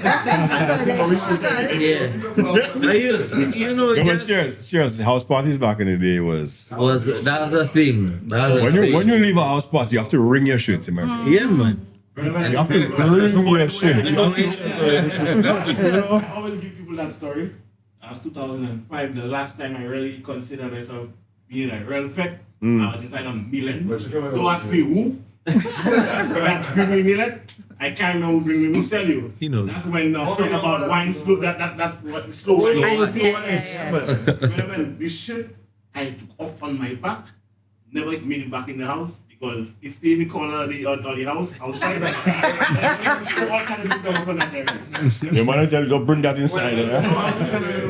Cheers. House parties back in the day was that was the thing. When you leave a house party, you have to ring your shit, remember? Yeah, man. You have to ring your shit. I always give people that story. As 2005, the last time I really considered myself being a real pet, I was inside a million. Don't ask me who. That bring me million. I can't remember who bring me. Who tell you? He knows. That's when I talk about wine slow. That's what slow. When this shirt I took off on my back, never made it back in the house. Because it's in the corner of the house, outside. All kind of things that happen out there. Your mother tell you go bring that inside.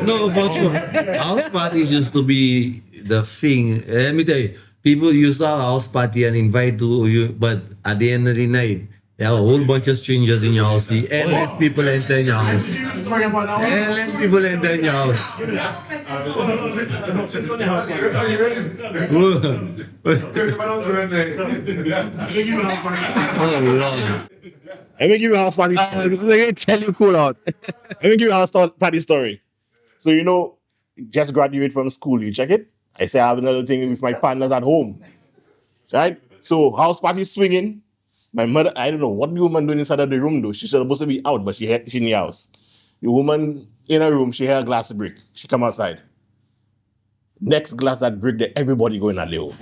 No, for sure. House parties used to be the thing. Let me tell you, people used to have a house party and invite you, but at the end of the night, there are a whole bunch of strangers in your house. Endless people enter in your house. Endless people enter in your house. Let me give you a house party. Let me tell you cool out. Let me give you a house party story. So just graduate from school. You check it. I say I have another thing with my partners at home. Right? So house party swinging. My mother, I don't know what the woman doing inside of the room though. She's supposed to be out, but she in the house. The woman in her room, she had a glass of brick. She come outside. Next glass that brick, there everybody going at the home.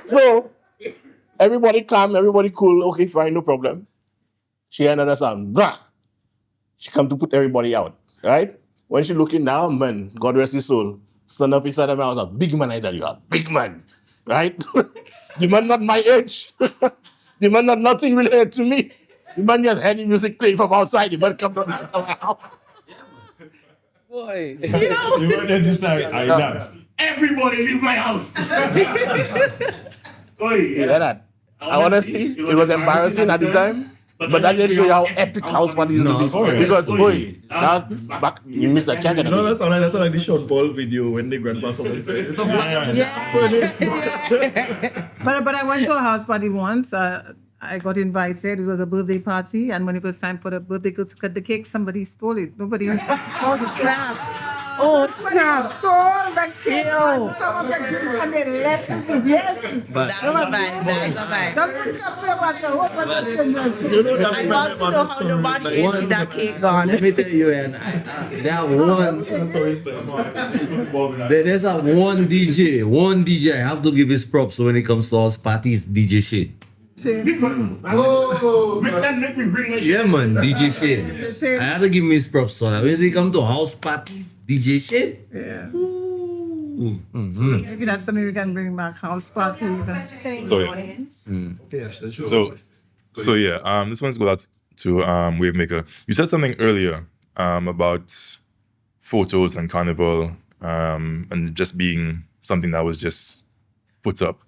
So everybody calm, everybody cool. Okay, fine, no problem. She had another sound. Blah. She come to put everybody out. Right? When she looking down, man, God rest his soul. Stand up inside of my house, a big man, I tell you, a big man. Right? The man not my age. The man not nothing related to me. The man just had the music playing from outside. The man come from inside my house. Boy. You weren't necessary. I not. Everybody leave my house. You hear that? Honestly, it was embarrassing at the time. But that just show you how epic house party used to be. Because, boy, that's back, you missed that jacket. No, that's like the Sean Paul video when the grandpa come and say, it's a black But I went to a house party once. I got invited. It was a birthday party, and when it was time for the birthday girl to cut the cake, somebody stole it. Nobody. Oh snap! Oh snap! Stole the cake and some of the drinks, and they left it. Yes, But That's a vibe. That's a vibe. don't capture about the whole production. I want to know how nobody is see that cake gone. let me tell you, and there's a one DJ. I have to give his props when it comes to house parties. DJ Shade. Oh, make me bring my Yeah, man, DJ Shade. I had to give him his props. So that when he come to house parties, DJ Shade. Yeah. Ooh. Maybe that's something we can bring back, house parties. And So yeah. Okay, sure. So yeah, this one's goes out to WaveMaker. You said something earlier about photos and carnival and just being something that was just put up.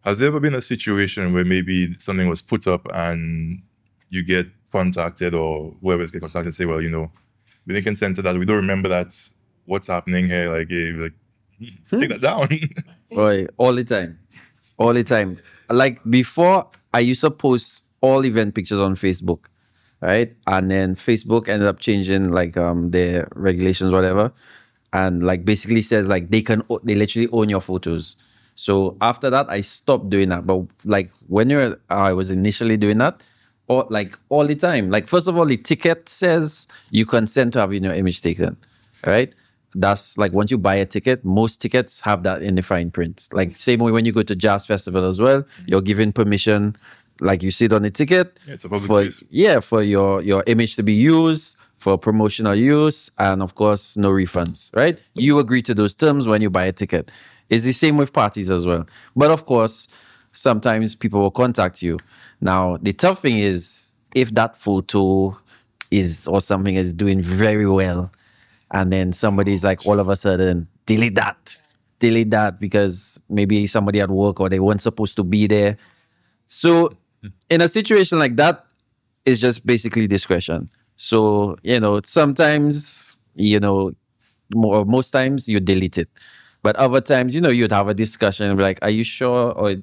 Has there ever been a situation where maybe something was put up and you get contacted or whoever's get contacted and say, well, we didn't consent to that. We don't remember that. What's happening here? Like take that down. Boy, all the time. Like before, I used to post all event pictures on Facebook, right? And then Facebook ended up changing like their regulations, whatever, and like basically says like they literally own your photos. So after that, I stopped doing that. But like when I was initially doing that, or like all the time. Like first of all, the ticket says you consent to having your image taken, right? That's like once you buy a ticket, most tickets have that in the fine print. Like same way when you go to jazz festival as well, you're given permission, like you see it on the ticket. Yeah, it's a public space. Yeah, for your image to be used for promotional use, and of course no refunds, right? You agree to those terms when you buy a ticket. It's the same with parties as well. But of course, sometimes people will contact you. Now, the tough thing is if that photo or something is doing very well, and then somebody's like all of a sudden, delete that because maybe somebody at work or they weren't supposed to be there. So in a situation like that, it's just basically discretion. So, sometimes, most times you delete it. But other times, you'd have a discussion and be like, are you sure? Or,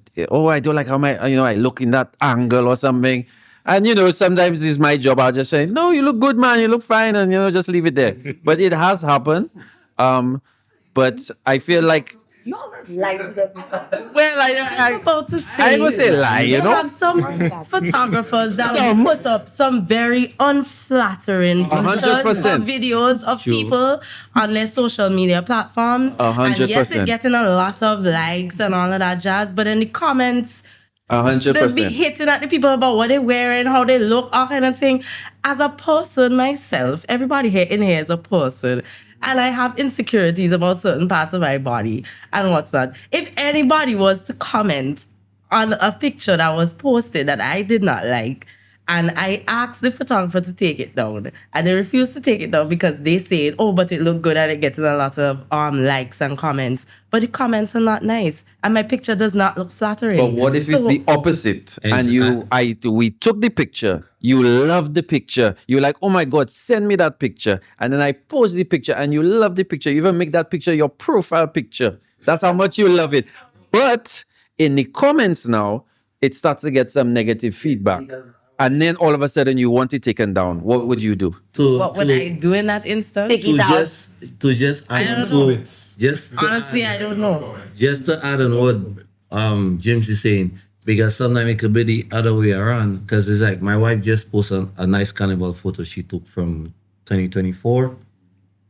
I don't like how I look in that angle or something. And, sometimes it's my job. I'll just say, no, you look good, man. You look fine. And, just leave it there. But it has happened. But I feel like, You always lie to them. Well, I was about to say. I ain't gonna say lie, You have some photographers that put up some very unflattering pictures or videos of people on their social media platforms. 100%. And yes, it's getting a lot of likes and all of that jazz, but in the comments, 100%. they'll be hitting at the people about what they're wearing, how they look, all kind of thing. As a person myself, everybody here is a person. And I have insecurities about certain parts of my body and what's not. If anybody was to comment on a picture that was posted that I did not like, and I asked the photographer to take it down, and they refused to take it down because they said, oh, but it looked good and it gets a lot of likes and comments. But the comments are not nice, and my picture does not look flattering. But what if it's the opposite? And we took the picture, you loved the picture, you're like, oh my God, send me that picture. And then I post the picture and you love the picture. You even make that picture your profile picture. That's how much you love it. But in the comments now, it starts to get some negative feedback. And then all of a sudden you want it taken down. What would you do? What would I do in that instance? Honestly, I don't know. Just to add on what James is saying, because sometimes it could be the other way around. Because it's like my wife just posted a nice carnival photo she took from 2024,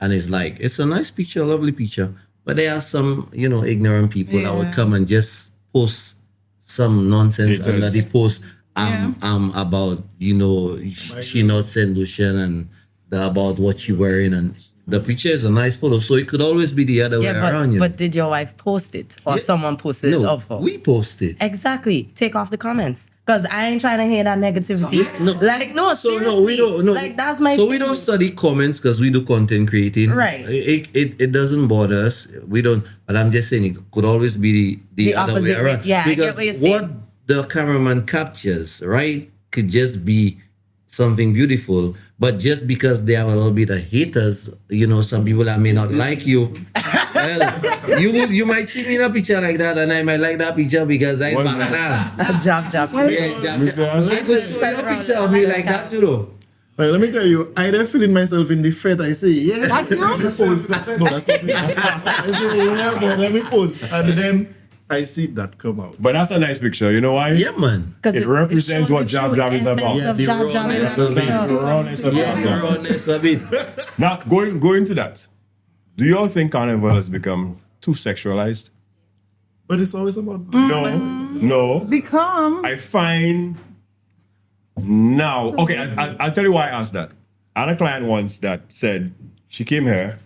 and it's like it's a nice picture, a lovely picture. But there are some, ignorant people that would come and just post some nonsense under the post. About she not Saint Lucian and about what she wearing, and the picture is a nice photo, so it could always be the other way around. But did your wife post it or someone posted it of her? We posted. Exactly. Take off the comments. Because I ain't trying to hear that negativity. We don't. No. Like, that's my So thing. we don't study comments because we do content creating. Right. It doesn't bother us. We don't. But I'm just saying it could always be the other way opposite around. Yeah, because I get what you're saying. the cameraman captures, right? could just be something beautiful, but just because they have a little bit of haters, you know, some people that may not like you, well, you might see me in a picture like that, and I might like that picture because that's banana. Job. Yeah, job. I could show you a picture of me like that, you know. Well, let me tell you, I there feeling myself in the fete. I say, yeah. That's you? Let me pose. No, that's not me. I say, yeah, man, let me pose. And then I see that come out. But that's a nice picture. You know why? Yeah, man. It represents what Jab Jab is about. Yeah, the rawness of it. Now, going to that, do you all think Carnival has become too sexualized? But it's always about No. Become. I find now, okay, I'll tell you why I asked that. I had a client once that said she came here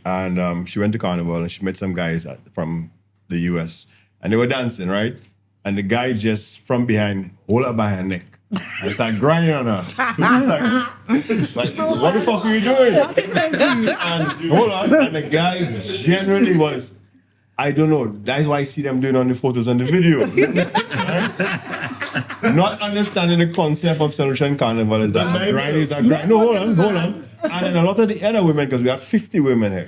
and she went to Carnival and she met some guys from the US and they were dancing, right? And the guy just from behind hold her by her neck and start grinding on her. like, what the fuck are you doing? And hold on, and the guy generally was, I don't know, that's why I see them doing on the photos and the videos. Not understanding the concept of Lucian Carnival is that the grind is that grind. No, hold on. And then a lot of the other women, because we have 50 women here,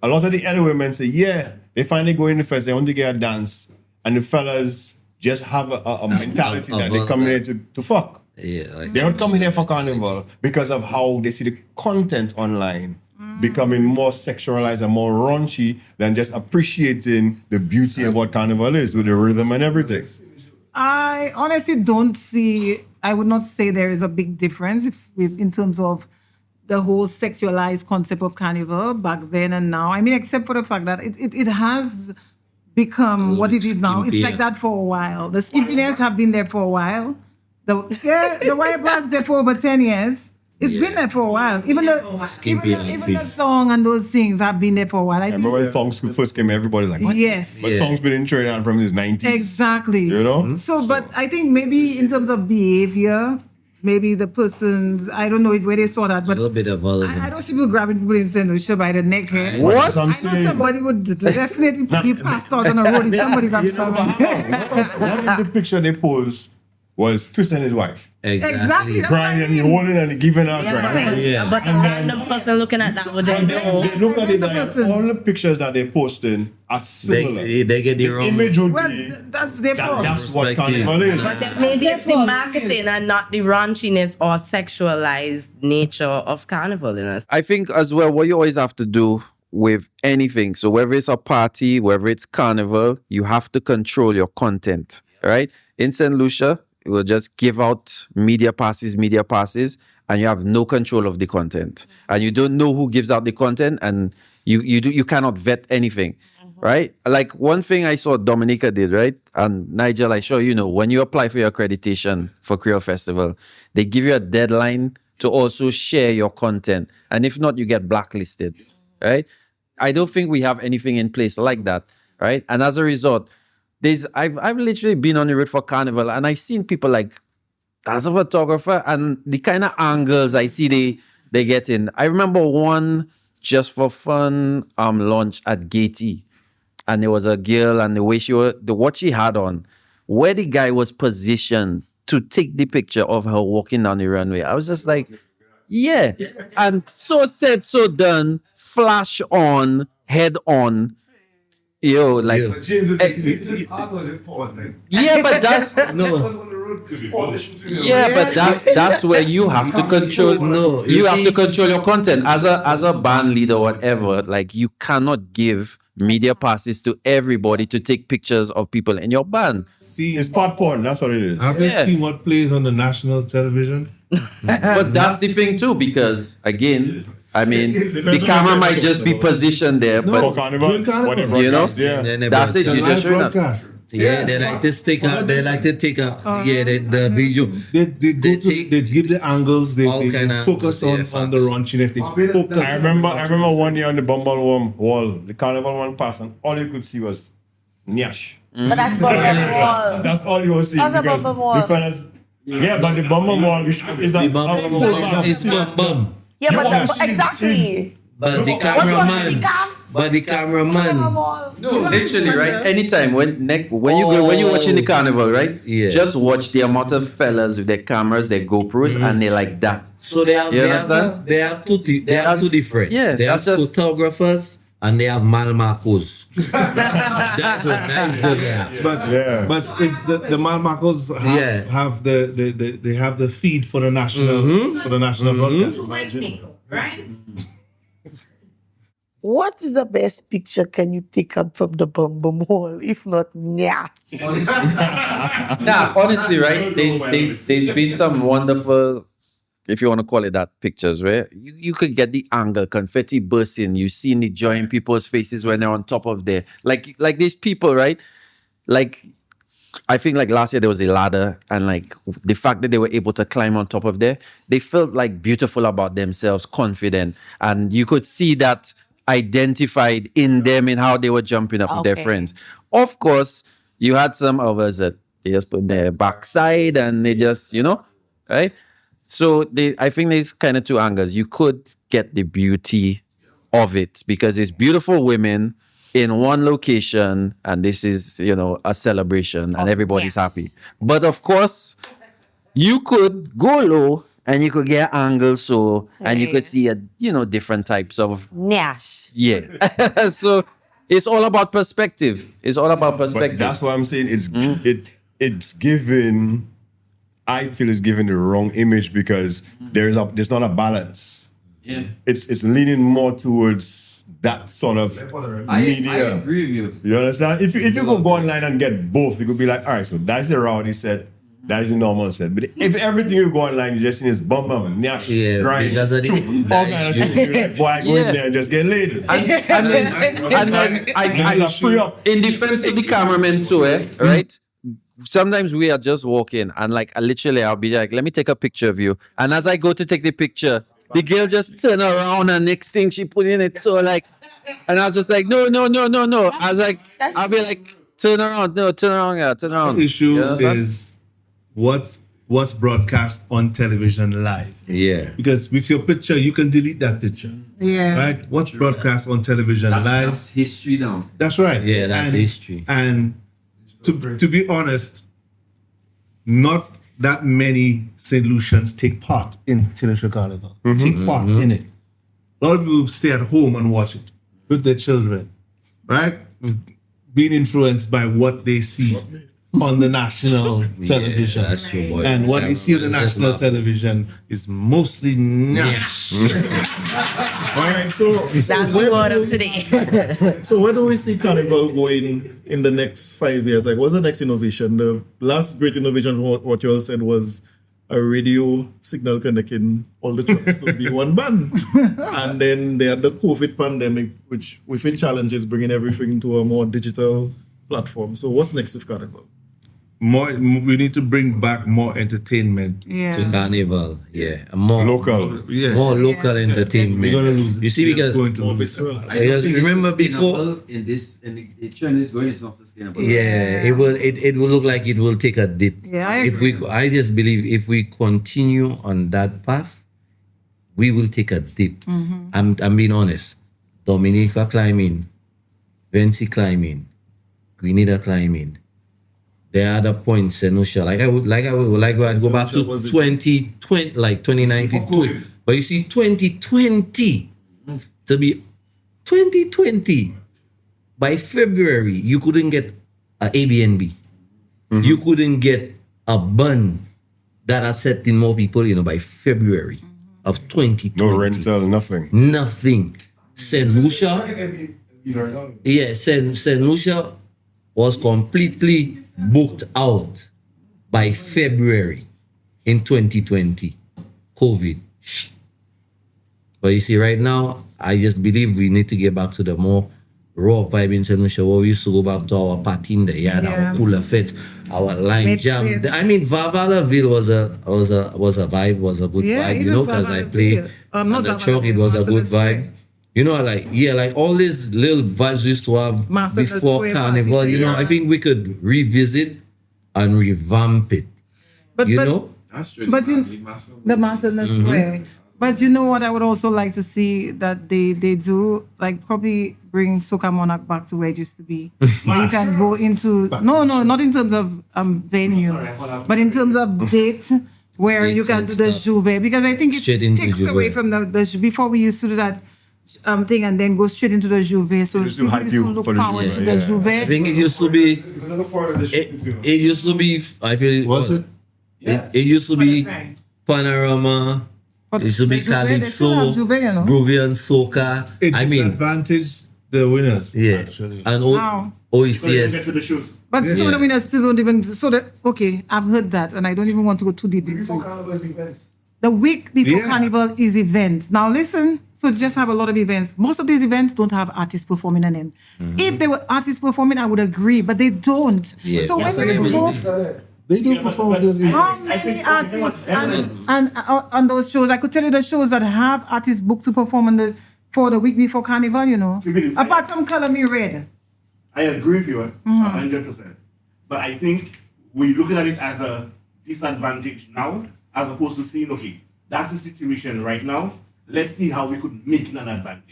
a lot of the other women say, yeah, they finally go in the fest, they want to get a dance, and the fellas just have a mentality that they come here to fuck. Yeah, like They're not coming here for Carnival because of how they see the content online becoming more sexualized and more raunchy than just appreciating the beauty of what Carnival is with the rhythm and everything. I honestly don't see, I would not say there is a big difference in terms of the whole sexualized concept of Carnival back then and now. I mean, except for the fact that it has become what it is now. It's like that for a while. The skimpiness have been there for a while. The wire brass there for over 10 years. It's been there for a while. Even the song and those things have been there for a while. I remember when thongs first came, everybody's like, what? Yes. But thongs been in Trinidad from his 90s. Exactly. You know? So, but I think maybe in terms of behavior, maybe the persons, I don't know where they saw that, but a little bit of all of them. I don't see people grabbing people in St. Lucia by the neck here. What? I know somebody would definitely be passed out on the road if somebody grabbed someone. What if the picture they posed was Twis and his wife? Exactly. Crying and holding and giving her crying. Yeah. But a random person looking at that would then know. They look at it like all the pictures that they're posting are similar. They get the wrong image would Well, be that's their fault. that's what Carnival is. But then maybe it's the marketing and not the raunchiness or sexualized nature of Carnival in us. I think as well, what you always have to do with anything, so whether it's a party, whether it's Carnival, you have to control your content, right? In St. Lucia, you will just give out media passes, and you have no control of the content. And you don't know who gives out the content, and you cannot vet anything, right? Like one thing I saw Dominica did, right? And Nigel, I sure you know, when you apply for your accreditation for Creole Festival, they give you a deadline to also share your content. And if not, you get blacklisted, right? I don't think we have anything in place like that, right? And as a result, I've literally been on the road for Carnival and I've seen people like, as a photographer, and the kind of angles I see they get in. I remember one just for fun launch at Gatey, and there was a girl and the way what she had on, where the guy was positioned to take the picture of her walking down the runway. I was just like, yeah. And so said, so done, flash on, head on. Yo, like, But James, is it art or is it porn? Like, yeah, but that's no. Yeah, but that's where you have to control. No, you have to control your content as a band leader, or whatever. Like, you cannot give media passes to everybody to take pictures of people in your band. See, it's part porn. That's what it is. Have you seen what plays on the national television? But that's the thing too, because again, I mean, the camera might just be positioned there, but For Carnival, Carnival. you know, yeah. that's it. You just showing up. broadcast. Yeah, they like to take a, the video. They give the angles, they kinda focus on the raunchiness. They focus. I remember one year on the Bumble wall, the Carnival one passed, and all you could see was Nyash. But that's Bumble Wall. That's all you will see. That's a because Bumble Wall. the fellas, yeah, but the Bumble wall is The bum is bum. Yeah, but exactly. But the What's wrong with cameraman, the cams? But the cameraman. No, literally, right? Anytime when you're watching the carnival, right? Yeah. Just watch the amount of fellas with their cameras, their GoPros, and they're like that. So they have, You they understand? have, they have two different. Yeah, they have that's just- photographers and they have malmacos. That's what that is good. Yeah. But is the Malmacos have they have the feed for the national broadcast. Right? What is the best picture can you take out from the Bumble Mall? If not, yeah. Nah, honestly, right? There's been some wonderful, if you want to call it that, pictures where you could get the angle, confetti bursting, you see the joy in people's faces when they're on top of there. Like these people, right? Like, I think like last year there was a ladder, and like the fact that they were able to climb on top of there, they felt like beautiful about themselves, confident, and you could see that identified in them in how they were jumping up with their friends. Of course, you had some others that they just put their backside and they just, right? So I think there's kind of two angles. You could get the beauty of it because it's beautiful women in one location, and this is, a celebration, and everybody's happy. But of course, you could go low and you could get angles, and you could see different types of Nash. Yeah. So it's all about perspective. It's all about perspective. But that's what I'm saying. It's given. I feel it's given the wrong image because there's not a balance. Yeah. It's leaning more towards that sort of media. I agree with you. You understand? If you could go online and get both, you could be like, all right, so that's the rowdy set, that's the normal set. But if everything you go online, you just see is bum, nash, grind, because of all kind of things. You're like, boy, go in there and just get laid. And then I free up. In defense of the cameraman too, right? Sometimes we are just walking and like I'll be like, let me take a picture of you. And as I go to take the picture, the girl just turn around and next thing she put in it. So like, and I was just like, no. I was like, I'll be like, turn around. The issue is what's broadcast on television live. Yeah. Because with your picture, you can delete that picture. Yeah. Right? What's broadcast on television live? That's history now. That's right. Yeah, that's history. And to be honest, not that many St. Lucians take part in St. Lucia Carnival. Take part in it. A lot of people stay at home and watch it with their children, right? Being influenced by what they see on the national television. That's true, boy. And what they see on the national television is mostly nash. All right, so That's the word of today. So where do we see Carnival going in the next 5 years? Like, what's the next innovation? The last great innovation, what you all said, was a radio signal connecting all the trucks to be one band. And then they had the COVID pandemic, which within challenges, bringing everything to a more digital platform. So what's next with Carnival? We need to bring back more entertainment to Carnival. Yeah. More local. Yeah. More local entertainment. We're gonna lose it. You see, because remember before in the trend is going, it's not sustainable. Yeah, it will look like it will take a dip. Yeah, I just believe if we continue on that path, we will take a dip. I'm being honest. Dominica climbing, Vinci climbing, Grenada climbing. There are other points in Lucia. Like I would go back to 2020, like 2019. But you see, 2020 to be 2020 by February, you couldn't get an Airbnb. You couldn't get a bun that accepting more people, by February of 2020. No rental, nothing. Nothing. St. Lucia, St. Lucia was completely booked out by February in 2020. COVID. But you see, right now, I just believe we need to get back to the more raw vibe in St. Lucia, where we used to go back to our party in the yard, our cooler fits, our line jam. I mean, Valaville was a vibe, was a good vibe, because I play on the chalk, it was a good vibe. Like all these little vibes we used to have before Carnival, I think we could revisit and revamp it. That's true. But the Master Square. But you know what? I would also like to see that they do like probably bring Soca Monarch back to where it used to be. We can go into not in terms of venue, but in terms of date where you can do the Juve, because I think it takes away from the before we used to do that thing and then go straight into the Juve. So Just to hype used you to look for the forward Juve, to the yeah. Juve. I think it used to be. It used to be. I feel. Was it? It used to be Panorama. It used to be The Juve, they still Calypso, have Juve, you know. Groovy and Soca. It I mean, disadvantaged the winners. yeah, Actually. and Wow. OECS. But Yeah. some of the winners still don't even. So that okay, I've heard that, and I don't even want to go too deep into it. The week before Carnival is events. Now listen, so just have a lot of events. Most of these events don't have artists performing in them. If there were artists performing, I would agree, but they don't. Yeah. So when you remove They do perform with them. how many artists and on those shows, I could tell you the shows that have artists booked to perform for the week before Carnival, you know. Apart from Color Me Red. I agree with you 100%. But I think we're looking at it as a disadvantage now, as opposed to saying, okay, that's the situation right now. Let's see how we could make it an advantage.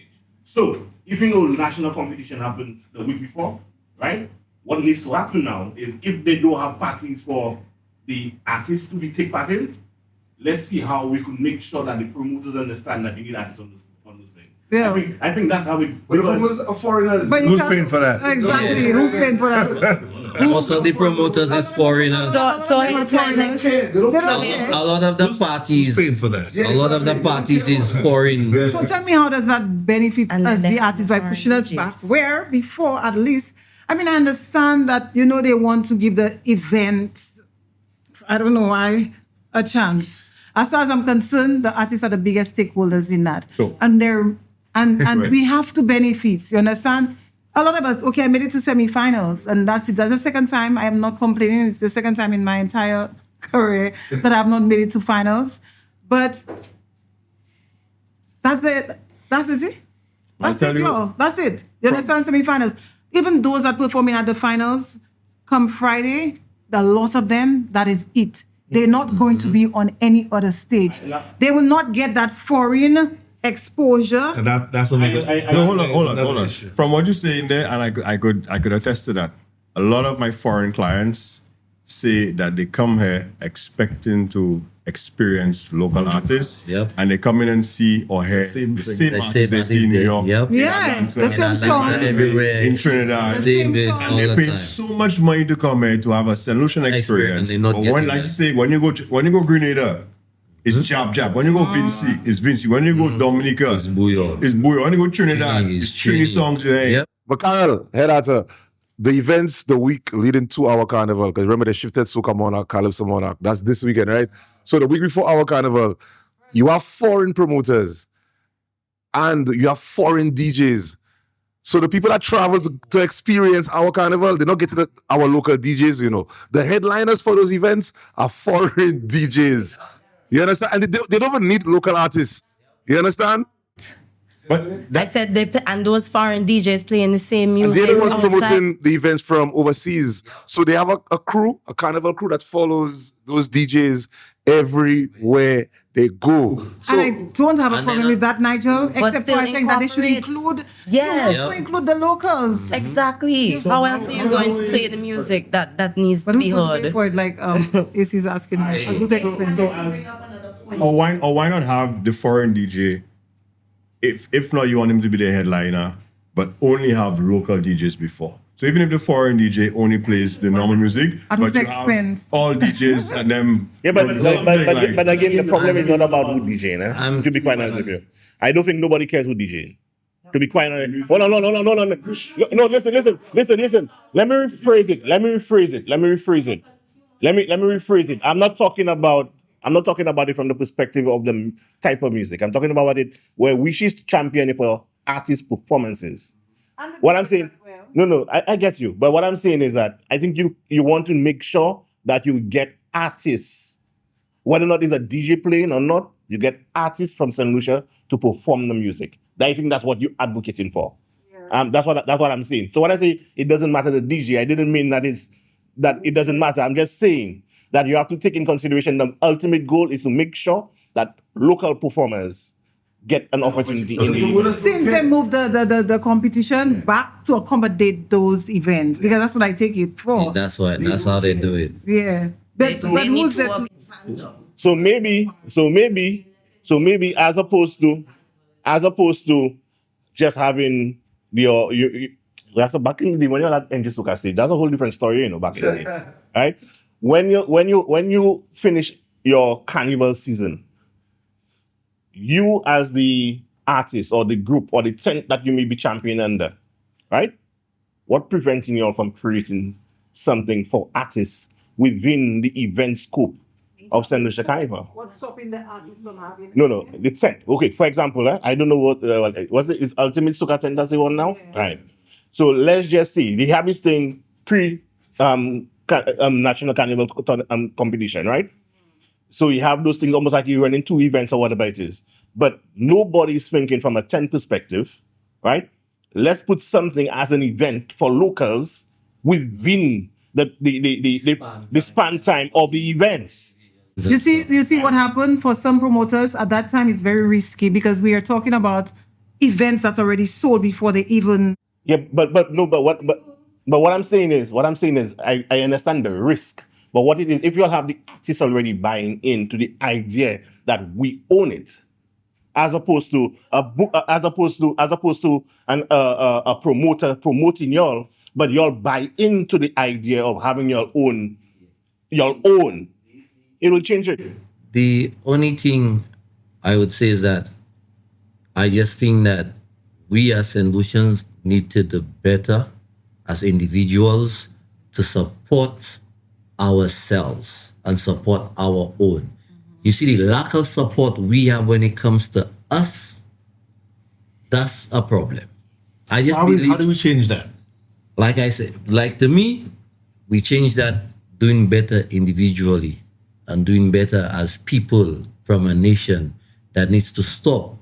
So, if you know national competition happened the week before, right? What needs to happen now is if they don't have parties for the artists to take part in, let's see how we could make sure that the promoters understand that you need artists on those things. Yeah. I think that's how it. But the promoters are foreigners. But you Who's can't- paying for that? Exactly. Who's paying for that? Most of the promoters is foreigners. So it's like They don't care. A lot of the parties. Paying for that. A lot of the parties is foreign. So tell me, how does that benefit And us, then the artists, by foreign pushing us DJs. back? Where before, at least, I mean, I understand that, you know, they want to give the event, I don't know why, a chance. As far as I'm concerned, the artists are the biggest stakeholders in that. So- And we have to benefit, you understand? A lot of us, okay, I made it to semifinals, and that's it. That's the second time. I am not complaining. It's the second time in my entire career that I've not made it to finals. But that's it. That's it. That's tell it, you- y'all. That's it. You understand? Semifinals. Even those that performing at the finals, come Friday, a lot of them, that is it. They're not going to be on any other stage. They will not get that foreign exposure. And that's what makes it. No, hold on. From what you're saying there, and I could attest to that. A lot of my foreign clients say that they come here expecting to experience local artists, Yep. and they come in and see or hear the same artists they see in New York, Yep. Yeah, the same Atlanta, song. everywhere. in Trinidad. Same bits song. all And the they're paying time. so much money to come here to have a St. Lucian experience. and they're not But getting when, like that. you say, when you go Grenada, it's jab. When you go Vinci, it's Vinci. When you go Dominica, It's Bouillon. it's Bouillon. When you go Trinidad, Trini, it's Trini songs you hear. Yep. But Carl, head out the events the week leading to our carnival, because remember they shifted Soca Monarch, Calypso Monarch. That's this weekend, right? So the week before our carnival, you have foreign promoters and you have foreign DJs. So the people that travel to experience our carnival, they don't get to our local DJs, you know. The headliners for those events are foreign DJs. You understand? And they don't even need local artists. You understand? But I said and those foreign DJs playing the same And music. they're the ones outside. promoting the events from overseas. So they have a crew, a carnival crew that follows those DJs everywhere they go. So And I don't have a And problem then- with that, Nigel, But except for still I think that they should incorporate. include, Yes. you have to include the locals. Exactly. How else are you going to play the music that needs But to who's be going to pay heard? for it? Like, is asking, who's explain? or why not have the foreign DJ? If not, you want him to be the headliner, but only have local DJs before. So even if the foreign DJ only plays the normal music, At but whose you expense? have all DJs and them. Yeah, but like- again, the problem is not about who DJing. To be quite honest with you, I don't think nobody cares who DJing. To be quite honest, hold on, no, listen. Let me rephrase it. I'm not talking about it from the perspective of the type of music. I'm talking about it where we should champion it for artist performances. What I'm saying, I get you. But what I'm saying is that I think you want to make sure that you get artists, whether or not it's a DJ playing or not, you get artists from St. Lucia to perform the music. I think that's what you're advocating for. That's what I'm saying. So when I say it doesn't matter the DJ, I didn't mean that it doesn't matter. I'm just saying that you have to take in consideration the ultimate goal is to make sure that local performers get an opportunity in the event. Since they moved the competition back to accommodate those events, because that's what I take it for. That's how they do it. Yeah. But who's the So maybe, as opposed to just having your that's back in the day when you're at NG Soca stage, that's a whole different story, you know, back in the day. Right? When you finish your carnival season, you as the artist or the group or the tent that you may be championing under, right? What preventing you all from creating something for artists within the event scope of St. Lucia Carnival? What's stopping the artists from having? No, the tent. Okay, for example, I don't know what was it? Is Ultimate Soca tent that's the one now? Yeah. Right. So let's just see. They have this thing pre National Carnival competition, right? So you have those things almost like you're running two events or whatever it is. But nobody's thinking from a tent perspective, right? Let's put something as an event for locals within the span time of the events. You see what happened for some promoters at that time. It's very risky because we are talking about events that already sold before they even. Yeah, but what I'm saying is I understand the risk. But what it is, if you all have the artists already buying into the idea that we own it, as opposed to a promoter promoting y'all, but y'all buy into the idea of having your own, it will change it. The only thing I would say is that I just think that we as St. Lucians need to do better as individuals to support ourselves and support our own. You see, the lack of support we have when it comes to us, that's a problem. I just how do we change that? Like I said, like to me, we change that doing better individually and doing better as people from a nation that needs to stop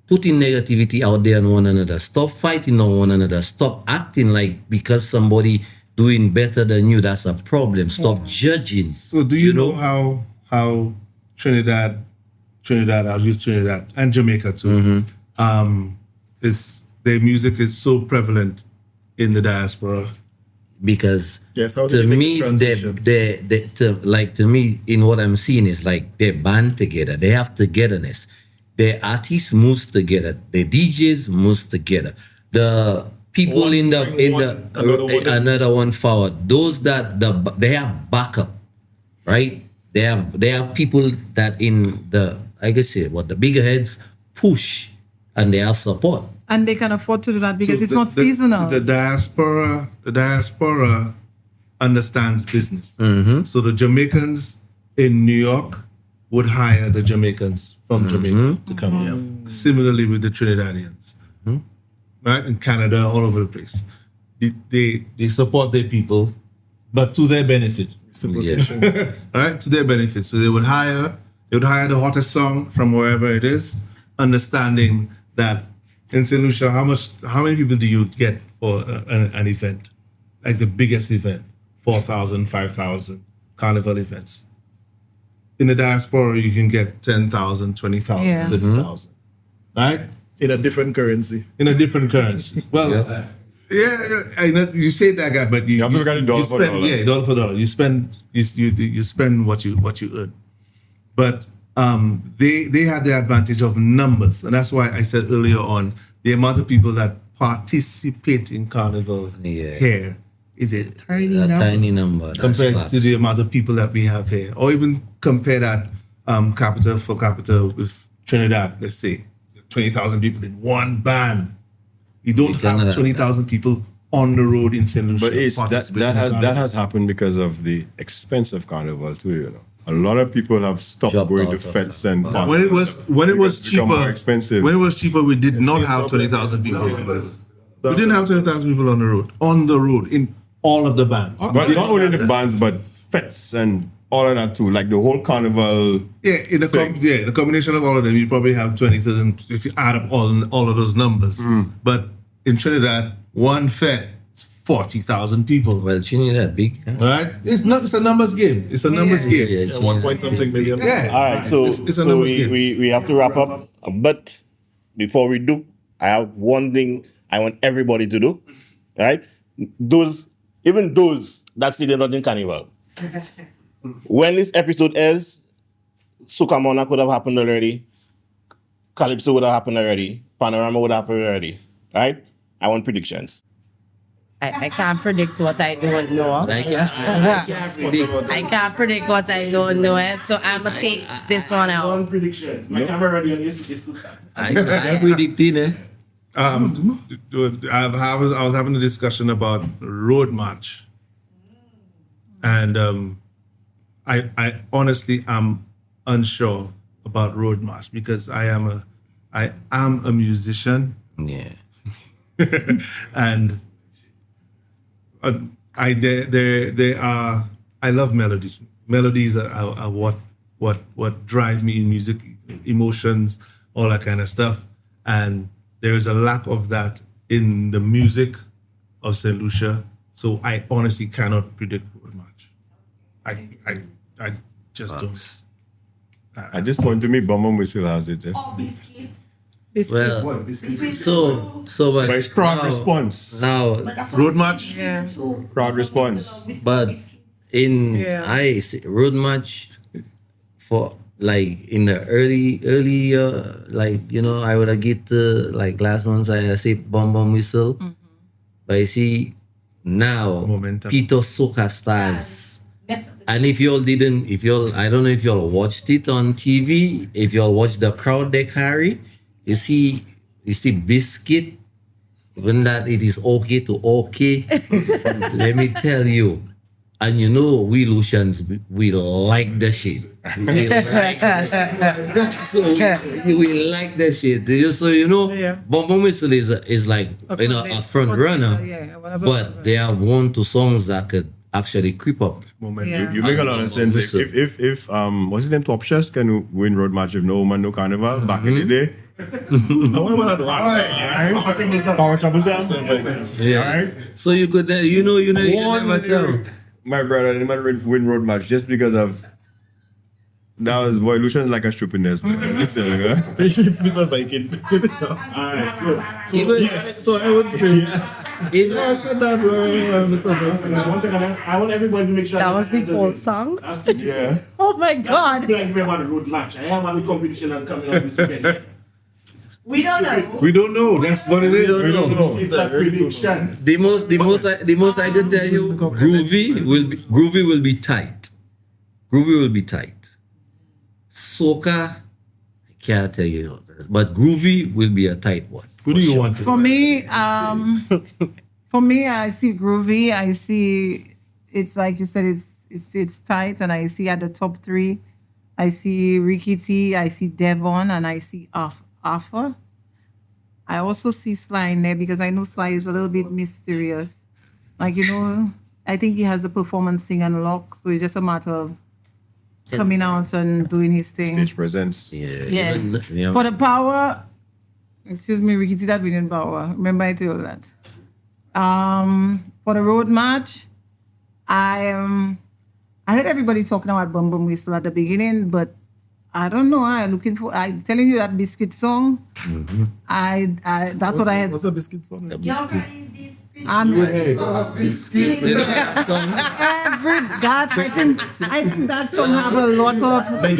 putting negativity out there on one another, stop fighting on one another, stop acting like because somebody doing better than you, that's a problem. Stop judging. So do you know how Trinidad, I'll use Trinidad and Jamaica too, is their music is so prevalent in the diaspora? Because to me, to me, in what I'm seeing is like they band together. They have togetherness. The artists moves together. The DJs moves together. The people another one forward. Those that they have backup, right? They have people that in the the bigger heads push and they have support. And they can afford to do that because it's not seasonal. The diaspora understands business. So the Jamaicans in New York would hire the Jamaicans from Jamaica to come here. Similarly with the Trinidadians. Right? In Canada, all over the place. They support their people, but to their benefit. Right? To their benefit. So they would hire the hottest song from wherever it is, understanding that in St. Lucia, how many people do you get for an event? Like the biggest event, 4,000, 5,000 carnival events. In the diaspora, you can get 10,000, 20,000, 30,000. Right? In a different currency. Well, I know you say that, guy, but you spend dollar for dollar. You spend what you earn. But they had the advantage of numbers, and that's why I said earlier on the amount of people that participate in carnival here is a tiny number compared to the amount of people that we have here, or even compare that capita for capita with Trinidad. Let's say 20,000 people in one band. You don't have 20,000 people on the road in St. Lucia. But that has happened because of the expense of carnival too. You know, a lot of people have stopped going to fetes and when it was cheaper. More expensive. When it was cheaper, we did not have 20,000 people. We didn't have 20,000 people on the road in all of the bands. But not only the bands, but fetes and all of that too. Like the whole carnival. The combination of all of them, you probably have 20,000 if you add up all of those numbers. But in Trinidad, one fete, 40,000 people. Well, Trinidad big. Right? It's a numbers game. It's a numbers game. Yeah, 1 point something million. Yeah. All right, so, it's a so numbers we, game. we have to wrap up. But before we do, I have one thing I want everybody to do. Right? Even those that see they're not in Carnival. When this episode ends, Soca Mona could have happened already. Calypso would have happened already. Panorama would have happened already. Right? I want predictions. I can't predict what I don't know. I can't predict what I don't know. So I'm going to take this one out. One prediction. My camera ready on this. I predicting, eh? I was having a discussion about road march, and I honestly am unsure about road march because I am a musician. Yeah. And I love melodies. Melodies are what drive me in music, emotions, all that kind of stuff. And there is a lack of that in the music of St. Lucia. So I honestly cannot predict road march. I just don't. At this point, to me, Bum Whistle has it. Eh? Well, but it's crowd response. Now, road march. Yeah. Crowd response. But I see road march for like in the early I would have get like last month I say Bum Whistle, but you see now Momentum. Peter Soca stars. And if y'all I don't know if y'all watched it on TV, if y'all watched the crowd they carry, you see Biscuit, when that it is okay to okay. Let me tell you. And you know, we Lucians, we like the shit. We like we like the shit. So you know, Bum Whistle is like a front runner, but they are one to songs that could actually creep up. You make a lot of sense. If what's his name, Top Chefs can win road match with no woman, no carnival back in the day. Power troubles. Yeah. So you could, you can never tell. My brother didn't win road match just because of that was boy Lucian's like a stupidness. Listen, Mr. Viking. So I would say yes. I said that, Mr. Viking. One second, I want everybody to make sure That was the whole song? Yeah. Oh my God. Like we about the road match. I have a competition and coming up this weekend. We don't know. We don't know. That's what it is. We don't know. It's a prediction. The most I can tell you, Groovy will be tight. Groovy will be tight. Soca, I can't tell you, but Groovy will be a tight one. Who do you want? For me, I see Groovy. I see it's like you said, it's tight, and I see at the top three, I see Ricky T, I see Devon, and I see Alpha. I also see Sly in there because I know Sly is a little bit mysterious. Like, I think he has the performance thing unlocked, so it's just a matter of coming out and doing his thing. Stage presence. Yeah. For the power, excuse me, Ricky T, that we didn't power. Remember I told you that. For the road match, I heard everybody talking about Bum Whistle at the beginning, but I don't know. I'm telling you that Biscuit song. That's what I had. What's a Biscuit song? I think that song have a lot of. It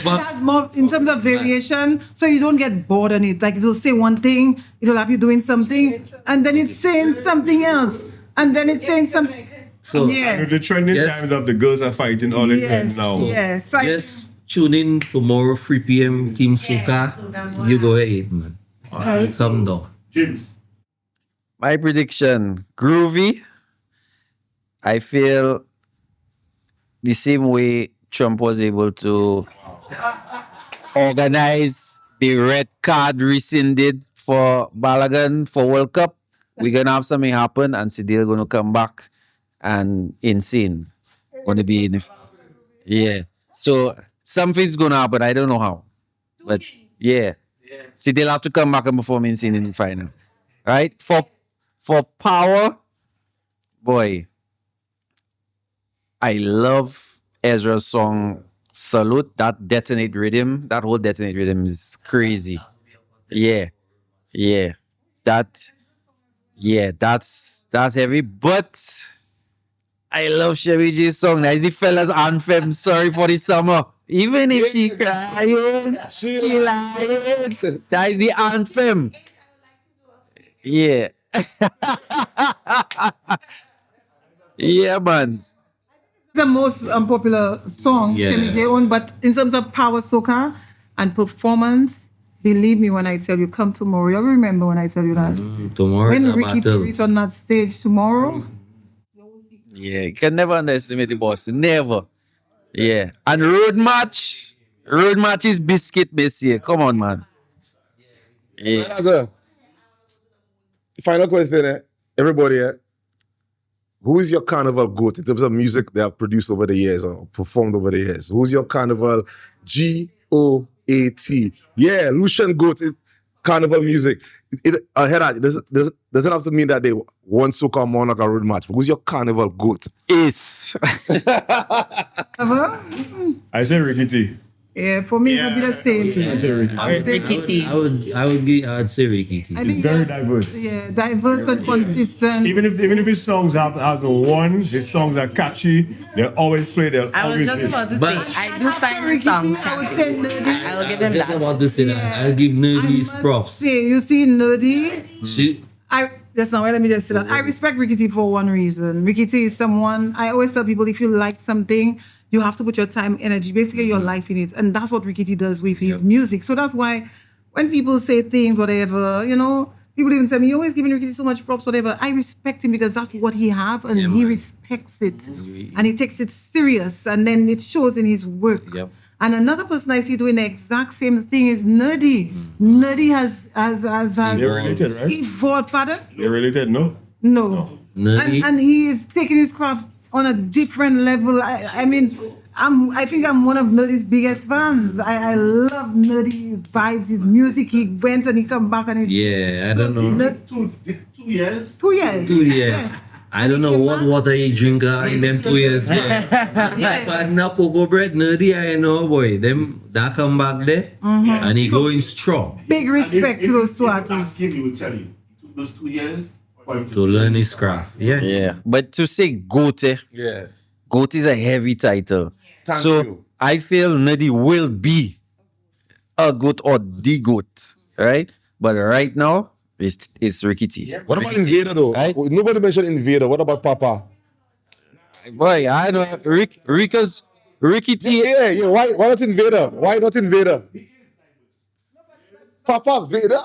has more in terms of variation, so you don't get bored on it. Like it'll say one thing, it'll have you doing something, and then it's saying something else, and then it's saying something. So the trending times of the girls are fighting all the time now. Yes. Just tune in tomorrow, 3 p.m. Team Soca. You go ahead, man. Come down. James. My prediction, Groovy. I feel the same way Trump was able to organize the red card rescinded for Balagan for World Cup. We're going to have something happen and Sidil going to come back and insane. Going to be in yeah. So something's going to happen. I don't know how. But yeah. Sidil have to come back and perform insane in the final. Right? For power, Boy, I love Ezra's song Salute. That detonate rhythm, that whole detonate rhythm is crazy. Yeah, yeah. That that's heavy. But I love Chevy J's song. That is the fella's anthem. Sorry for the summer. Even if she crying, she lying. That is the anthem. Yeah. Yeah, man. The most popular song Yeah. Shelly J own, but in terms of power soca and performance, believe me when I tell you, come tomorrow. You remember when I tell you that? Tomorrow is When a Ricky battle. T is on that stage tomorrow, Yeah, you can never underestimate the boss. Never. Yeah. And road match. Road match is biscuit this year. Come on, man. Yeah. As a final question, everybody, who is your carnival goat in terms of music they have produced over the years or performed over the years? Who's your carnival GOAT? Yeah, Lucian goat in carnival music. Doesn't have to mean that they won Soca Monarch or road match. But who's your carnival goat? Ace. I say Ricky T. yeah, for me, it'll be the same. I say Ricky T. Ricky T. I'd say Ricky T. I think Very that's- diverse. Yeah, diverse and consistent. Even if his songs have one, his songs are catchy. They always play. They'll I was always just hit. about to But- say, I do find the Ricky song T, I would say Nerdy. I'll give him Just that. about to say that. I'll give Nerdy's props. See, you see Nerdy. She, Just now, let me just say that. I respect Ricky T for one reason. Ricky T is someone, I always tell people, if you like something, you have to put your time, energy, basically your life in it. And that's what Ricky T does with his music. So that's why when people say things, whatever, people even say, me, you're always giving Ricky T so much props, whatever. I respect him because that's what he have and he respects it. And he takes it serious. And then it shows in his work. Yep. And another person I see doing the exact same thing is Nerdy. Nerdy has They're related, right? evolved, pardon? They're related, no? No. Nerdy. And he is taking his craft on a different level. I mean, I think I'm one of Nerdy's biggest fans. I love Nerdy vibes, his music. He went and he come back and yeah, I don't know. 2 years. 2 years. 2 years. Yes. I don't know what water he drink in them 2 years. But now cocoa bread nerdy, I know boy. Them that come back there and he going strong Big respect to those two artists. Ask him, he will tell you. It took those 2 years for him to learn his craft. Yeah. Yeah. But to say GOAT, Yeah. GOAT is a heavy title. Thank so you. I feel Nerdy will be a GOAT or the GOAT, right? But right now, it's Ricky T. What about Ricky T, Invader though? right? Nobody mentioned Invader. What about Papa? Boy, I know Ricky T. Yeah. Why not Invader? Why not Invader? Papa Vader?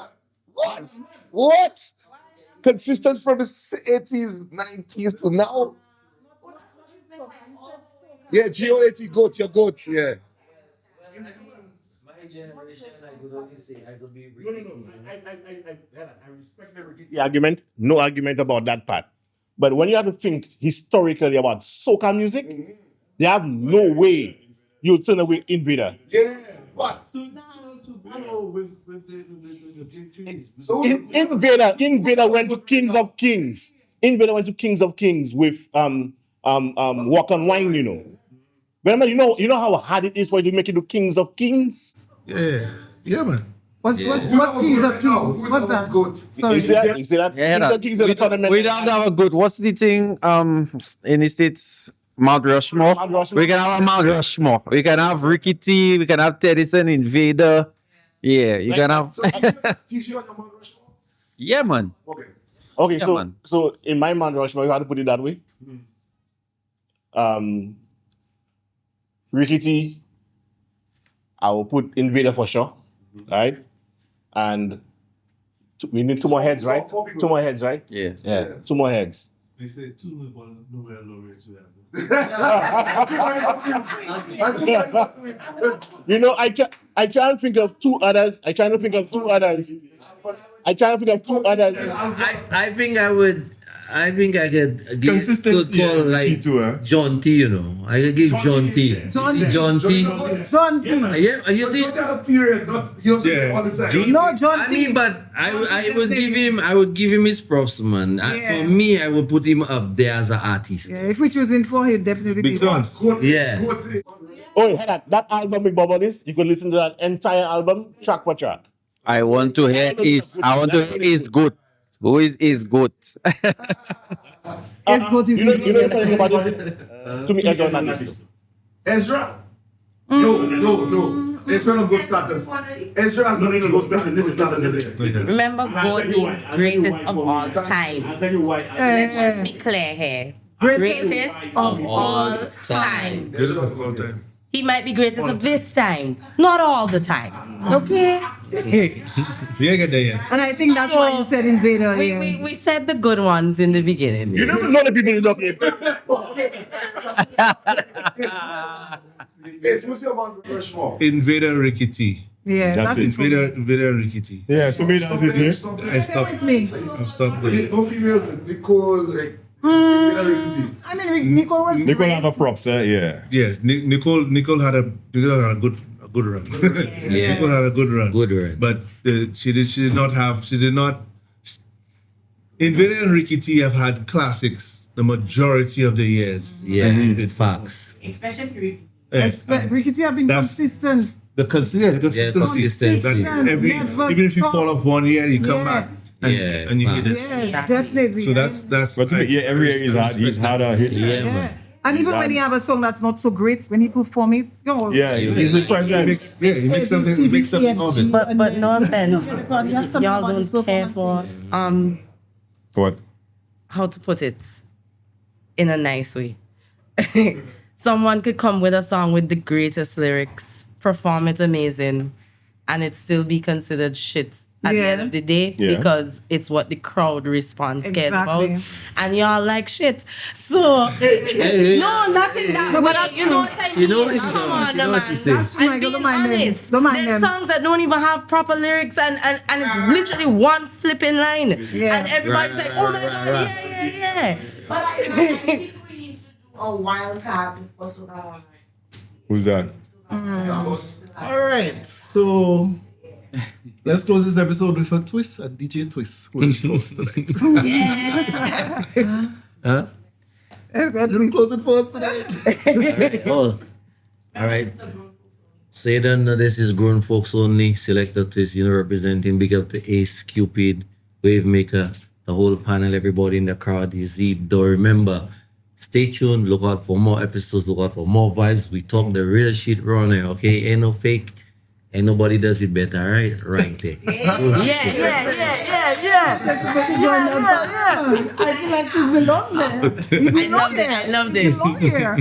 What? Consistent from the 80s, 90s to now? Yeah, GOAT, GOAT, your GOAT, yeah. My generation, I could only say I could be No. I respect the argument. No argument about that part. But when you have to think historically about soca music, they have no way you'll turn away Invader. Yeah. What? Invader went to Kings of Kings. Invader went to Kings of Kings with Walk on Wine, Remember, you know how hard it is for you to make it to Kings of Kings? Yeah, man. What's Kings of Kings? What's that? Sorry. You see that? Yeah, Kings of Kings is the tournament. we don't have a good. What's the thing? In the States, Mount Rushmore. Mount Rushmore. We can have a Mount Rushmore. We can have Ricky T. We can have Teddyson, Invader. Yeah, you can have. Yeah, man. Okay, Yeah, so man. so in my Mount Rushmore, you have to put it that way. Ricky T, I will put Invader for sure, right? And we need 2 more heads, right? 2 more heads, right? Yeah. Yeah, 2 more heads. They say 2 nowhere laureates we have. I try and think of 2 others. I try to think of 2 others. I think I think I could give Consistency could call is like key too, eh? John T. You know, I could give John T. John T. John T. John T. Yeah, you see. Don't have a period. Not you Yeah. all the time. No, John I T. mean, but I would give him. I would give him his props, man. Yeah. For me, I would put him up there as an artist. Yeah, if we choosing four, he'd definitely be. Yeah. Oh, hear that album Big Bubble is? You could listen to that entire album track for track. I want to hear is good. Who is good? It's good. You know something about it? To me, Ezra not this. Ezra. No. Ezra not good status. Ezra has nothing to go status. This is status. Remember, God is greatest of all time. I'll tell you why. Let's just be clear here. Greatest of all time. Greatest of all time. He might be greatest of this time, not all the time. Okay? Yeah, get there, yeah. And I think that's why you said Invader. We said the good ones in the beginning. You never know the people in the Yes, who's your man? Rushmore. Invader Ricky T. Yeah, That's it. Invader Ricky T. Yeah, to me that's it. I stopped. I'm stopped there. No females. Nicole, like. I mean, Nicole was Nicole great. have a props, yeah. Yes, Nicole had a good run. Yeah. Nicole had a good run. Good run. But she did not. Invader and Ricky T have had classics the majority of the years. Yeah, with facts. Especially Ricky T have been consistent. The consistency. consistency. That even if you fall off one year, you come back and you hit it. Yeah, definitely. So that's. But to me, yeah, every year he's had a hit. Yeah, man. And even when he have a song that's not so great, when he perform it, Yeah, he's a person. He makes something of it. But no offense, y'all don't care for What? how to put it in a nice way. Someone could come with a song with the greatest lyrics, perform it amazing, and it still be considered shit at the end of the day because it's what the crowd response cares about. And y'all like shit. So, no, not in that way. You know what I mean? She knows Come on, man. That's true, And being don't mind them. honest, Don't mind there's them. songs that don't even have proper lyrics and it's literally one flipping line. And everybody's like, oh my God, yeah. But I think we need to do a wild card for Soca. Who's that? All right, so let's close this episode with a twist and DJ Twist. Close tonight. Huh? Close it for us tonight. Oh, all right. So you don't know this is grown folks only. Selector Twis, representing. Big up to Ace, QPid, WaveMaker, the whole panel, everybody in the crowd. You see, though, remember, stay tuned. Look out for more episodes. Look out for more vibes. We talk the real shit around here, okay? Ain't no fake. Ain't nobody does it better, all right? Right there. Yeah. I feel like you belong there. You belong there. I loved it. You belong here.